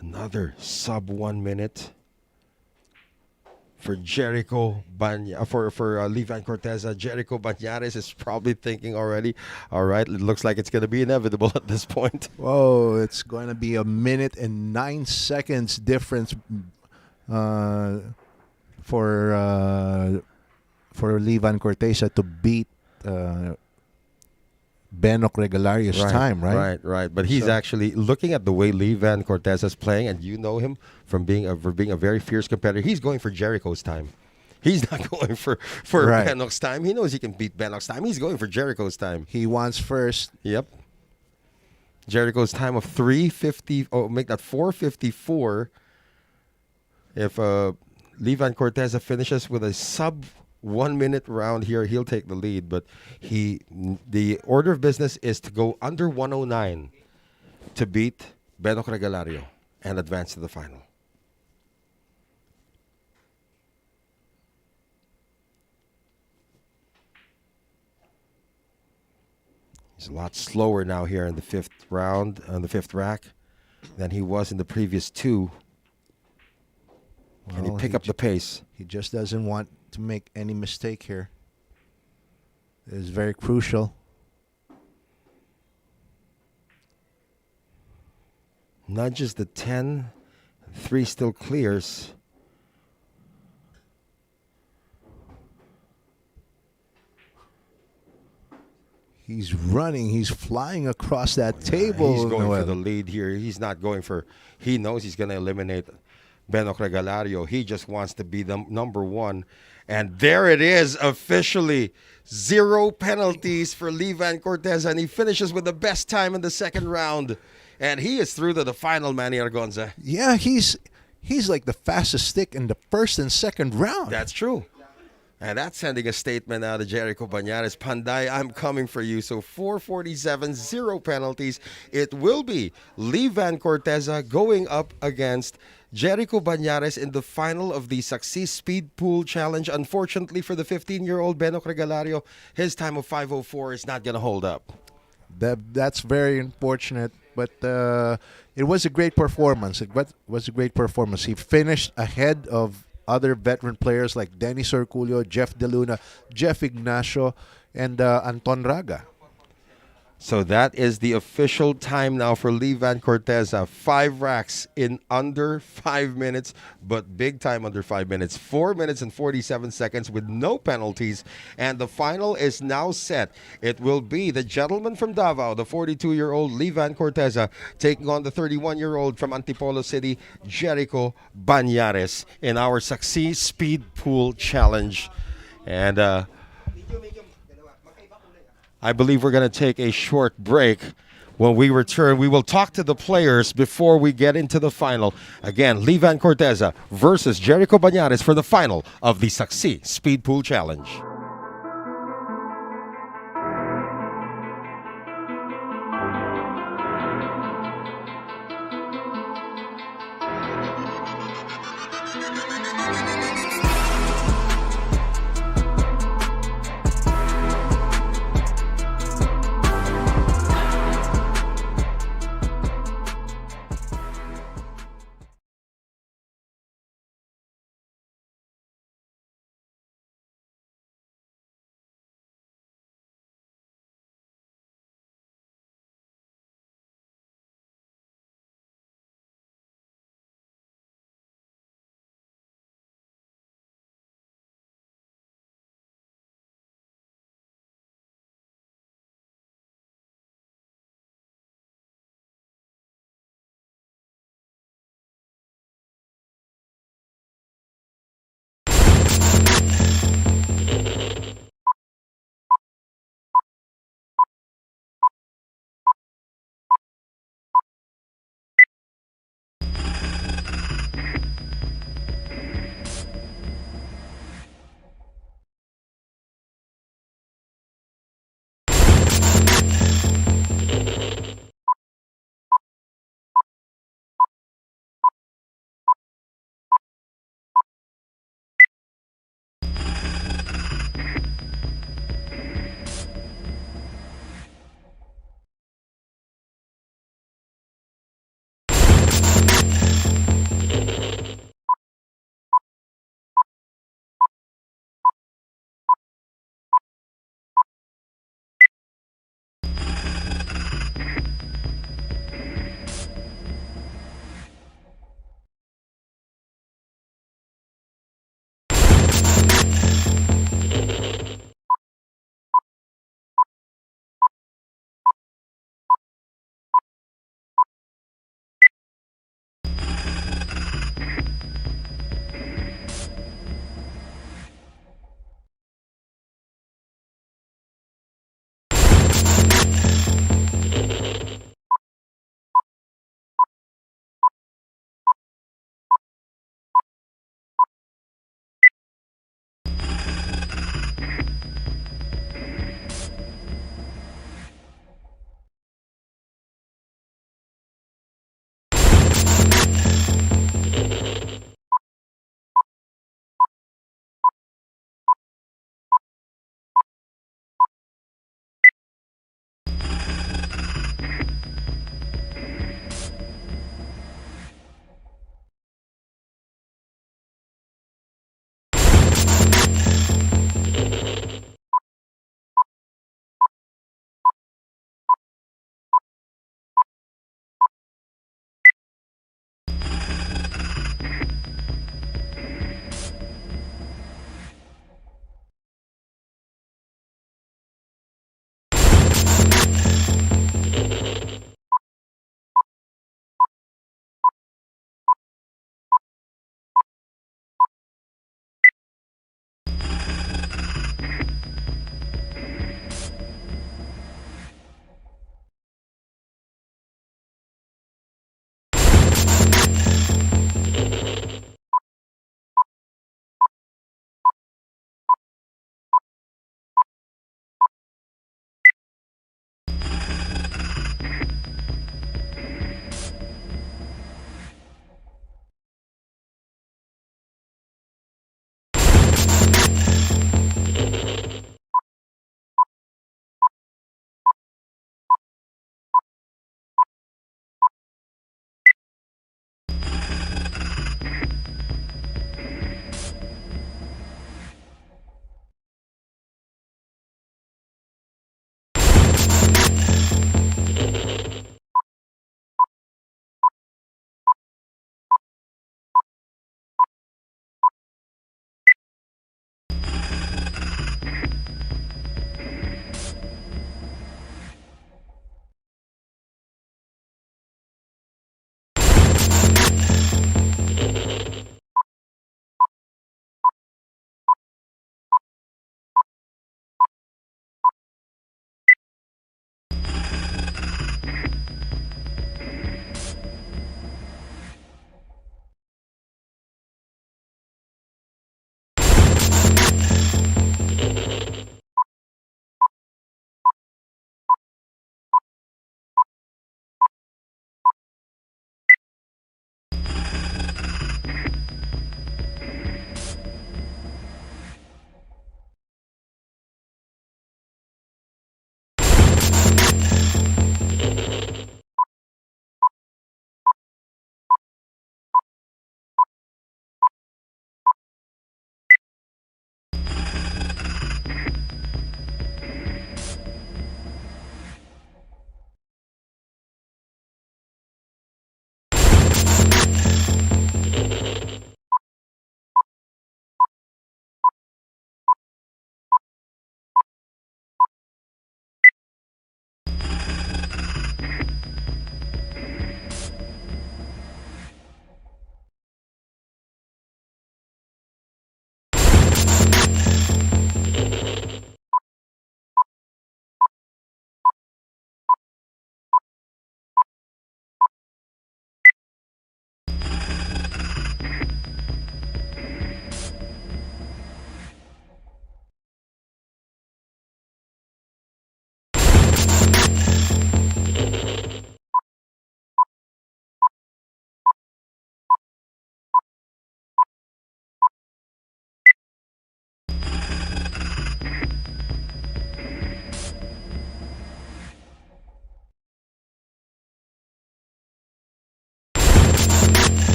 Another sub 1 minute for Jericho for Levan Corteza. Jericho Banares is probably thinking already, all right, it looks like it's going to be inevitable at this point. Whoa, it's going to be a minute and 9 seconds difference for Levan Corteza to beat Benok Regalario's time, right? Right. But he's So- actually looking at the way Levan Corteza is playing, and you know him from being a very fierce competitor. He's going for Jericho's time. He's not going for Right. Benok's time. He knows he can beat Benok's time. He's going for Jericho's time. He wants first. Yep. Jericho's time of 350. Oh, make that 454. If Levan Corteza finishes with a sub 1 minute round here, he'll take the lead. But the order of business is to go under 109 to beat Benok Regalario and advance to the final. He's a lot slower now here in the fifth round, on the fifth rack, than he was in the previous two. Can he Well, pick up the pace? He just doesn't want to make any mistake here. It is very crucial. Nudges the 10. 3 still clears. He's running. He's flying across that table. He's going for Noel. the lead here. He's not going for... He knows he's going to eliminate Benok Regalario. He just wants to be the number one. And there it is, officially. 0 penalties for Levan Corteza, and he finishes with the best time in the second round. And he is through to the final, Manny Argonza. Yeah, he's like the fastest stick in the first and second round. That's true. And that's sending a statement out to Jericho Banares. Panday, I'm coming for you. So 447, 0 penalties. It will be Levan Corteza going up against Jericho Banares in the final of the SAKSI Speed Pool Challenge. Unfortunately for the 15-year-old Benok Regalario, his time of 5:04 is not going to hold up. That's very unfortunate, but it was a great performance. It was a great performance. He finished ahead of other veteran players like Dennis Orcollo, Jeff De Luna, Jeff Ignacio, and Anton Raga. So that is the official time now for Levan Corteza. 5 racks in under 5 minutes, but big time under 5 minutes. 4 minutes and 47 seconds with no penalties. And the final is now set. It will be the gentleman from Davao, the 42-year-old Levan Corteza, taking on the 31-year-old from Antipolo City, Jericho Banares, in our SAKSI Speed Pool Challenge. And I believe we're going to take a short break. When we return, we will talk to the players before we get into the final. Again, Levan Corteza versus Jericho Banares for the final of the SAKSI Speed Pool Challenge.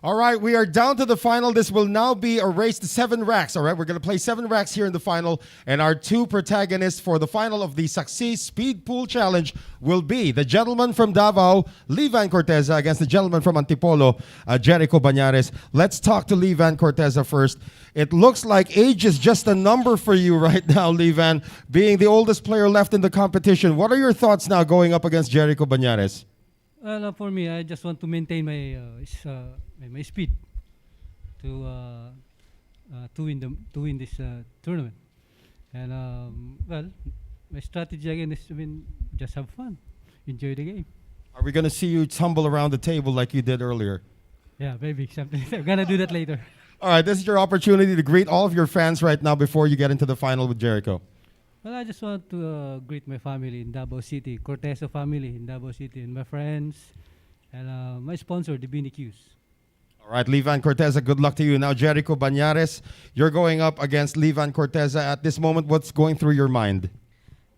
All right, we are down to the final. This will now be a race to 7 racks. All right, we're going to play 7 racks here in the final. And our 2 protagonists for the final of the SAKSI Speed Pool Challenge will be the gentleman from Davao, Levan Corteza, against the gentleman from Antipolo, Jericho Banares. Let's talk to Levan Corteza first. It looks like age is just a number for you right now, Levan, being the oldest player left in the competition. What are your thoughts now going up against Jericho Banares? Well, for me, I just want to maintain my speed to win this tournament. And well, my strategy again is to just have fun, enjoy the game. Are we going to see you tumble around the table like you did earlier? Yeah, maybe something. I'm gonna do that later. All right, this is your opportunity to greet all of your fans right now before you get into the final with Jericho. Well, I just want to greet my family in Davao City, Corteza family in Davao City, and my friends, and my sponsor, the BNQs. All right, Levan Corteza, good luck to you. Now, Jericho Banares, you're going up against Levan Corteza. At this moment, what's going through your mind?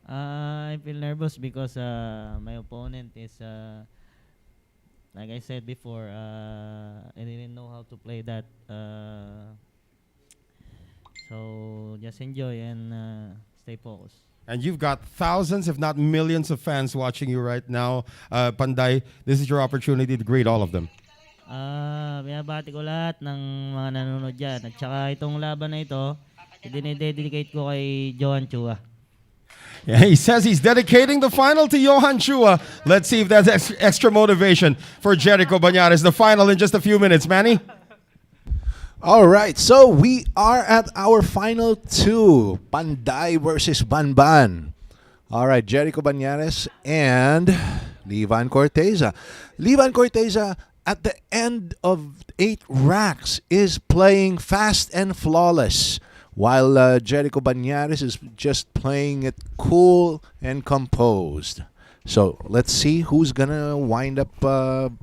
I feel nervous because my opponent is, like I said before, I didn't know how to play that. So just enjoy and stay focused. And you've got thousands, if not millions of fans watching you right now. Panday, this is your opportunity to greet all of them. Binabati ko lahat ng mga nanonood dyan. At saka itong laban na ito, dinededicate ko kay Johan Chua. Yeah, he says he's dedicating the final to Johan Chua. Let's see if that's extra motivation for Jericho Banares. The final in just a few minutes. Manny? All right, so we are at our final 2. Panday versus Banban. All right, Jericho Banares and Levan Corteza. Levan Corteza, at the end of 8 racks, is playing fast and flawless, while Jericho Banares is just playing it cool and composed. So let's see who's going to wind up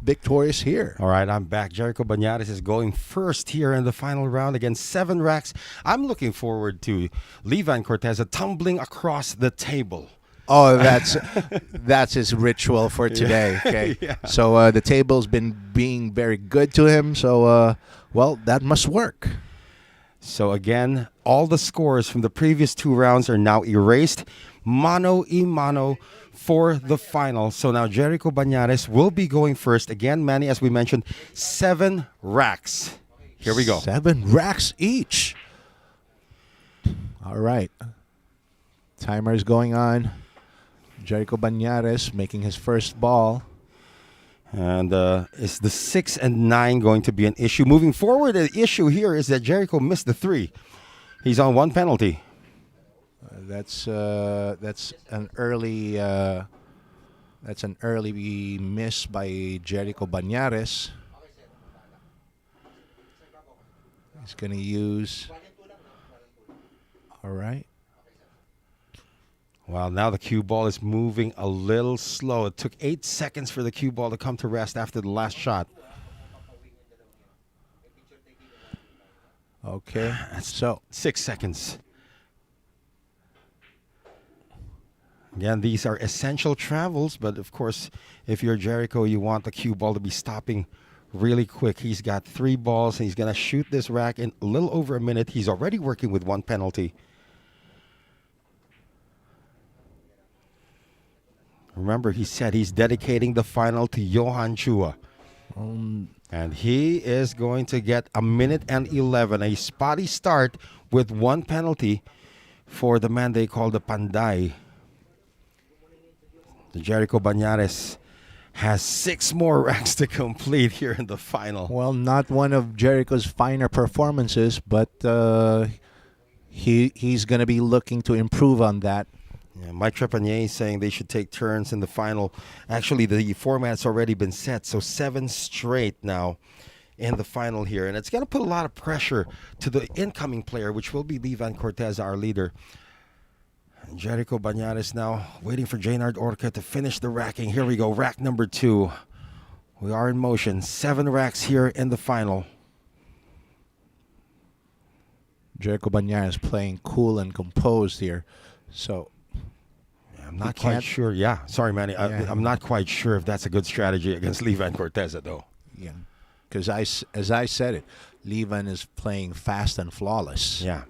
victorious here. All right, I'm back. Jericho Banares is going first here in the final round against 7 racks. I'm looking forward to Levan Corteza tumbling across the table. Oh, that's his ritual for today. Okay, Yeah. So the table's been being very good to him. So well, that must work. So again, all the scores from the previous 2 rounds are now erased. Mano y mano for the final. So now Jericho Banares will be going first. Again, Manny, as we mentioned, 7 racks. Here we go. 7 racks each. All right. Timer is going on. Jericho Banares making his first ball. And is the 6 and 9 going to be an issue? Moving forward, the issue here is that Jericho missed the 3. He's on 1 penalty. That's an early miss by Jericho Banares. He's going to use. All right. Well, now the cue ball is moving a little slow. It took 8 seconds for the cue ball to come to rest after the last shot. Okay. So 6 seconds. Again, these are essential travels, but of course, if you're Jericho, you want the cue ball to be stopping really quick. He's got 3 balls, and he's going to shoot this rack in a little over a minute. He's already working with 1 penalty. Remember, he said he's dedicating the final to Johan Chua. And he is going to get 1 minute and 11. A spotty start with 1 penalty for the man they call the Panday. The Jericho Banares has 6 more racks to complete here in the final. well, not one of Jericho's finer performances, but he's going to be looking to improve on that. Yeah, Mike Trepanier is saying they should take turns in the final. Actually, the format's already been set, so 7 straight now in the final here. And it's going to put a lot of pressure to the incoming player, which will be Levan Corteza, our leader. And Jericho Banares now waiting for Jaynard Orca to finish the racking. Here we go, rack number 2. We are in motion. 7 racks here in the final. Jericho Banares playing cool and composed here. So I'm not quite sure. Yeah, sorry, Manny. Yeah. I'm not quite sure if that's a good strategy against Levan Corteza, though. yeah, because as I said it, Levan is playing fast and flawless. Yeah.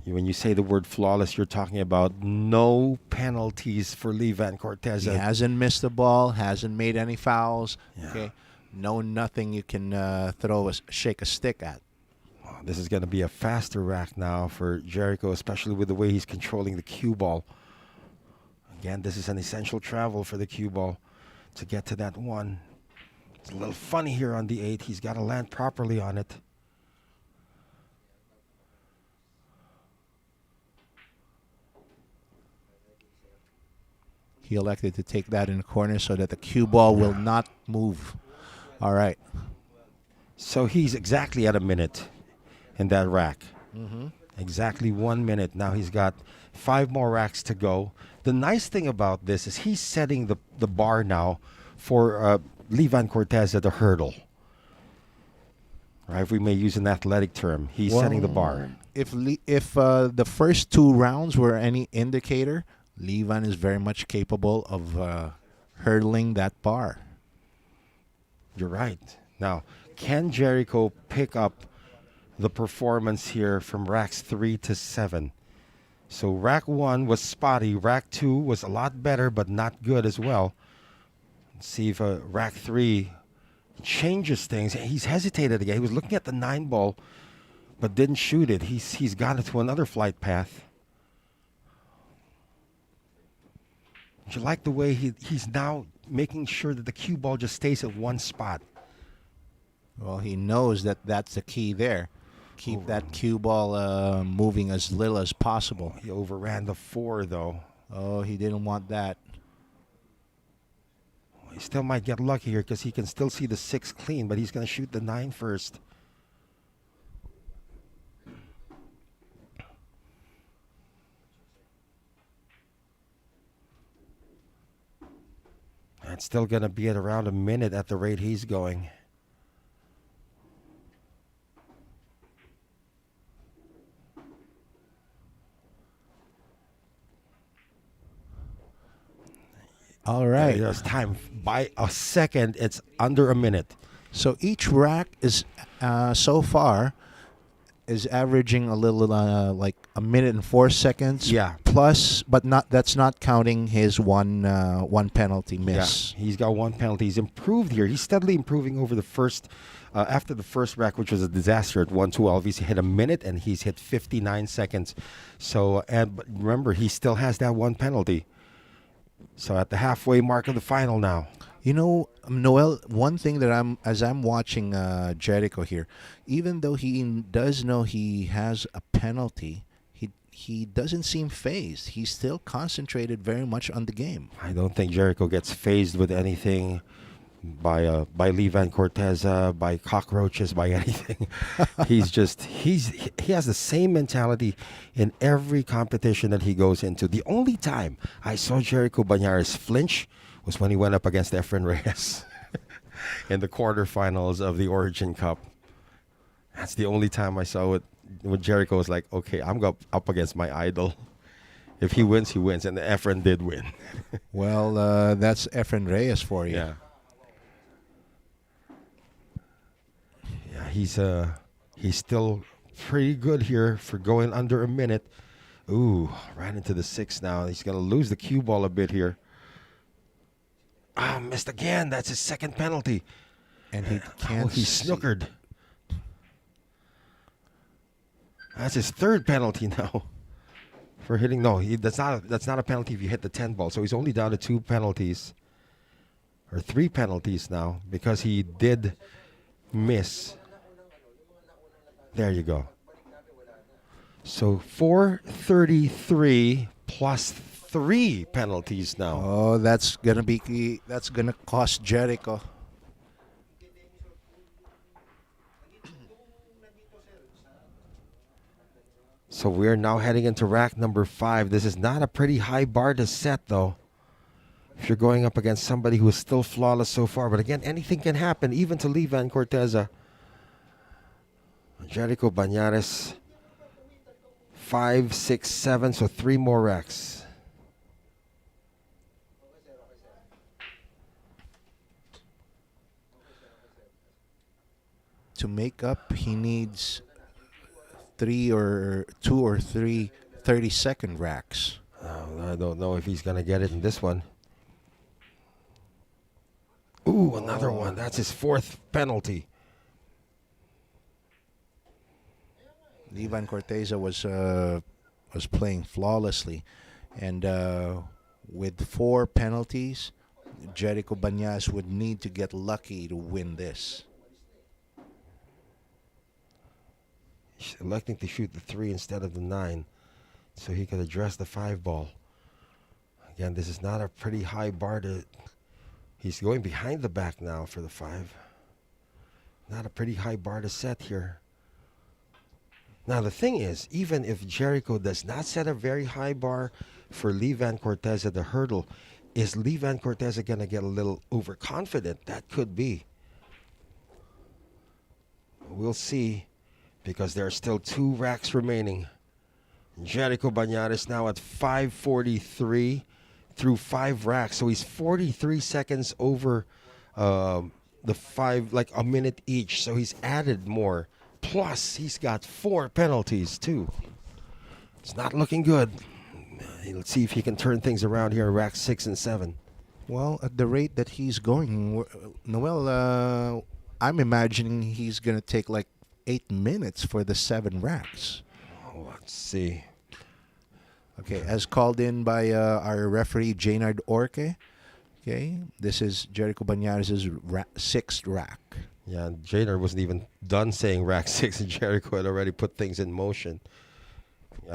When you say the word flawless, you're talking about no penalties for Levan Corteza. He hasn't missed the ball, hasn't made any fouls. Yeah. Okay, nothing you can shake a stick at. This is going to be a faster rack now for Jericho, especially with the way he's controlling the cue ball. Again, this is an essential travel for the cue ball to get to that one. It's a little funny here on the 8. He's got to land properly on it. He elected to take that in the corner so that the cue ball will not move. All right. So he's exactly at a minute in that rack. Exactly 1 minute. Now he's got 5 more racks to go. The nice thing about this is he's setting the bar now for Levan Corteza to hurdle. Right, if we may use an athletic term. He's setting the bar. If the first 2 rounds were any indicator, Levan is very much capable of hurdling that bar. You're right. Now, can Jericho pick up the performance here from racks 3 to 7? So rack 1 was spotty. Rack 2 was a lot better, but not good as well. Let's see if rack 3 changes things. He's hesitated again. He was looking at the 9 ball, but didn't shoot it. He's got it to another flight path. Do you like the way he's now making sure that the cue ball just stays at one spot? Well, he knows that that's the key there. Keep that cue ball moving as little as possible. He overran the 4, though. Oh, he didn't want that. He still might get lucky here because he can still see the 6 clean, but he's going to shoot the 9 first. It's still going to be at around a minute at the rate he's going. All right. There's time. By a second, it's under a minute. So each rack is so far is averaging a little like a minute and 4 seconds. Yeah. Plus, but that's not counting his one penalty miss. Yeah, he's got 1 penalty. He's improved here. He's steadily improving over the first, after the first rack, which was a disaster at 1:12. He's hit a minute and he's hit 59 seconds. So, but remember, he still has that 1 penalty. So at the halfway mark of the final now. You know, Noel, one thing that as I'm watching Jericho here, even though he does know he has a penalty, he doesn't seem phased. He's still concentrated very much on the game. I don't think Jericho gets phased with anything by Levan Corteza, by cockroaches, by anything. He has the same mentality in every competition that he goes into. The only time I saw Jericho Banares flinch was when he went up against Efren Reyes in the quarterfinals of the Origin Cup. That's the only time I saw it when Jericho was like, okay, I'm up against my idol. If he wins, he wins. And Efren did win. Well, that's Efren Reyes for you. Yeah. Yeah, he's still pretty good here for going under a minute. Ooh, ran into the 6 now. He's going to lose the cue ball a bit here. Missed again. That's his 2nd penalty. And he can't. He snookered. That's his 3rd penalty now for hitting. No, that's not a penalty if you hit the 10 ball. So he's only down to 2 penalties or 3 penalties now because he did miss. There you go. So 433 plus 3 penalties now. Oh, that's gonna cost Jericho. So we're now heading into rack number 5. This is not a pretty high bar to set, though, if you're going up against somebody who is still flawless so far. But again, anything can happen, even to Levan Corteza. Jericho Banares, 5, 6, 7, so 3 more racks. to make up, he needs 2 or 3 30-second racks. I don't know if he's going to get it in this one. Ooh, another one. That's his 4th penalty. Ivan Corteza was playing flawlessly, and with 4 penalties, Jericho Banares would need to get lucky to win this. He's electing to shoot the 3 instead of the 9, so he could address the 5 ball. Again, this is not a pretty high bar to. He's going behind the back now for the 5. Not a pretty high bar to set here. Now, the thing is, even if Jericho does not set a very high bar for Levan Corteza, the hurdle, is Levan Corteza going to get a little overconfident? That could be. We'll see, because there are still 2 racks remaining. Jericho Banares now at 5:43 through 5 racks. So he's 43 seconds over the 5, like a minute each. So he's added more. Plus, he's got 4 penalties, too. It's not looking good. Let's see if he can turn things around here in racks 6 and 7. Well, at the rate that he's going, Noel, I'm imagining he's going to take like 8 minutes for the 7 racks. Oh, let's see. Okay, as called in by our referee, Jaynard Orque. Okay, this is Jericho Banares' 6th rack. Yeah, Jaynard wasn't even done saying rack 6, and Jericho had already put things in motion.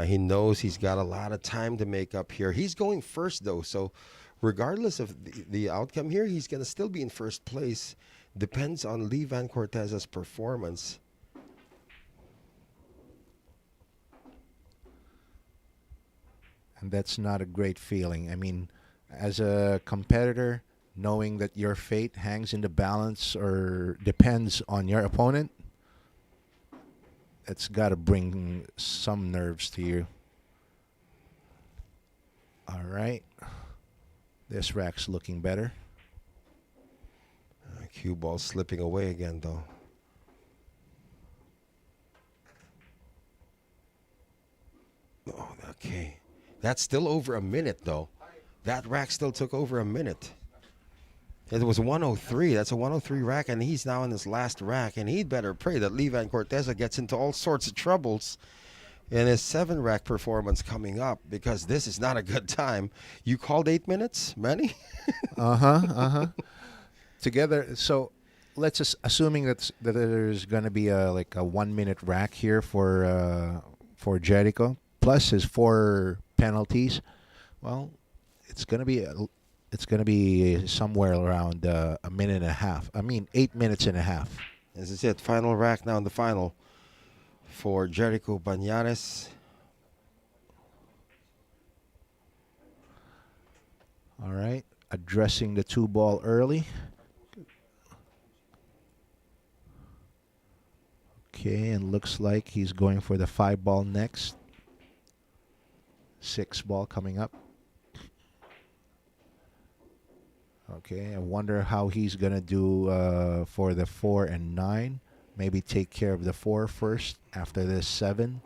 He knows he's got a lot of time to make up here. He's going first, though, so regardless of the outcome here, he's going to still be in first place. Depends on Levan Corteza's performance. And that's not a great feeling. I mean, as a competitor, knowing that your fate hangs in the balance or depends on your opponent, it's got to bring some nerves to you. All right. This rack's looking better. Cue ball slipping away again, though. Oh, okay. That's still over a minute, though. That rack still took over a minute. It was 103. That's a 103 rack, and he's now in his last rack. And he'd better pray that Levan Corteza gets into all sorts of troubles in his 7-rack performance coming up, because this is not a good time. You called 8 minutes, Manny? Together, so let's just assuming that there's going to be a 1-minute rack here for Jericho plus his 4 penalties. Well, it's going to be somewhere around a minute and a half. I mean, 8 minutes and a half. This is it. Final rack now in the final for Jericho Banares. All right, addressing the 2 ball early. Okay, and looks like he's going for the 5 ball next. 6 ball coming up. Okay, I wonder how he's going to do for the 4 and 9. Maybe take care of the 4 first after this 7.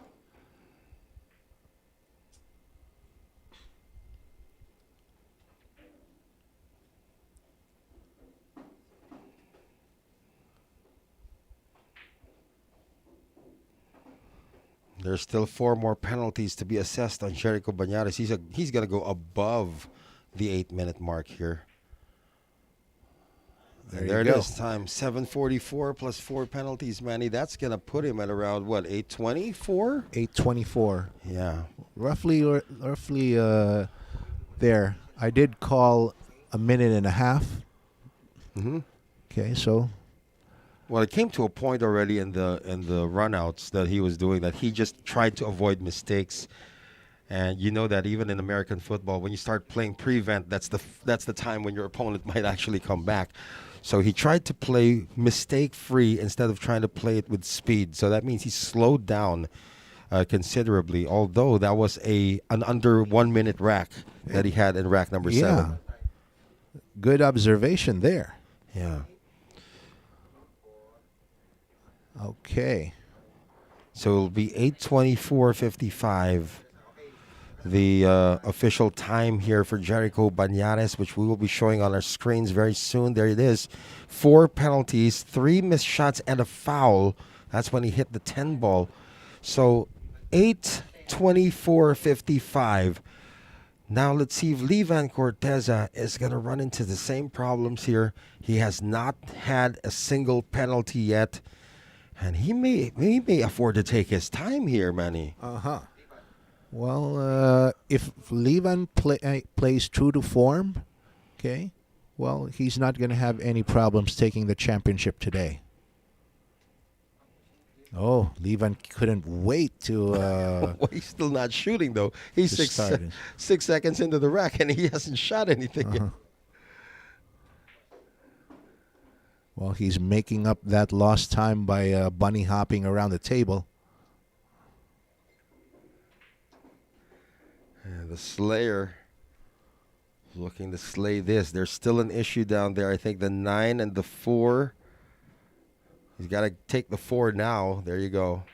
There's still 4 more penalties to be assessed on Jericho Banares. He's going to go above the 8-minute mark here. There it is. Time 7:44 plus 4 penalties, Manny. That's going to put him at around what, 8:24? 8:24. Yeah. Roughly there. I did call a minute and a half. Okay, so Well, it came to a point already in the runouts that he was doing that he just tried to avoid mistakes. And you know that even in American football, when you start playing prevent, that's the time when your opponent might actually come back. So he tried to play mistake-free instead of trying to play it with speed. So that means he slowed down considerably, although that was an under 1-minute rack that he had in rack number 7. Good observation there. Yeah. Okay. So it'll be 8:24:55. The official time here for Jericho Banares, which we will be showing on our screens very soon. There it is. 4 penalties, 3 missed shots, and a foul. That's when he hit the 10 ball. So 8:24:55. Now let's see if Levan Corteza is going to run into the same problems here. He has not had a single penalty yet. And he may afford to take his time here, Manny. Uh-huh. Well, if Levan plays true to form, okay, well, he's not going to have any problems taking the championship today. Oh, Levan couldn't wait to... Well, he's still not shooting, though. He's to 6 seconds into the rack, and he hasn't shot anything yet. Well, he's making up that lost time by bunny hopping around the table. And the Slayer looking to slay this. There's still an issue down there. I think the 9 and the 4. He's got to take the 4 now. There you go.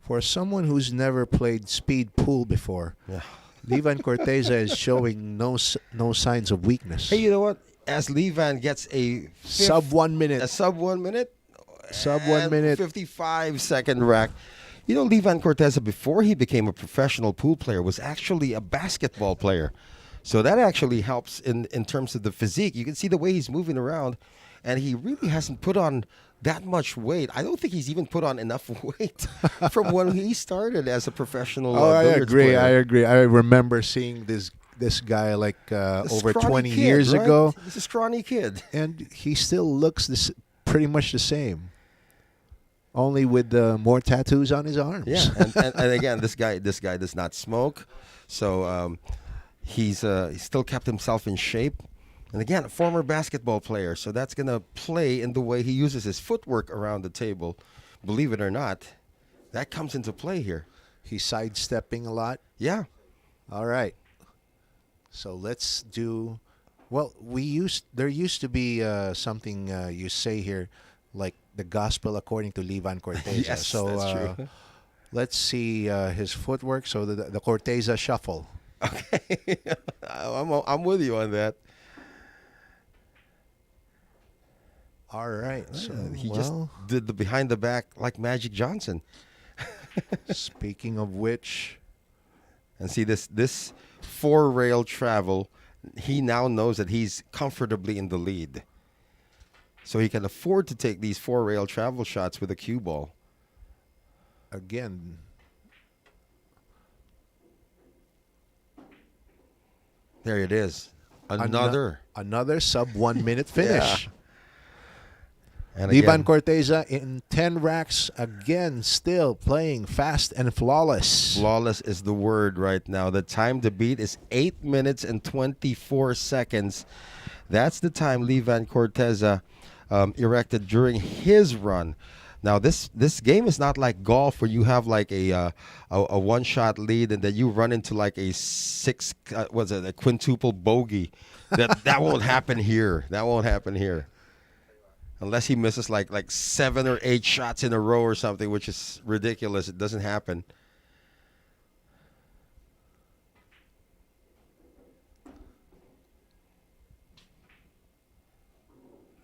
For someone who's never played speed pool before, Levan Corteza is showing no signs of weakness. Hey, you know what? As Levan gets a sub 1 minute. Sub 1 minute? Sub 1 minute. 55-second rack. You know, Levan Corteza, before he became a professional pool player, was actually a basketball player. So that actually helps in terms of the physique. You can see the way he's moving around, and he really hasn't put on that much weight. I don't think he's even put on enough weight from when he started as a professional billiards player. I agree. I remember seeing this guy like over 20 years ago. He's a scrawny kid. And he still looks pretty much the same. Only with more tattoos on his arms. Yeah, and again, this guy does not smoke, so he's still kept himself in shape. And again, a former basketball player, so that's going to play in the way he uses his footwork around the table. Believe it or not, that comes into play here. He's sidestepping a lot. Yeah. All right. So let's do. Well, there used to be something you say here, like the gospel according to Levan Corteza. Yes, so that's true. let's see his footwork. So the Corteza shuffle. Okay, I'm with you on that. All right. So he just did the behind the back like Magic Johnson. Speaking of which, and see this 4-rail travel, he now knows that he's comfortably in the lead. So he can afford to take these 4-rail travel shots with a cue ball. Again. There it is. Another sub 1 minute finish. Yeah. And Levan Corteza in 10 racks again, still playing fast and flawless. Flawless is the word right now. The time to beat is 8 minutes and 24 seconds. That's the time Levan Corteza erected during his run. Now this game is not like golf where you have like a one-shot lead and then you run into like a a quintuple bogey. That won't happen here. That won't happen here. Unless he misses like 7 or 8 shots in a row or something, which is ridiculous. It doesn't happen.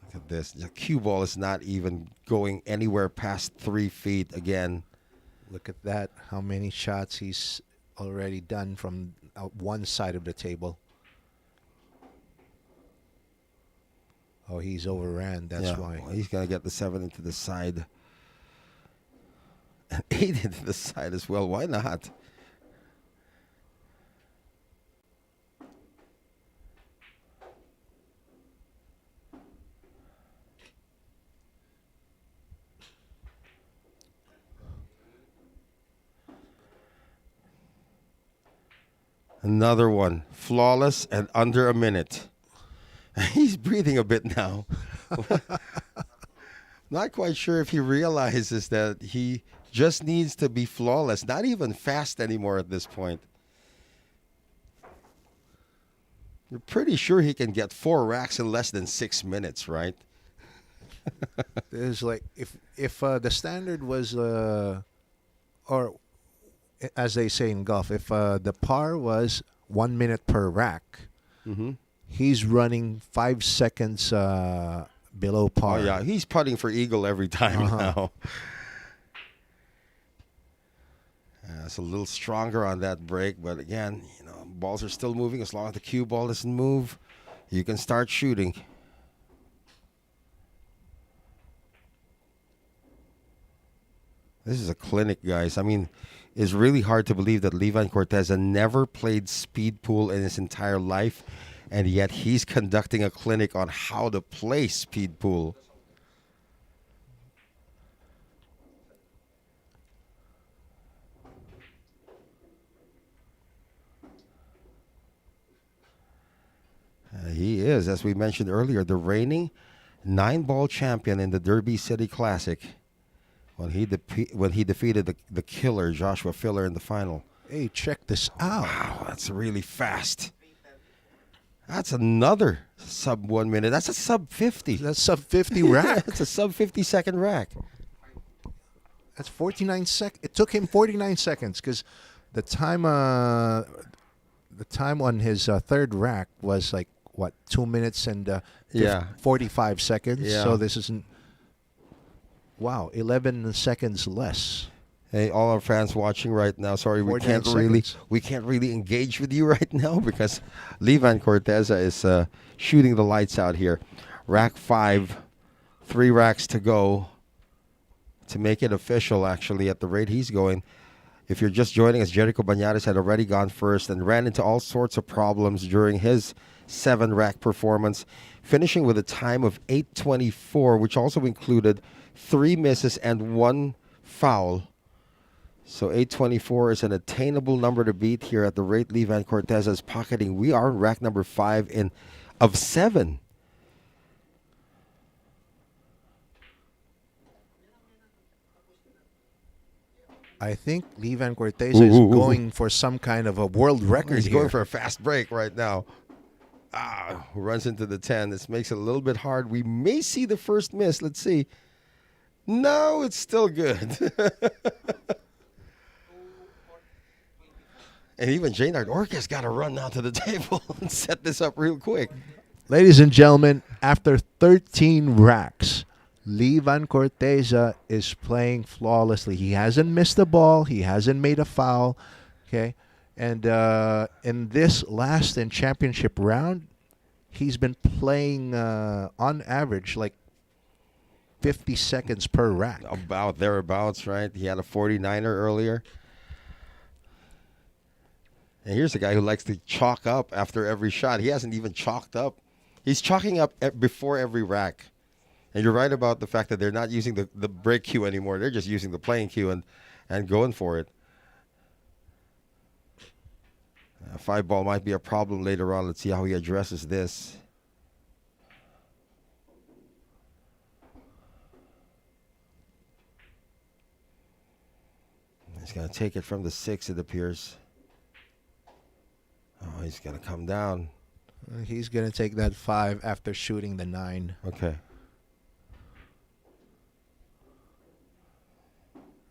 Look at this. The cue ball is not even going anywhere past 3 feet again. Look at that. How many shots he's already done from one side of the table. Oh, he's overran. That's why. Well, he's going to get the 7 into the side. And 8 into the side as well. Why not? Another one. Flawless and under a minute. He's breathing a bit now. Not quite sure if he realizes that he just needs to be flawless. Not even fast anymore at this point. You're pretty sure he can get 4 racks in less than 6 minutes, right? It's like if the standard was or as they say in golf, if the par was 1 minute per rack, he's running 5 seconds below par. Oh yeah, he's putting for eagle every time now. It's a little stronger on that break, but again, you know, balls are still moving. As long as the cue ball doesn't move, you can start shooting. This is a clinic, guys. I mean, it's really hard to believe that Levan Corteza never played speed pool in his entire life, and yet he's conducting a clinic on how to play speed pool. He is, as we mentioned earlier, the reigning 9-ball champion in the Derby City Classic when he defeated the killer Joshua Filler in the final. Hey, check this out. Wow, that's really fast. That's another sub 1 minute. That's a sub 50. That's sub 50 rack. That's a sub 50 second rack. That's 49 seconds. It took him 49 seconds because the time on his third rack was like, what, 2 minutes and 45 seconds. Yeah. So this isn't, wow, 11 seconds less. Hey, all our fans watching right now, sorry, we 49 can't really engage with you right now because Levan Corteza is shooting the lights out here. Rack 5, 3 racks to go to make it official, actually, at the rate he's going. If you're just joining us, Jericho Banares had already gone first and ran into all sorts of problems during his 7-rack performance, finishing with a time of 8:24, which also included 3 misses and 1 foul. So 8:24 is an attainable number to beat here at the rate Levan Corteza is pocketing. We are in rack number 5 of 7. I think Levan Corteza is going for some kind of a world record. He's here. going for a fast break right now. Runs into the 10. This makes it a little bit hard. We may see the first miss. Let's see. No, it's still good. And even Jaynard Orca's got to run now to the table and set this up real quick. Ladies and gentlemen, after 13 racks, Levan Corteza is playing flawlessly. He hasn't missed a ball. He hasn't made a foul. Okay. And in this last and championship round, he's been playing on average like 50 seconds per rack. About thereabouts, right? He had a 49er earlier. And here's a guy who likes to chalk up after every shot. He hasn't even chalked up. He's chalking up before every rack. And you're right about the fact that they're not using the break cue anymore. They're just using the playing cue and going for it. A 5-ball might be a problem later on. Let's see how he addresses this. He's going to take it from the 6, it appears. Oh, he's going to come down. He's going to take that 5 after shooting the 9. Okay.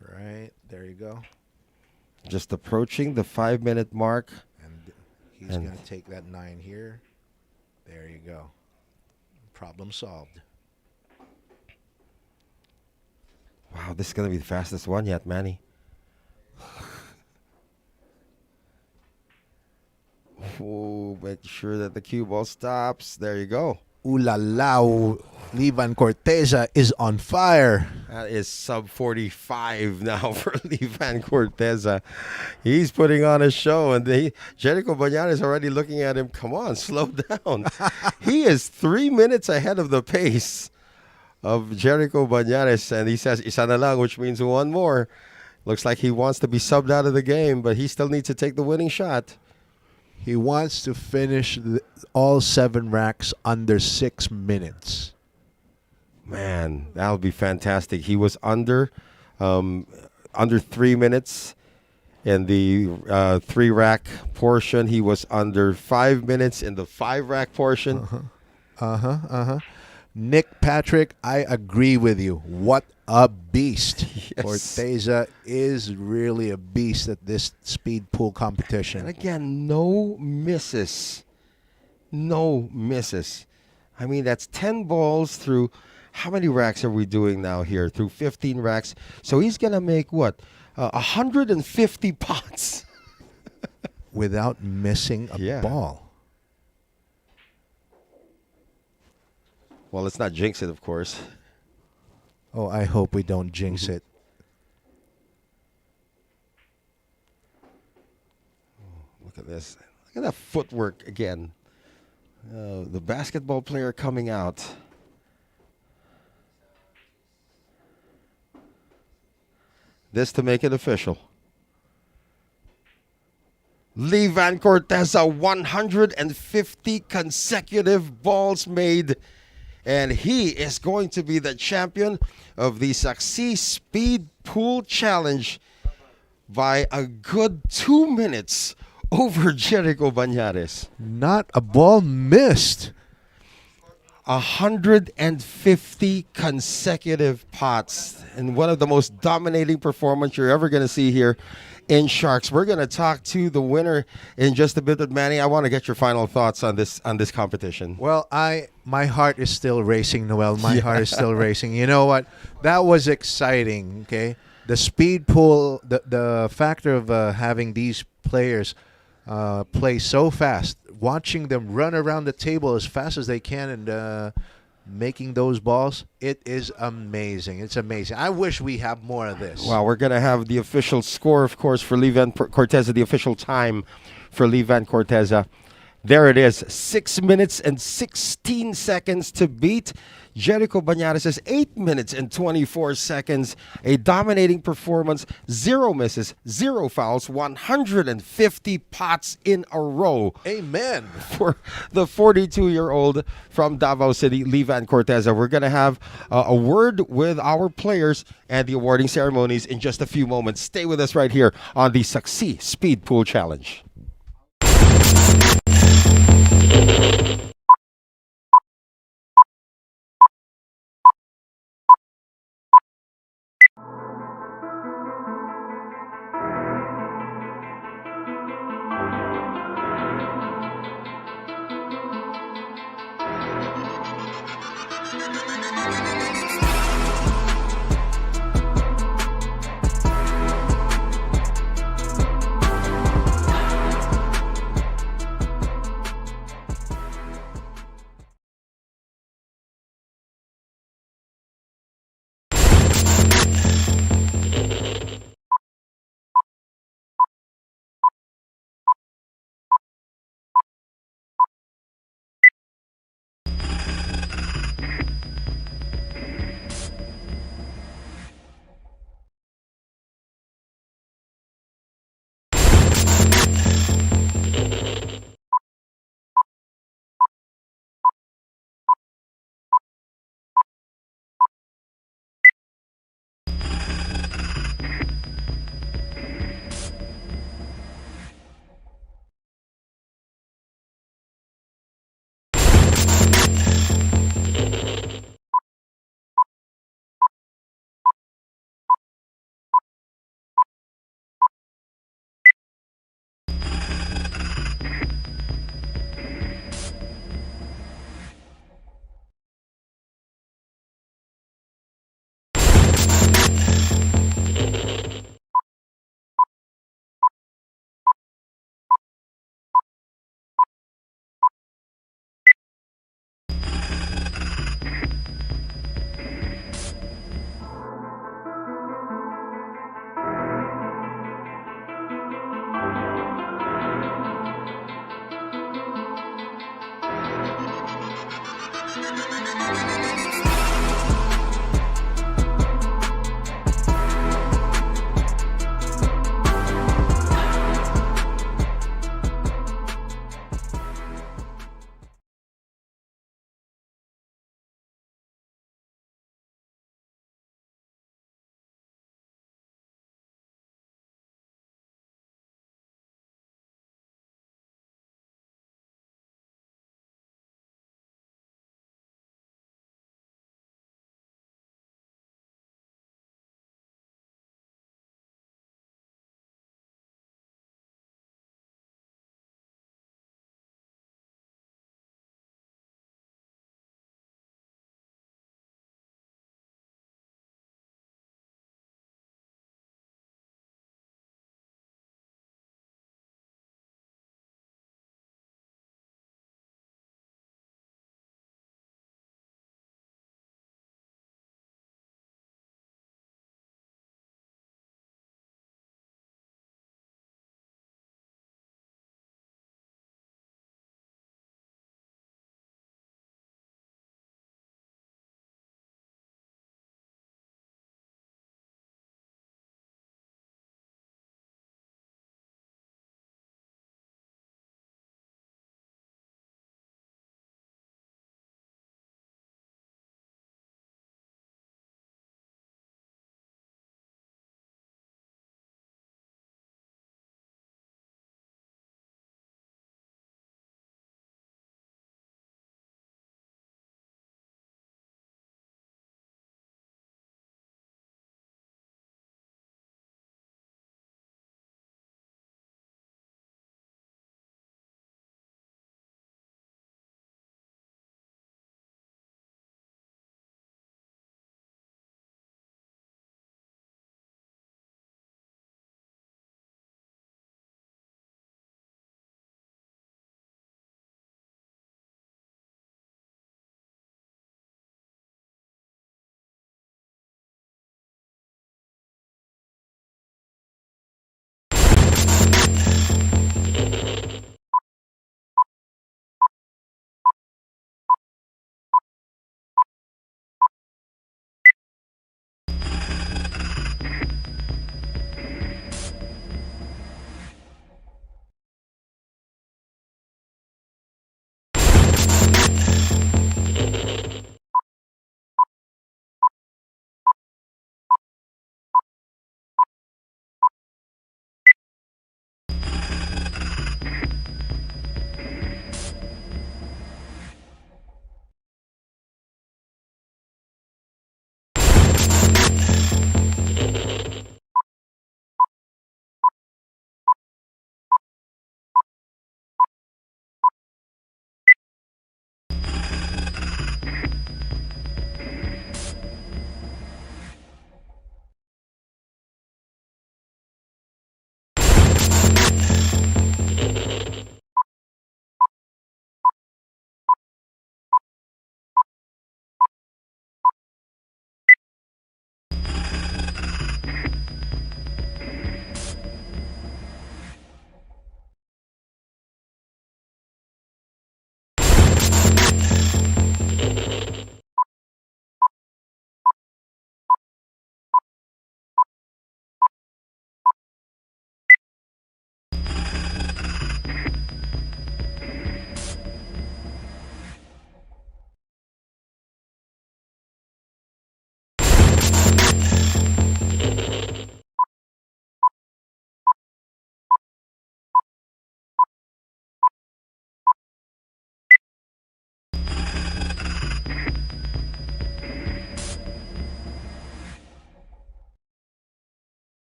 Right, there you go. Just approaching the 5-minute mark. And he's going to take that 9 here. There you go. Problem solved. Wow, this is going to be the fastest one yet, Manny. Oh, make sure that the cue ball stops. There you go. Ooh la la, Levan Corteza is on fire. That is sub 45 now for Levan Corteza. He's putting on a show, and Jericho Banares is already looking at him. Come on, slow down. He is 3 minutes ahead of the pace of Jericho Banares, and he says isa na lang, which means 1 more. Looks like he wants to be subbed out of the game, but he still needs to take the winning shot. He wants to finish all 7 racks under 6 minutes. Man, that would be fantastic. He was under 3 minutes In the 3-rack portion, he was under 5 minutes in the 5-rack portion. Nick Patrick, I agree with you. What a beast. Yes. Corteza is really a beast at this speed pool And competition. again, no misses. No misses. I mean, that's 10 balls through, how many racks are we doing now here? Through 15 racks. So he's going to make what? 150 pots. Without missing a Yeah. ball. Well, let's not jinx it, of course. Oh, I hope we don't jinx it. Look at this. Look at that footwork again. The basketball player coming out. This to make it official. Levan Corteza, 150 consecutive balls made. And he is going to be the champion of the SAKSI Speed Pool Challenge by a good 2 minutes over Jericho Banares. Not a ball missed. 150 consecutive pots and one of the most dominating performances you're ever going to see here in Sharks. We're going to talk to the winner in just a bit, but Manny, I want to get your final thoughts on this competition. Well, my heart is still racing, Noel. My heart is still racing. You know what? That was exciting, okay? The speed pool, the factor of having these players play so fast, watching them run around the table as fast as they can and making those balls, it is amazing. It's amazing. I wish we have more of this. Well, we're going to have the official score, of course, for Levan Corteza, the official time for Levan Corteza. There it is, 6 minutes and 16 seconds to beat Jericho Banares' 8 minutes and 24 seconds. A dominating performance, 0 misses, 0 fouls, 150 pots in a row. Amen. For the 42-year-old from Davao City, Levan Corteza. We're going to have a word with our players and the awarding ceremonies in just a few moments. Stay with us right here on the SAKSI Speed Pool Challenge.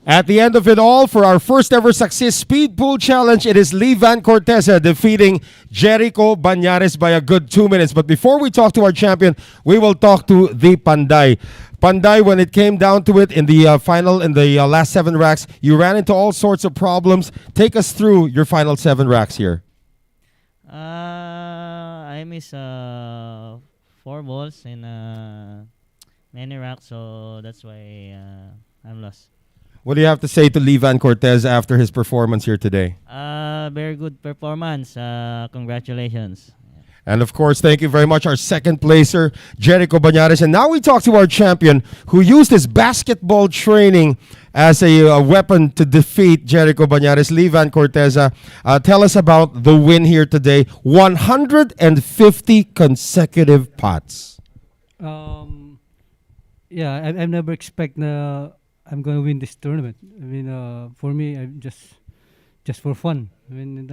At the end of it all, for our first ever SAKSI Speed Pool Challenge, it is Levan Corteza defeating Jericho Banares by a good 2 minutes. But before we talk to our champion, we will talk to the Panday. Panday, when it came down to it in the final, in the last 7 racks, you ran into all sorts of problems. Take us through your final 7 racks here. I missed 4 balls in many racks, so that's why I'm lost. What do you have to say to Levan Corteza after his performance here today? Very good performance. Congratulations. And of course, thank you very much, our second placer, Jericho Banares. And now we talk to our champion who used his basketball training as a weapon to defeat Jericho Banares, Levan Corteza. Tell us about the win here today. 150 consecutive pots. Yeah, I never expect I'm going to win this tournament. I mean, for me, I'm just for fun. I mean,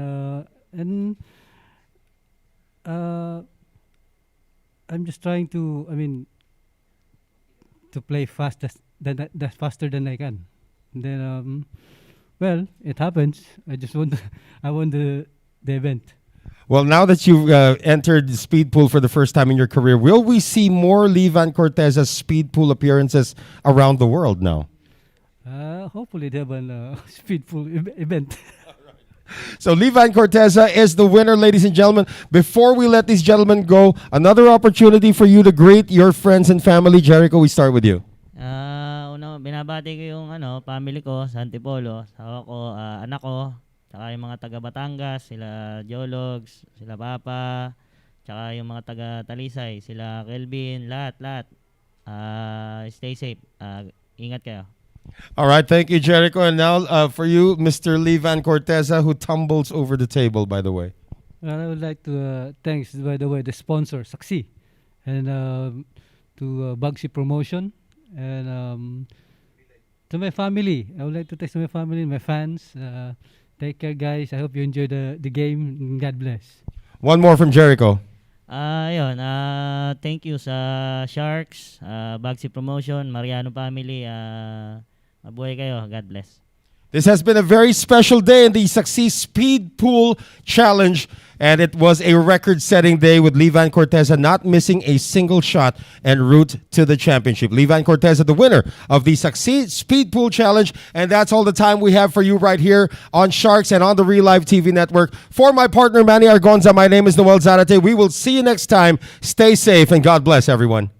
I'm just trying to, to play faster than I can. And then, well, it happens. I won the event. Well, now that you've entered the speed pool for the first time in your career, will we see more Levan Corteza's speed pool appearances around the world now? Hopefully they have a speed pool event. So Levan Corteza is the winner, ladies and gentlemen. Before we let these gentlemen go, another opportunity for you to greet your friends and family. Jericho, we start with you. Una, binabati ko yung family ko sa Antipolo, asawa ko, anak ko, tsaka yung mga taga Batangas, sila Jologs, sila Papa, tsaka yung mga taga Talisay, sila Kelvin, lahat. Stay safe. Ingat kayo. All right, thank you, Jericho. And now for you, Mr. Levan Corteza, who tumbles over the table, by the way. Well, I would like to thanks, by the way, the sponsor, SAKSI, and to Bugsy Promotion, and to my family. I would like to thank my family, my fans. Take care, guys. I hope you enjoy the game. God bless. One more from Jericho. Thank you sa Sharks, Bugsy Promotion, Mariano family. Mabuhay kayo. God bless. This has been a very special day in the SAKSI Speed Pool Challenge, and it was a record-setting day with Levan Corteza not missing a single shot en route to the championship. Levan Corteza, the winner of the SAKSI Speed Pool Challenge, and that's all the time we have for you right here on Sharks and on the Reelive TV network. For my partner, Manny Argonza, my name is Noel Zarate. We will see you next time. Stay safe, and God bless everyone.